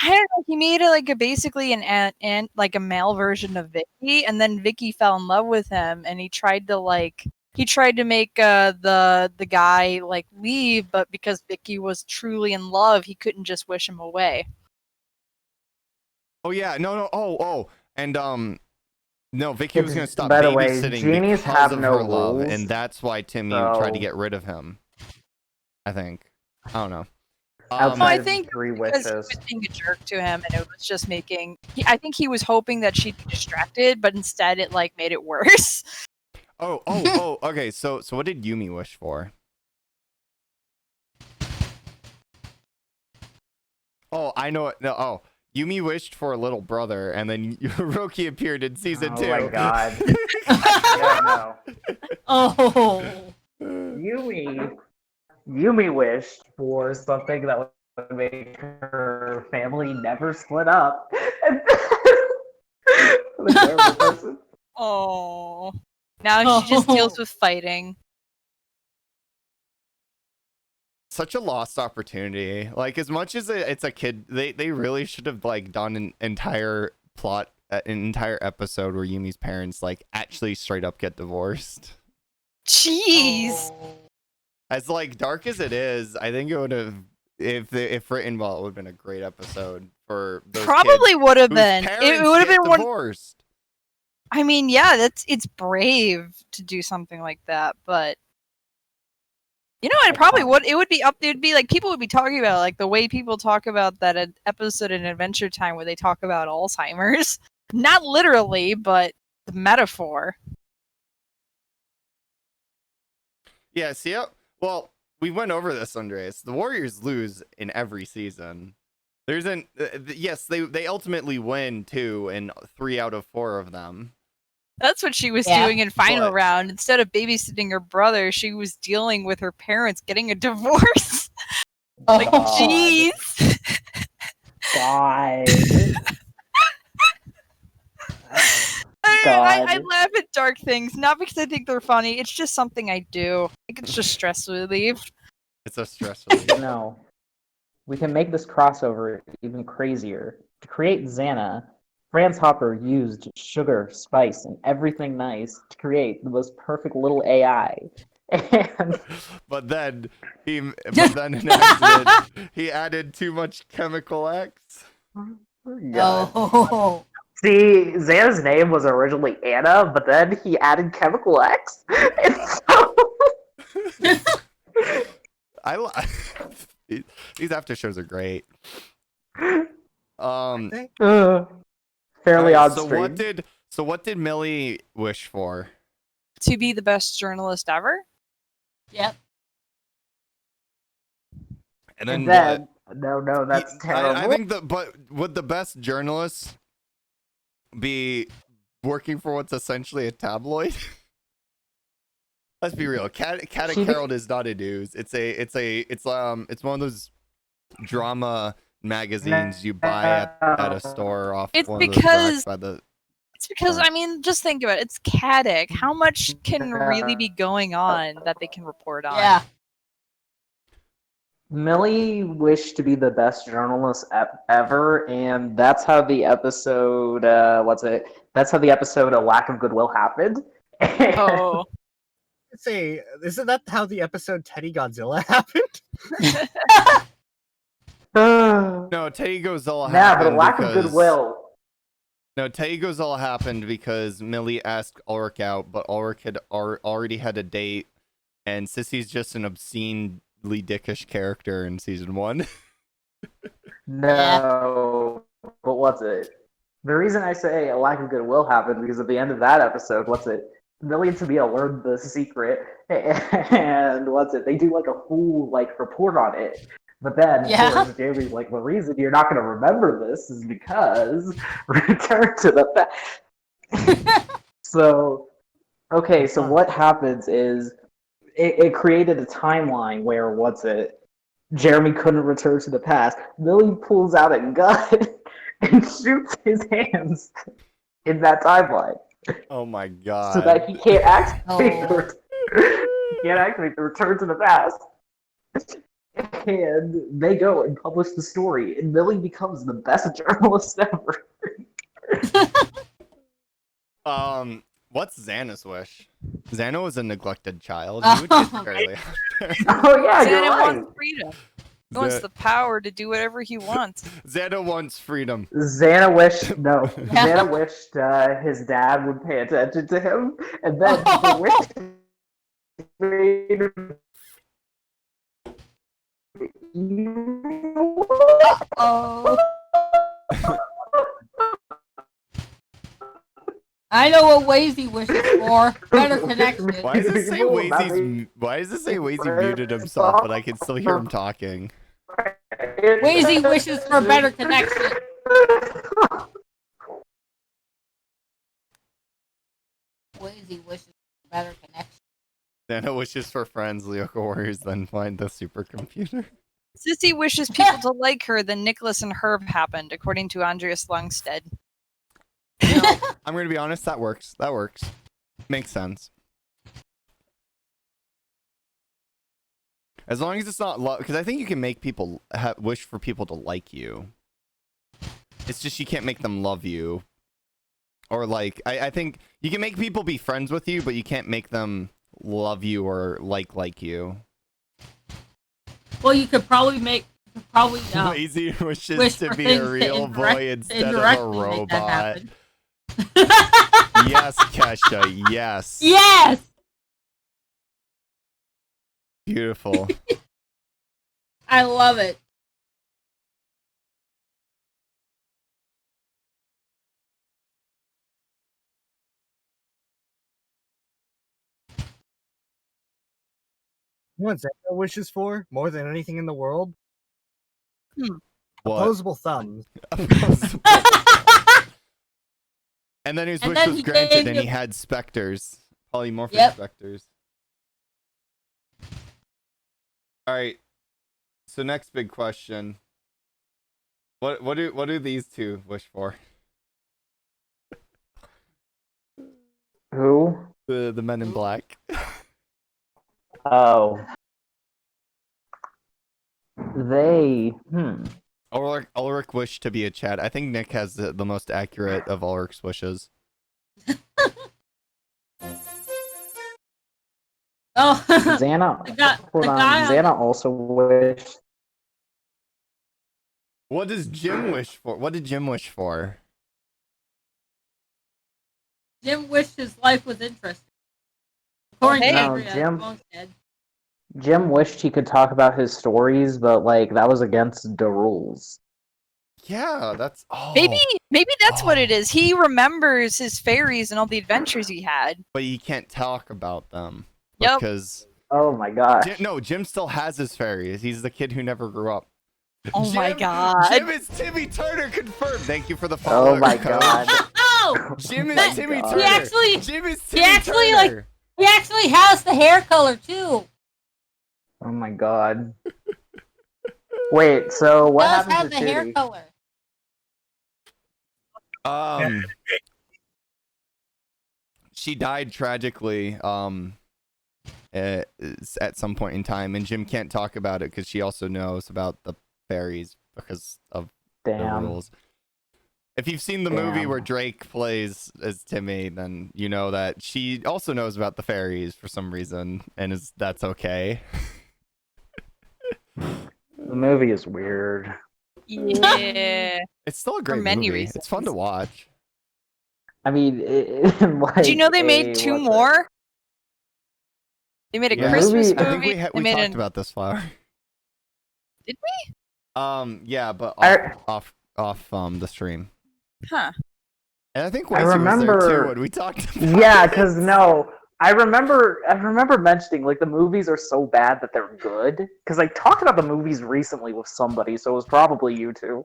I don't know, he made it like basically like a male version of Vicky, and then Vicky fell in love with him, and he tried to make the guy like leave, but because Vicky was truly in love, he couldn't just wish him away. Oh yeah, no. And no, Vicky was gonna stop By the way, babysitting genies because have of no her love, rules, and that's why Timmy so- tried to get rid of him. I think. I don't know. Outside I of think three because he wishes. was being a jerk to him, and it was just making. I think he was hoping that she'd be distracted, but instead it like made it worse. Oh. Okay. So what did Yumi wish for? Oh, I know it. No. Oh, Yumi wished for a little brother, and then Roki appeared in season 2. Oh my god. Yeah, no. Oh. Yumi wished for something that would make her family never split up. The terrible person. Oh. Now she just deals with fighting. Such a lost opportunity. Like, as much as it's a kid, they really should have like done an entire plot, an entire episode where Yumi's parents like actually straight up get divorced. Jeez. As like dark as it is, I think it would have, if written well, it would have been a great episode for those Probably kids would have whose been. It parents would have get been one. divorced. I mean, yeah, it's brave to do something like that, but you know, it probably would. It would be up. It would be like people would be talking about like the way people talk about that episode in Adventure Time where they talk about Alzheimer's, not literally, but the metaphor. Yeah. See, well, we went over this, Andreas. The Warriors lose in every season. There's yes, they ultimately win 2 in 3 out of 4 of them. That's what she was Yeah. doing in final But- round. Instead of babysitting her brother, she was dealing with her parents getting a divorce. Like, Oh, jeez. God. I laugh at dark things, not because I think they're funny. It's just something I do. I think it's just stress relief. It's a stress relief. No. We can make this crossover even crazier. To create Xana, Franz Hopper used sugar, spice, and everything nice to create the most perfect little AI. And But then in accident, he added too much chemical X. Oh. see, Xana's name was originally Anna, but then he added chemical X. And so... These after shows are great. fairly alright, on stream. So what did Millie wish for? To be the best journalist ever? Yep. And then No, that's terrible. I think but would the best journalist be working for what's essentially a tabloid? Let's be real. Cat and Carol is not a news. It's one of those drama magazines you buy at a store off It's one of those because- racks by the. It's because, I mean, just think about it. It's Caddick. How much can really be going on that they can report on? Yeah. Millie wished to be the best journalist ever, and that's how the episode, That's how the episode A Lack of Goodwill happened. Oh. Say, isn't that how the episode Teddy Godzilla happened? No, Teddy Godzilla Nah, but a happened lack of because goodwill. no, Teddy Godzilla happened because Millie asked Ulrich out, but Ulrich had already had a date, and Sissy's just an obscenely dickish character in season 1. No, but what's it? The reason I say a lack of goodwill happened because at the end of that episode, Millie and Sabina learned the secret, and they do like a full report on it. But then, of course, Jamie's like, the reason you're not going to remember this is because return to the past. So what happens is it created a timeline where Jeremy couldn't return to the past. Millie pulls out a gun and shoots his hands in that timeline. Oh my god. So that he can't actually return to the past. And they go and publish the story, and Millie becomes the best journalist ever. What's Xana's wish? Xana was a neglected child. He would get fairly after. Oh yeah, Xana you're right. wants freedom. He wants the power to do whatever he wants. Xana wants freedom. Xana wished his dad would pay attention to him, and then the wish made him. Oh. I know what Wazy wishes for. Better connection. Why does it say Wazy muted himself, but I can still hear him talking? Wazy wishes for better connection. Wazy wishes for better connection. Xana wishes for friends. Lyoko warriors then find the supercomputer. Sissy wishes people to like her than Nicholas and Herb happened, according to Andreas Longstead. I'm going to be honest, that works. That works. Makes sense. As long as it's not love, because I think you can make people wish for people to like you. It's just you can't make them love you. Or I think you can make people be friends with you, but you can't make them love you or like you. Well, you could probably Lazy wishes to be a real boy instead of a robot. Yes, Kesha, yes. Yes! Beautiful. I love it. You know what Xana wishes for more than anything in the world? What? Opposable thumbs. And then his wish was granted, and he had specters, polymorphic specters. All right. So next big question: what do these two wish for? Who? The men in black. Oh. They. Ulrich wished to be a Chad. I think Nick has the most accurate of Ulrich's wishes. Oh, Xana. Xana also wished. What does Jim wish for? What did Jim wish for? Jim wished his life was interesting. According to Andrea, Jim wished he could talk about his stories, but that was against the rules. Yeah, that's Maybe that's what it is. He remembers his fairies and all the adventures he had. But you can't talk about them. Yep. Because oh my god. Jim still has his fairies. He's the kid who never grew up. Oh my god. Jim is Timmy Turner confirmed. Thank you for the follow. Oh my god. Oh! Jim is Timmy Turner. Jim is Timmy Turner. He actually has the hair color too. Oh my god. Wait, so what happened have to the hair Titty? color. She died tragically at some point in time, and Jim can't talk about it because she also knows about the fairies because of the rules. If you've seen the movie Damn. where Drake plays as Timmy, then you know that she also knows about the fairies for some reason, and that's okay. The movie is weird. Yeah. It's still a For great many movie. It's fun to watch. I mean, like, Did you know they made 2 more? They made a Yeah. Christmas movie- I think movie. we They made talked about this far. Did we? Yeah, but off the stream. Huh. And I think I Wacy was there remember- too when we talked about Yeah, it. because no, I remember mentioning like the movies are so bad that they're good. Because I talked about the movies recently with somebody, so it was probably you two.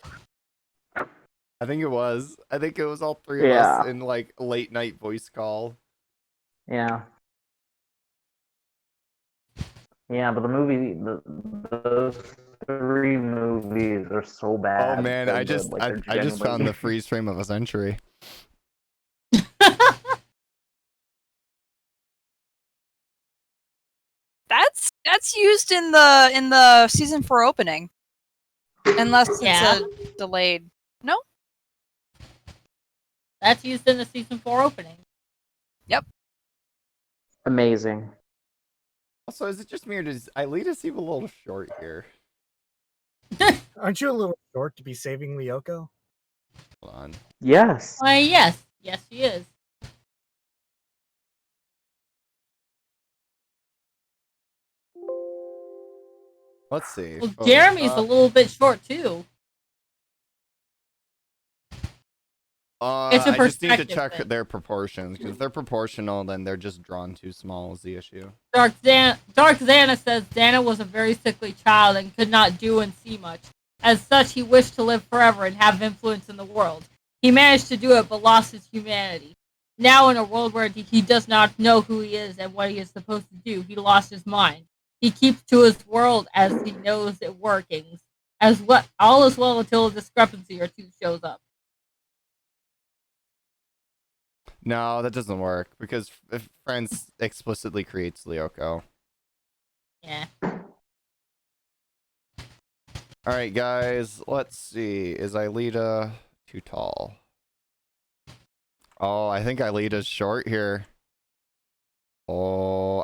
I think it was. I think it was all three of Yeah. us in like a late night voice call. Yeah. Yeah, but those 3 movies are so bad. Oh man, they're I good, just like, I they're just found genuinely- the freeze frame of a century. That's used in the season 4 opening. Unless it's Yeah. delayed. No? That's used in the season 4 opening. Yep. Amazing. Also, is it just me or does Aelita seem a little short here? Aren't you a little short to be saving Lyoko? Hold on. Yes. Why, yes. Yes, she is. Let's see. Well, Jeremy's a little bit short, too. It's a I just need to perspective check thing. their proportions, because if they're proportional, then they're just drawn too small is the issue. Dark Xana says Xana was a very sickly child and could not do and see much. As such, he wished to live forever and have influence in the world. He managed to do it, but lost his humanity. Now, in a world where he does not know who he is and what he is supposed to do, he lost his mind. He keeps to his world as he knows it workings. All is well until a discrepancy or two shows up. No, that doesn't work, because if France explicitly creates Lyoko. Yeah. Alright, guys, let's see. Is Aelita too tall? Oh, I think Aelita's short here. Oh,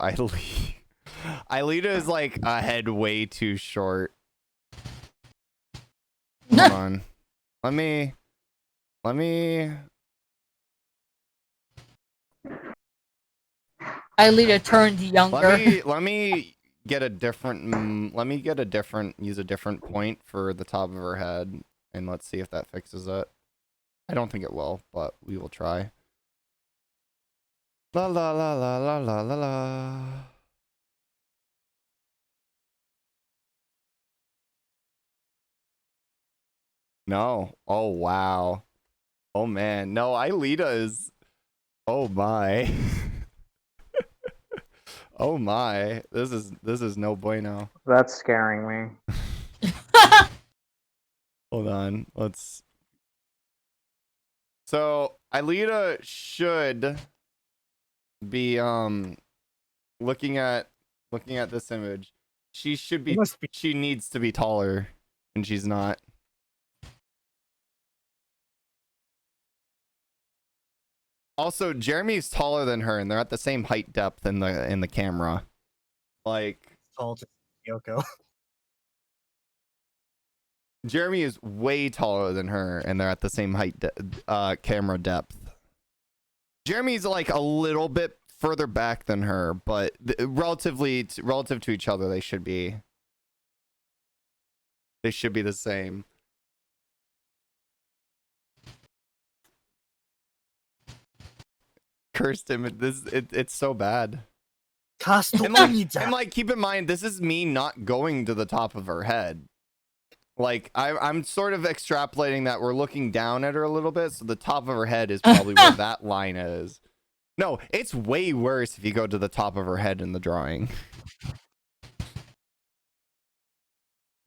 Aelita is like a head way too short. Hold on. Let me Aelita turned younger. let me get a different use a different point for the top of her head, and let's see if that fixes it. I don't think it will, but we will try. La la la la la la la la. No. Oh wow. Oh man. No, Aelita is. Oh my. Oh my. This is no bueno. That's scaring me. Hold on. Let's. So Aelita should be looking at this image. She should be. She needs to be taller, and she's not. Also, Jeremy's taller than her, and they're at the same height depth in the camera. Like, Tall to Lyoko. Jeremy is way taller than her, and they're at the same height camera depth. Jeremy's like a little bit further back than her, but relative to each other, they should be the same. Cursed image. It's so bad. And like, keep in mind, this is me not going to the top of her head. Like, I'm sort of extrapolating that we're looking down at her a little bit, so the top of her head is probably where that line is. No, it's way worse if you go to the top of her head in the drawing.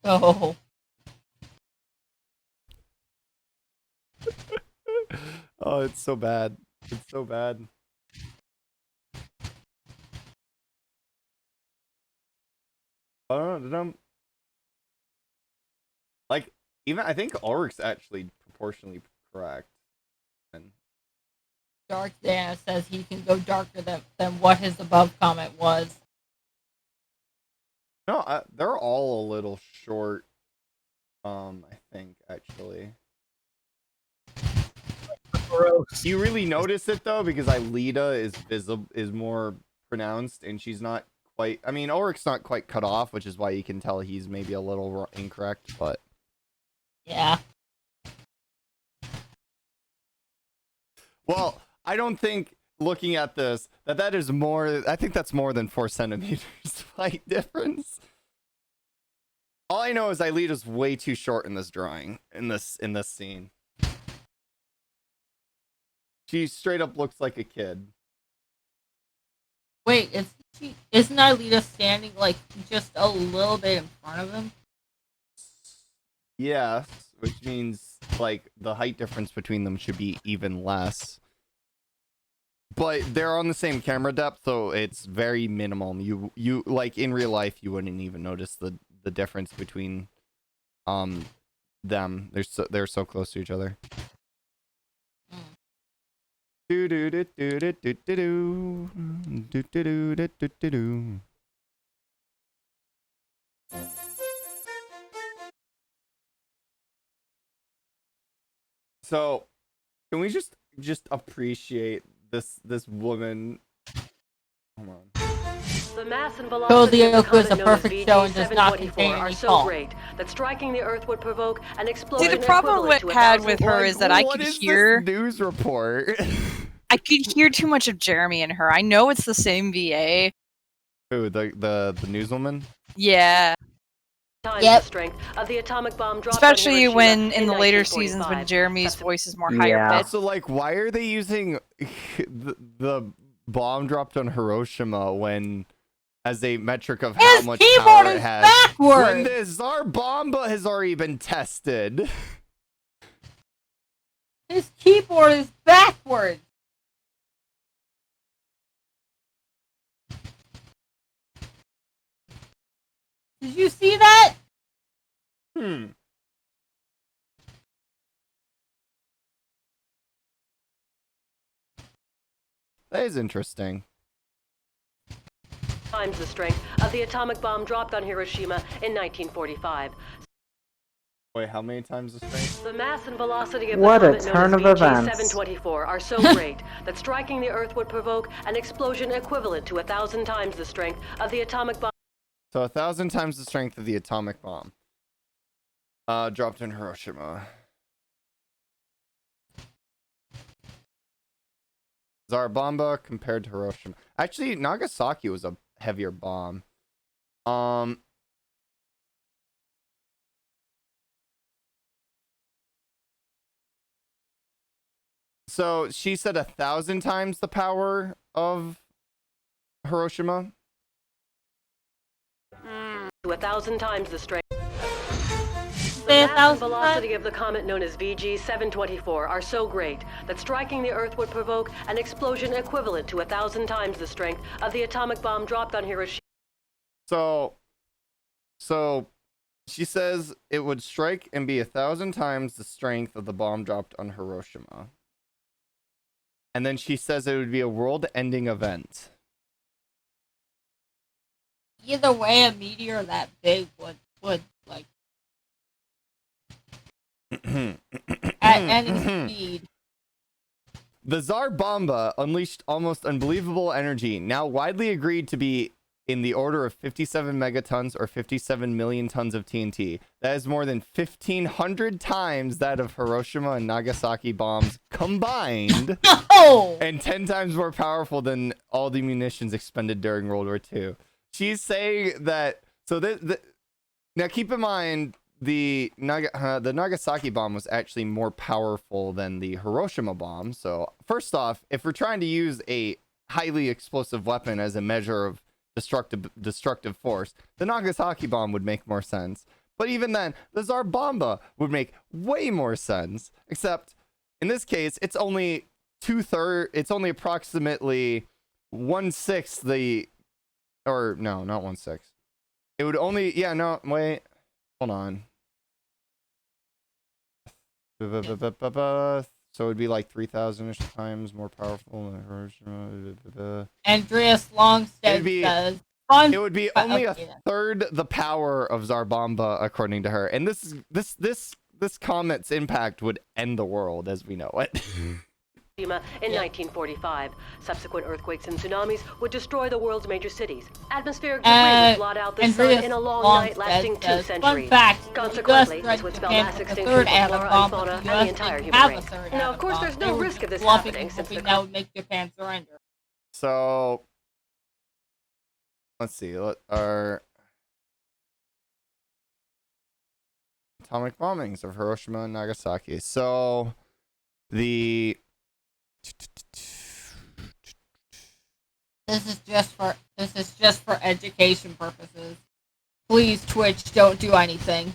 Oh. Oh, it's so bad. It's so bad. Like, even I think Ulrich's actually proportionally correct. Dark Dana says he can go darker than what his above comment was. No, they're all a little short. I think actually. Gross. You really notice it though, because Aelita is more pronounced, and she's not quite. I mean, Ulrich's not quite cut off, which is why you can tell he's maybe a little incorrect. But yeah. Well, I don't think looking at this that is more. I think that's more than 4 centimeters height difference. All I know is Aelita's way too short in this drawing, in this scene. She straight up looks like a kid. Wait, isn't Aelita standing like just a little bit in front of him? Yes, which means like the height difference between them should be even less. But they're on the same camera depth, so it's very minimal. You like in real life, you wouldn't even notice the difference between them. They're so close to each other. Do do do do do do do do do do do do. So, can we just appreciate this woman? Hold on. The mass and velocity Lyoko of the is a comet known as perfect show and does not VG724 contain are any so fault. great that striking the Earth would provoke an explosion. See, the problem equivalent with to had 1,000 with her is that I What could is hear this news report? I could hear too much of Jeremy and her. I know it's the same VA. Who, the newswoman? Yeah. times the strength of the atomic bomb dropped on Especially Hiroshima when in the later seasons 1945. when Jeremy's voice is more higher pitched. Also, like, why are they using the bomb dropped on Hiroshima when as a metric of how much power it has? When the Tsar Bomba has already been tested. His keyboard is backwards. Did you see that? That is interesting. Times the strength of the atomic bomb dropped on Hiroshima in 1945. Wait, how many times the strength? The mass and velocity of What the a comet turn known of as events. VG724 are so great that striking the Earth would provoke an explosion equivalent to 1,000 times the strength of the atomic bomb. So 1,000 times the strength of the atomic bomb. Dropped in Hiroshima. Tsar Bomba compared to Hiroshima. Actually, Nagasaki was a heavier bomb. So she said 1,000 times the power of Hiroshima. To 1,000 times the strength. The Say mass and 1,000 velocity of the comet known as VG724 are so great that striking the Earth would provoke an explosion equivalent to 1,000 times the strength of the atomic bomb dropped on Hiroshima. So she says it would strike and be 1,000 times the strength of the bomb dropped on Hiroshima. And then she says it would be a world-ending event. Either way, a meteor that big would like at any speed. The Tsar Bomba unleashed almost unbelievable energy, now widely agreed to be in the order of 57 megatons or 57 million tons of TNT. That is more than 1,500 times that of Hiroshima and Nagasaki bombs combined, and 10 times more powerful than all the munitions expended during World War II. She's saying that. So now keep in mind the Nagasaki bomb was actually more powerful than the Hiroshima bomb. So first off, if we're trying to use a highly explosive weapon as a measure of destructive force, the Nagasaki bomb would make more sense. But even then, the Tsar Bomba would make way more sense. Except in this case, it's only it's only approximately 1/6 the, or no, not 1/6. It would only, yeah, no, wait, hold on. So it would be like 3,000-ish times more powerful than Hiroshima. Andreas Longstead says, It would be only a third the power of Zarbomba, according to her. And this comet's impact would end the world as we know it. In 1945, subsequent earthquakes and tsunamis would destroy the world's major cities. Atmospheric debris would blot out the sun in a long night lasting 2 centuries. Consequently, this would spell mass extinction for flora and fauna and the entire human race. Now, of course, there's no risk of this happening since the that would make Japan surrender. So, let's see. Our atomic bombings of Hiroshima and Nagasaki. So, the This is just for education purposes. Please, Twitch, don't do anything.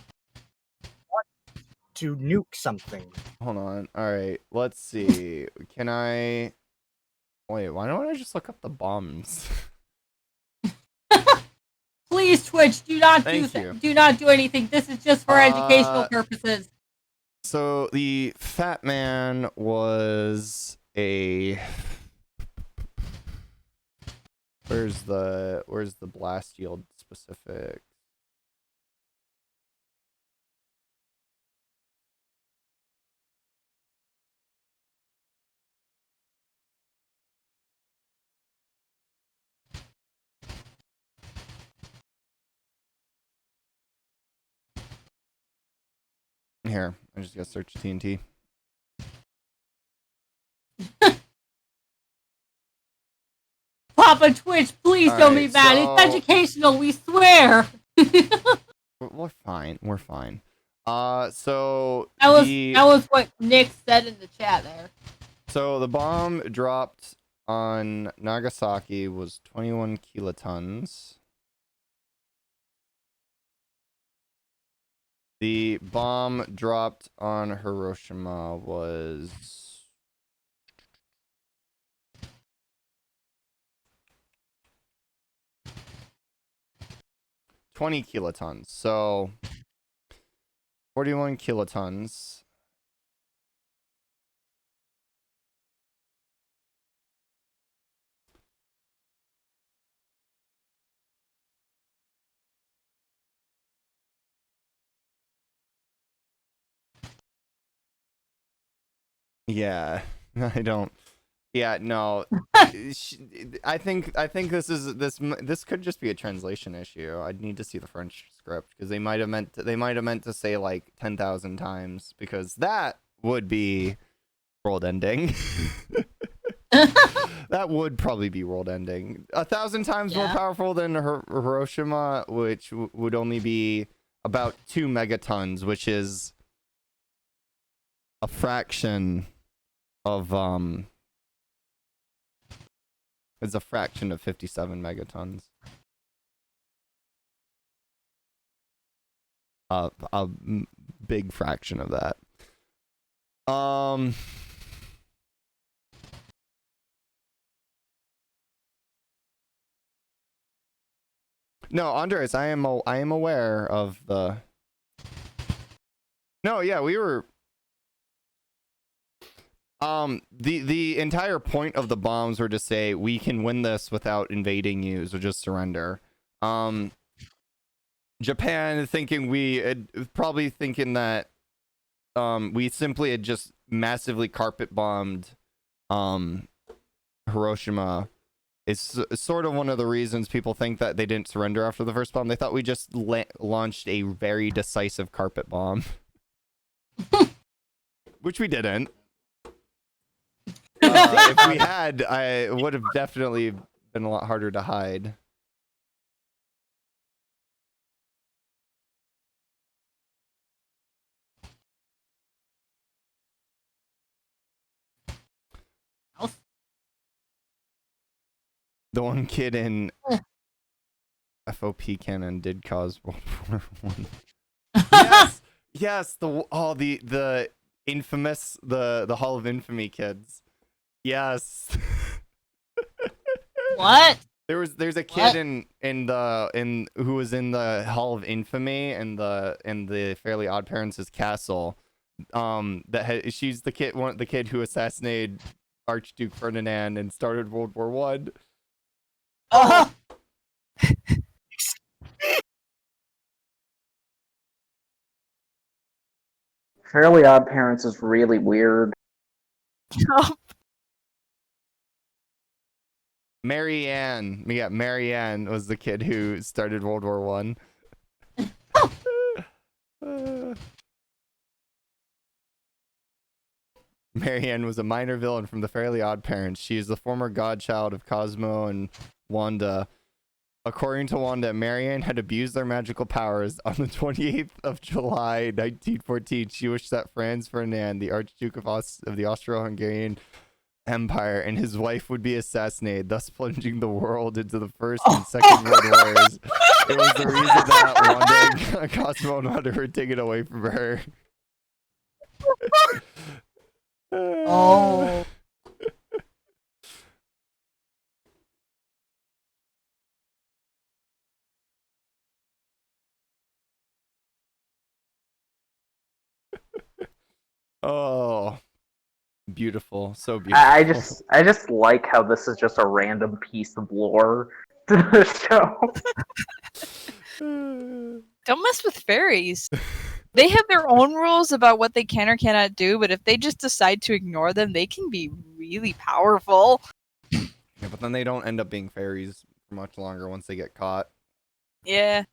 To nuke something. Hold on. All right. Let's see. Can I? Wait. Why don't I just look up the bombs? Please, Twitch, do not do anything. This is just for educational purposes. So the Fat Man was a. Where's the blast yield specific? Here, I just gotta search TNT. Papa Twitch, please don't be mad. It's educational, we swear. We're fine. We're fine. So that was what Nick said in the chat there. So the bomb dropped on Nagasaki was 21 kilotons. The bomb dropped on Hiroshima was 20 kilotons. So 41 kilotons. Yeah, I don't. Yeah, no. I think this could just be a translation issue. I'd need to see the French script because they might have meant to say like 10,000 times because that would be world ending. That would probably be world ending. 1,000 times more powerful than Hiroshima, which would only be about 2 megatons, which is a fraction of it's a fraction of 57 megatons. A big fraction of that. No, Andres, I am aware of the. No, yeah, we were. The entire point of the bombs were to say we can win this without invading you, so just surrender. Japan probably thinking that we simply had just massively carpet bombed Hiroshima. It's sort of one of the reasons people think that they didn't surrender after the first bomb. They thought we just launched a very decisive carpet bomb, which we didn't. If we had, it would have definitely been a lot harder to hide. The one kid in FOP canon did cause World War I. Yes, the infamous the Hall of Infamy kids. Yes. What? There's a kid who was in the Hall of Infamy in the Fairly Odd Parents' castle she's the kid who assassinated Archduke Ferdinand and started World War One. Oh. Fairly Odd Parents is really weird. Mary Ann was the kid who started World War One. Mary Ann was a minor villain from the Fairly Odd Parents. She is the former godchild of Cosmo and Wanda. According to Wanda, Mary Ann had abused their magical powers. On the 28th of July, 1914, she wished that Franz Ferdinand, the Archduke of the Austro-Hungarian Empire, and his wife would be assassinated, thus plunging the world into the First and Second World Wars. It was the reason that Wanda, Cosmo, and Wanda were taken away from her. Oh. Oh, beautiful, so beautiful. I just like how this is just a random piece of lore to the show. Don't mess with fairies. They have their own rules about what they can or cannot do, but if they just decide to ignore them, they can be really powerful. Yeah, but then they don't end up being fairies for much longer once they get caught. Yeah.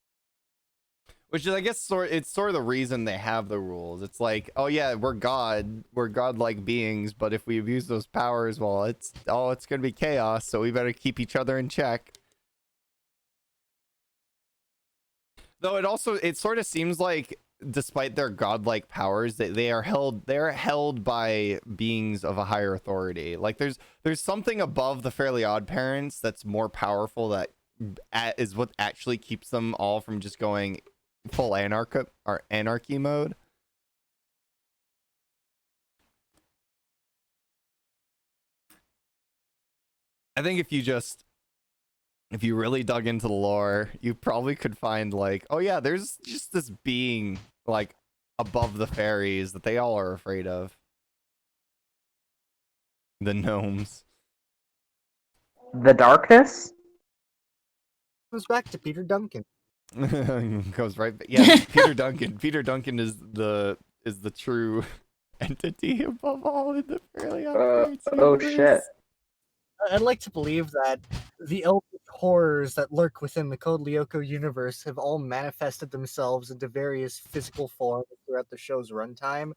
Which is, I guess, it's sort of the reason they have the rules. It's like, oh yeah, we're godlike beings, but if we abuse those powers, well, it's gonna be chaos, so we better keep each other in check. Though it sort of seems like, despite their godlike powers, that they're held by beings of a higher authority. Like there's something above the Fairly Odd Parents that's more powerful, that is what actually keeps them all from just going full anarchy mode. I think if you really dug into the lore, you probably could find like, oh yeah, there's just this being like above the fairies that they all are afraid of. The gnomes. The darkness? Goes back to Peter Duncan. Goes right. Yeah, Peter Duncan. Peter Duncan is the true entity above all in the Fairly Odd Parents oh shit. I'd like to believe that the eldritch horrors that lurk within the Code Lyoko universe have all manifested themselves into various physical forms throughout the show's runtime,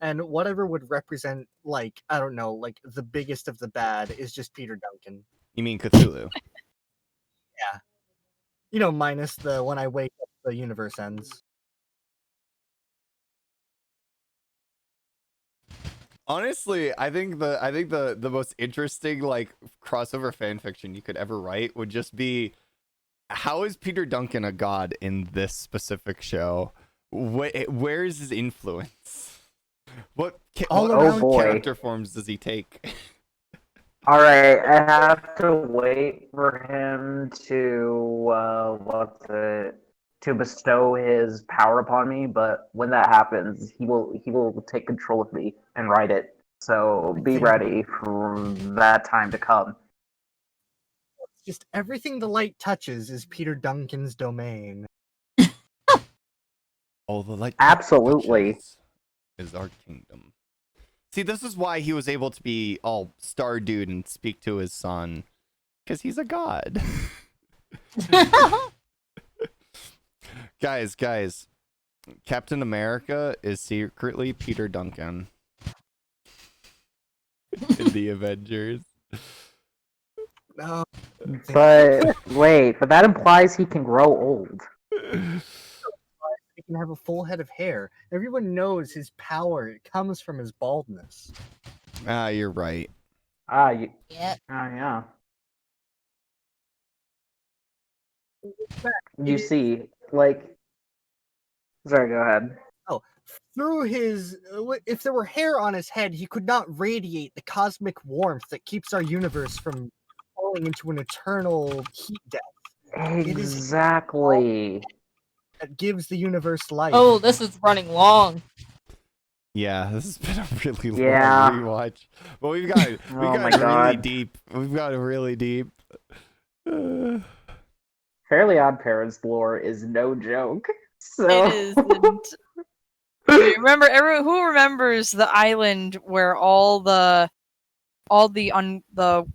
and whatever would represent, like, I don't know, like the biggest of the bad is just Peter Duncan. You mean Cthulhu? Yeah. You know, minus the when I wake up, the universe ends. Honestly, I think the most interesting like crossover fan fiction you could ever write would just be, how is Peter Duncan a god in this specific show? Where is his influence? What character forms does he take? Alright, I have to wait for him to to bestow his power upon me, but when that happens, he will take control of me and write it. So be ready for that time to come. Just everything the light touches is Peter Duncan's domain. All the light absolutely is our kingdom. See, this is why he was able to be all star dude and speak to his son, because he's a god. Guys, Captain America is secretly Peter Duncan in the Avengers. No. But wait, but that implies he can grow old. He can have a full head of hair. Everyone knows his power comes from his baldness. Ah, you're right. Yeah. You see, like, sorry, go ahead. Oh, through his, if there were hair on his head, he could not radiate the cosmic warmth that keeps our universe from falling into an eternal heat death. Exactly. That gives the universe life. Oh, this is running long. Yeah, this has been a really long Yeah. rewatch. But we've got Oh my really God. deep. We've got really deep. Fairly Odd Parents lore is no joke. So It isn't. Remember, who remembers the island where all the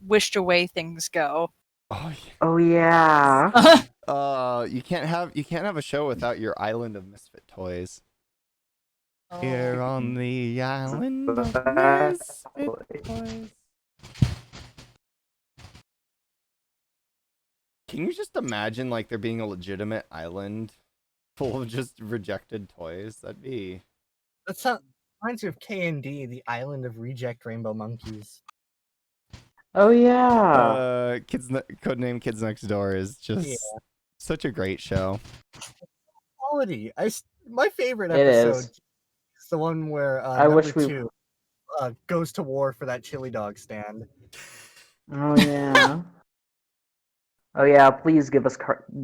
wished away things go? Oh yeah. You can't have a show without your island of misfit toys. Here on the island of misfit toys. Can you just imagine like there being a legitimate island full of just rejected toys? That'd be. That sounds reminds me of K&D, the island of reject rainbow monkeys. Oh yeah. Codename Kids Next Door is just such a great show. Quality. My favorite It episode is. is the one where I number wish we- 2 goes to war for that chili dog stand. Oh yeah. Oh yeah, please give us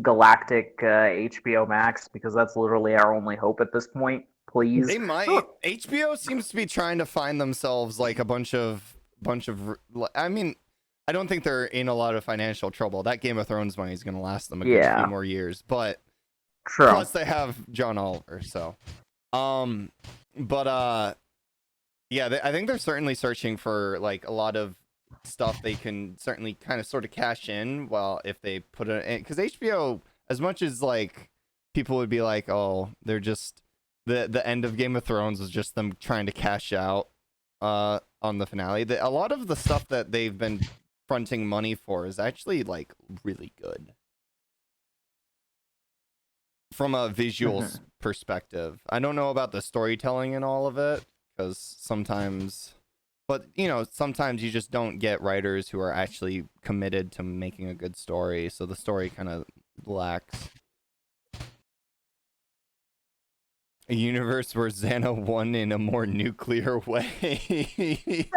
Galactic HBO Max because that's literally our only hope at this point. Please. They might. HBO seems to be trying to find themselves like a bunch of. I mean, I don't think they're in a lot of financial trouble. That Game of Thrones money is going to last them a good few more years, but True. Plus they have John Oliver, so. I think they're certainly searching for like a lot of stuff they can certainly kind of sort of cash in. Well, if they put it in, because HBO, as much as like people would be like, oh, they're just the end of Game of Thrones was just them trying to cash out on the finale. A lot of the stuff that they've been fronting money for is actually like really good from a visuals perspective. I don't know about the storytelling and all of it because sometimes you just don't get writers who are actually committed to making a good story, so the story kind of lacks. A universe where Xana won in a more nuclear way.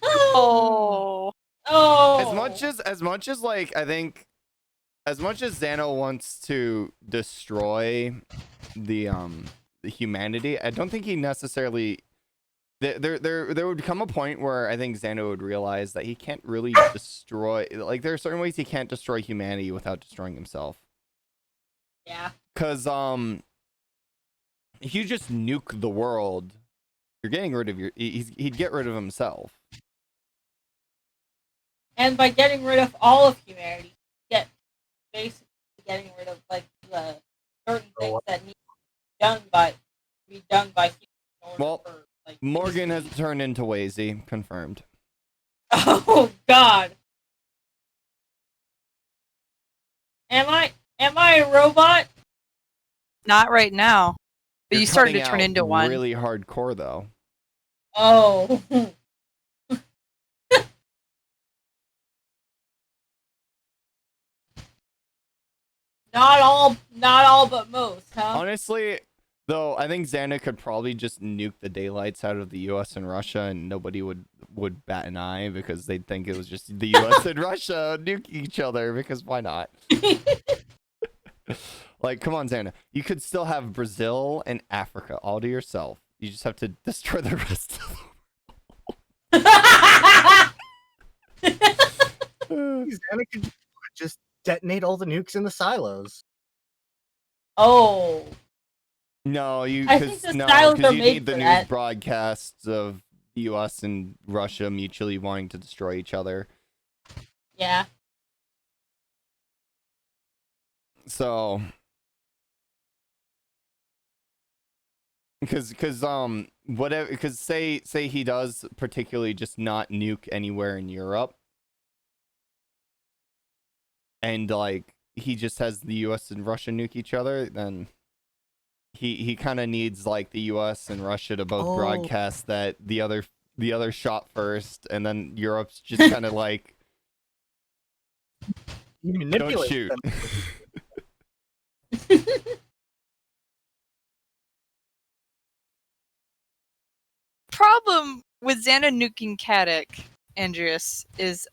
Oh. As much as like I think as much as Xana wants to destroy the humanity, I don't think he necessarily there would come a point where I think Xana would realize that he can't really destroy, like there are certain ways he can't destroy humanity without destroying himself. Yeah. Cause if you just nuke the world, you're getting rid of he'd get rid of himself. And by getting rid of all of humanity, basically getting rid of like the certain things that need to be done by humans. Well, Morgan has turned into Wazy, confirmed. Oh God. Am I a robot? Not right now. But You're you started to cutting turn out into one. Really hardcore though. Oh. Not all but most, huh? Honestly, though, I think Xana could probably just nuke the daylights out of the US and Russia and nobody would bat an eye because they'd think it was just the US and Russia nuking each other because why not? Like, come on, Xana. You could still have Brazil and Africa all to yourself. You just have to destroy the rest of the world. Xana could just detonate all the nukes in the silos. Oh. No, you I think the silos are you made need the for news that. broadcasts of the US and Russia mutually wanting to destroy each other. Yeah. So because say he does particularly just not nuke anywhere in Europe, and like he just has the US and Russia nuke each other, then he kind of needs like the US and Russia to both broadcast that the other shot first, and then Europe's just kind of like don't shoot. Problem with Xana nuking Caddick, Andreas, is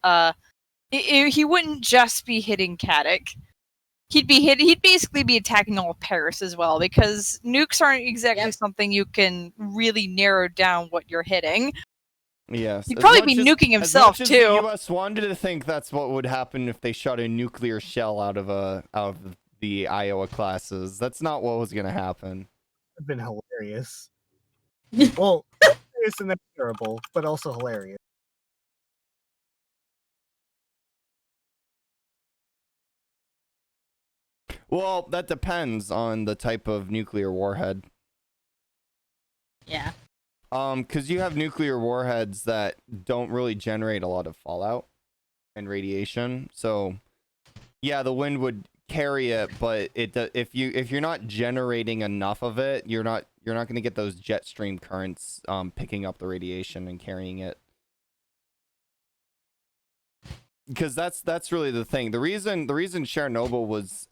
he wouldn't just be hitting Caddick. He'd basically be attacking all of Paris as well, because nukes aren't exactly something you can really narrow down what you're hitting. Yes. He'd probably be nuking himself as much too. As the U.S. wanted to think that's what would happen if they shot a nuclear shell out of the Iowa classes. That's not what was gonna happen. It'd been hilarious. Well, hilarious and terrible, but also hilarious. Well, that depends on the type of nuclear warhead. Yeah. Because you have nuclear warheads that don't really generate a lot of fallout and radiation. So, yeah, the wind would carry it, but if you're not generating enough of it, you're not going to get those jet stream currents picking up the radiation and carrying it. Because that's really the thing. The reason Chernobyl was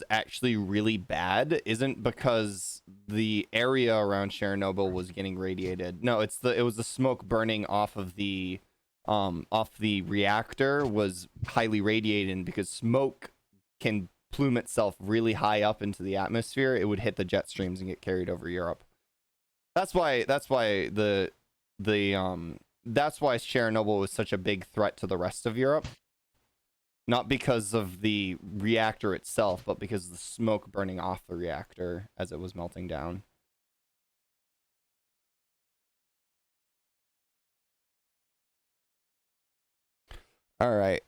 actually really bad isn't because the area around Chernobyl was getting radiated. No, it was the smoke burning off the reactor was highly radiated, because smoke can plume itself really high up into the atmosphere. It would hit the jet streams and get carried over Europe. That's why Chernobyl was such a big threat to the rest of Europe. Not because of the reactor itself, but because of the smoke burning off the reactor as it was melting down. All right.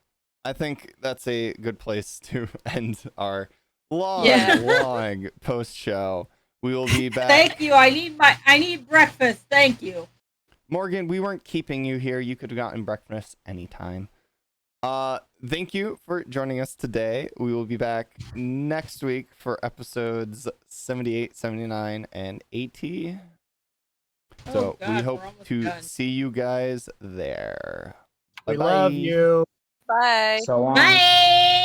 I think that's a good place to end our long post-show. We will be back. Thank you. I need breakfast. Thank you. Morgan, we weren't keeping you here. You could have gotten breakfast anytime. Thank you for joining us today. We will be back next week for episodes 78, 79, and 80. So we hope to see you guys there. We love you. Bye. So long. Bye.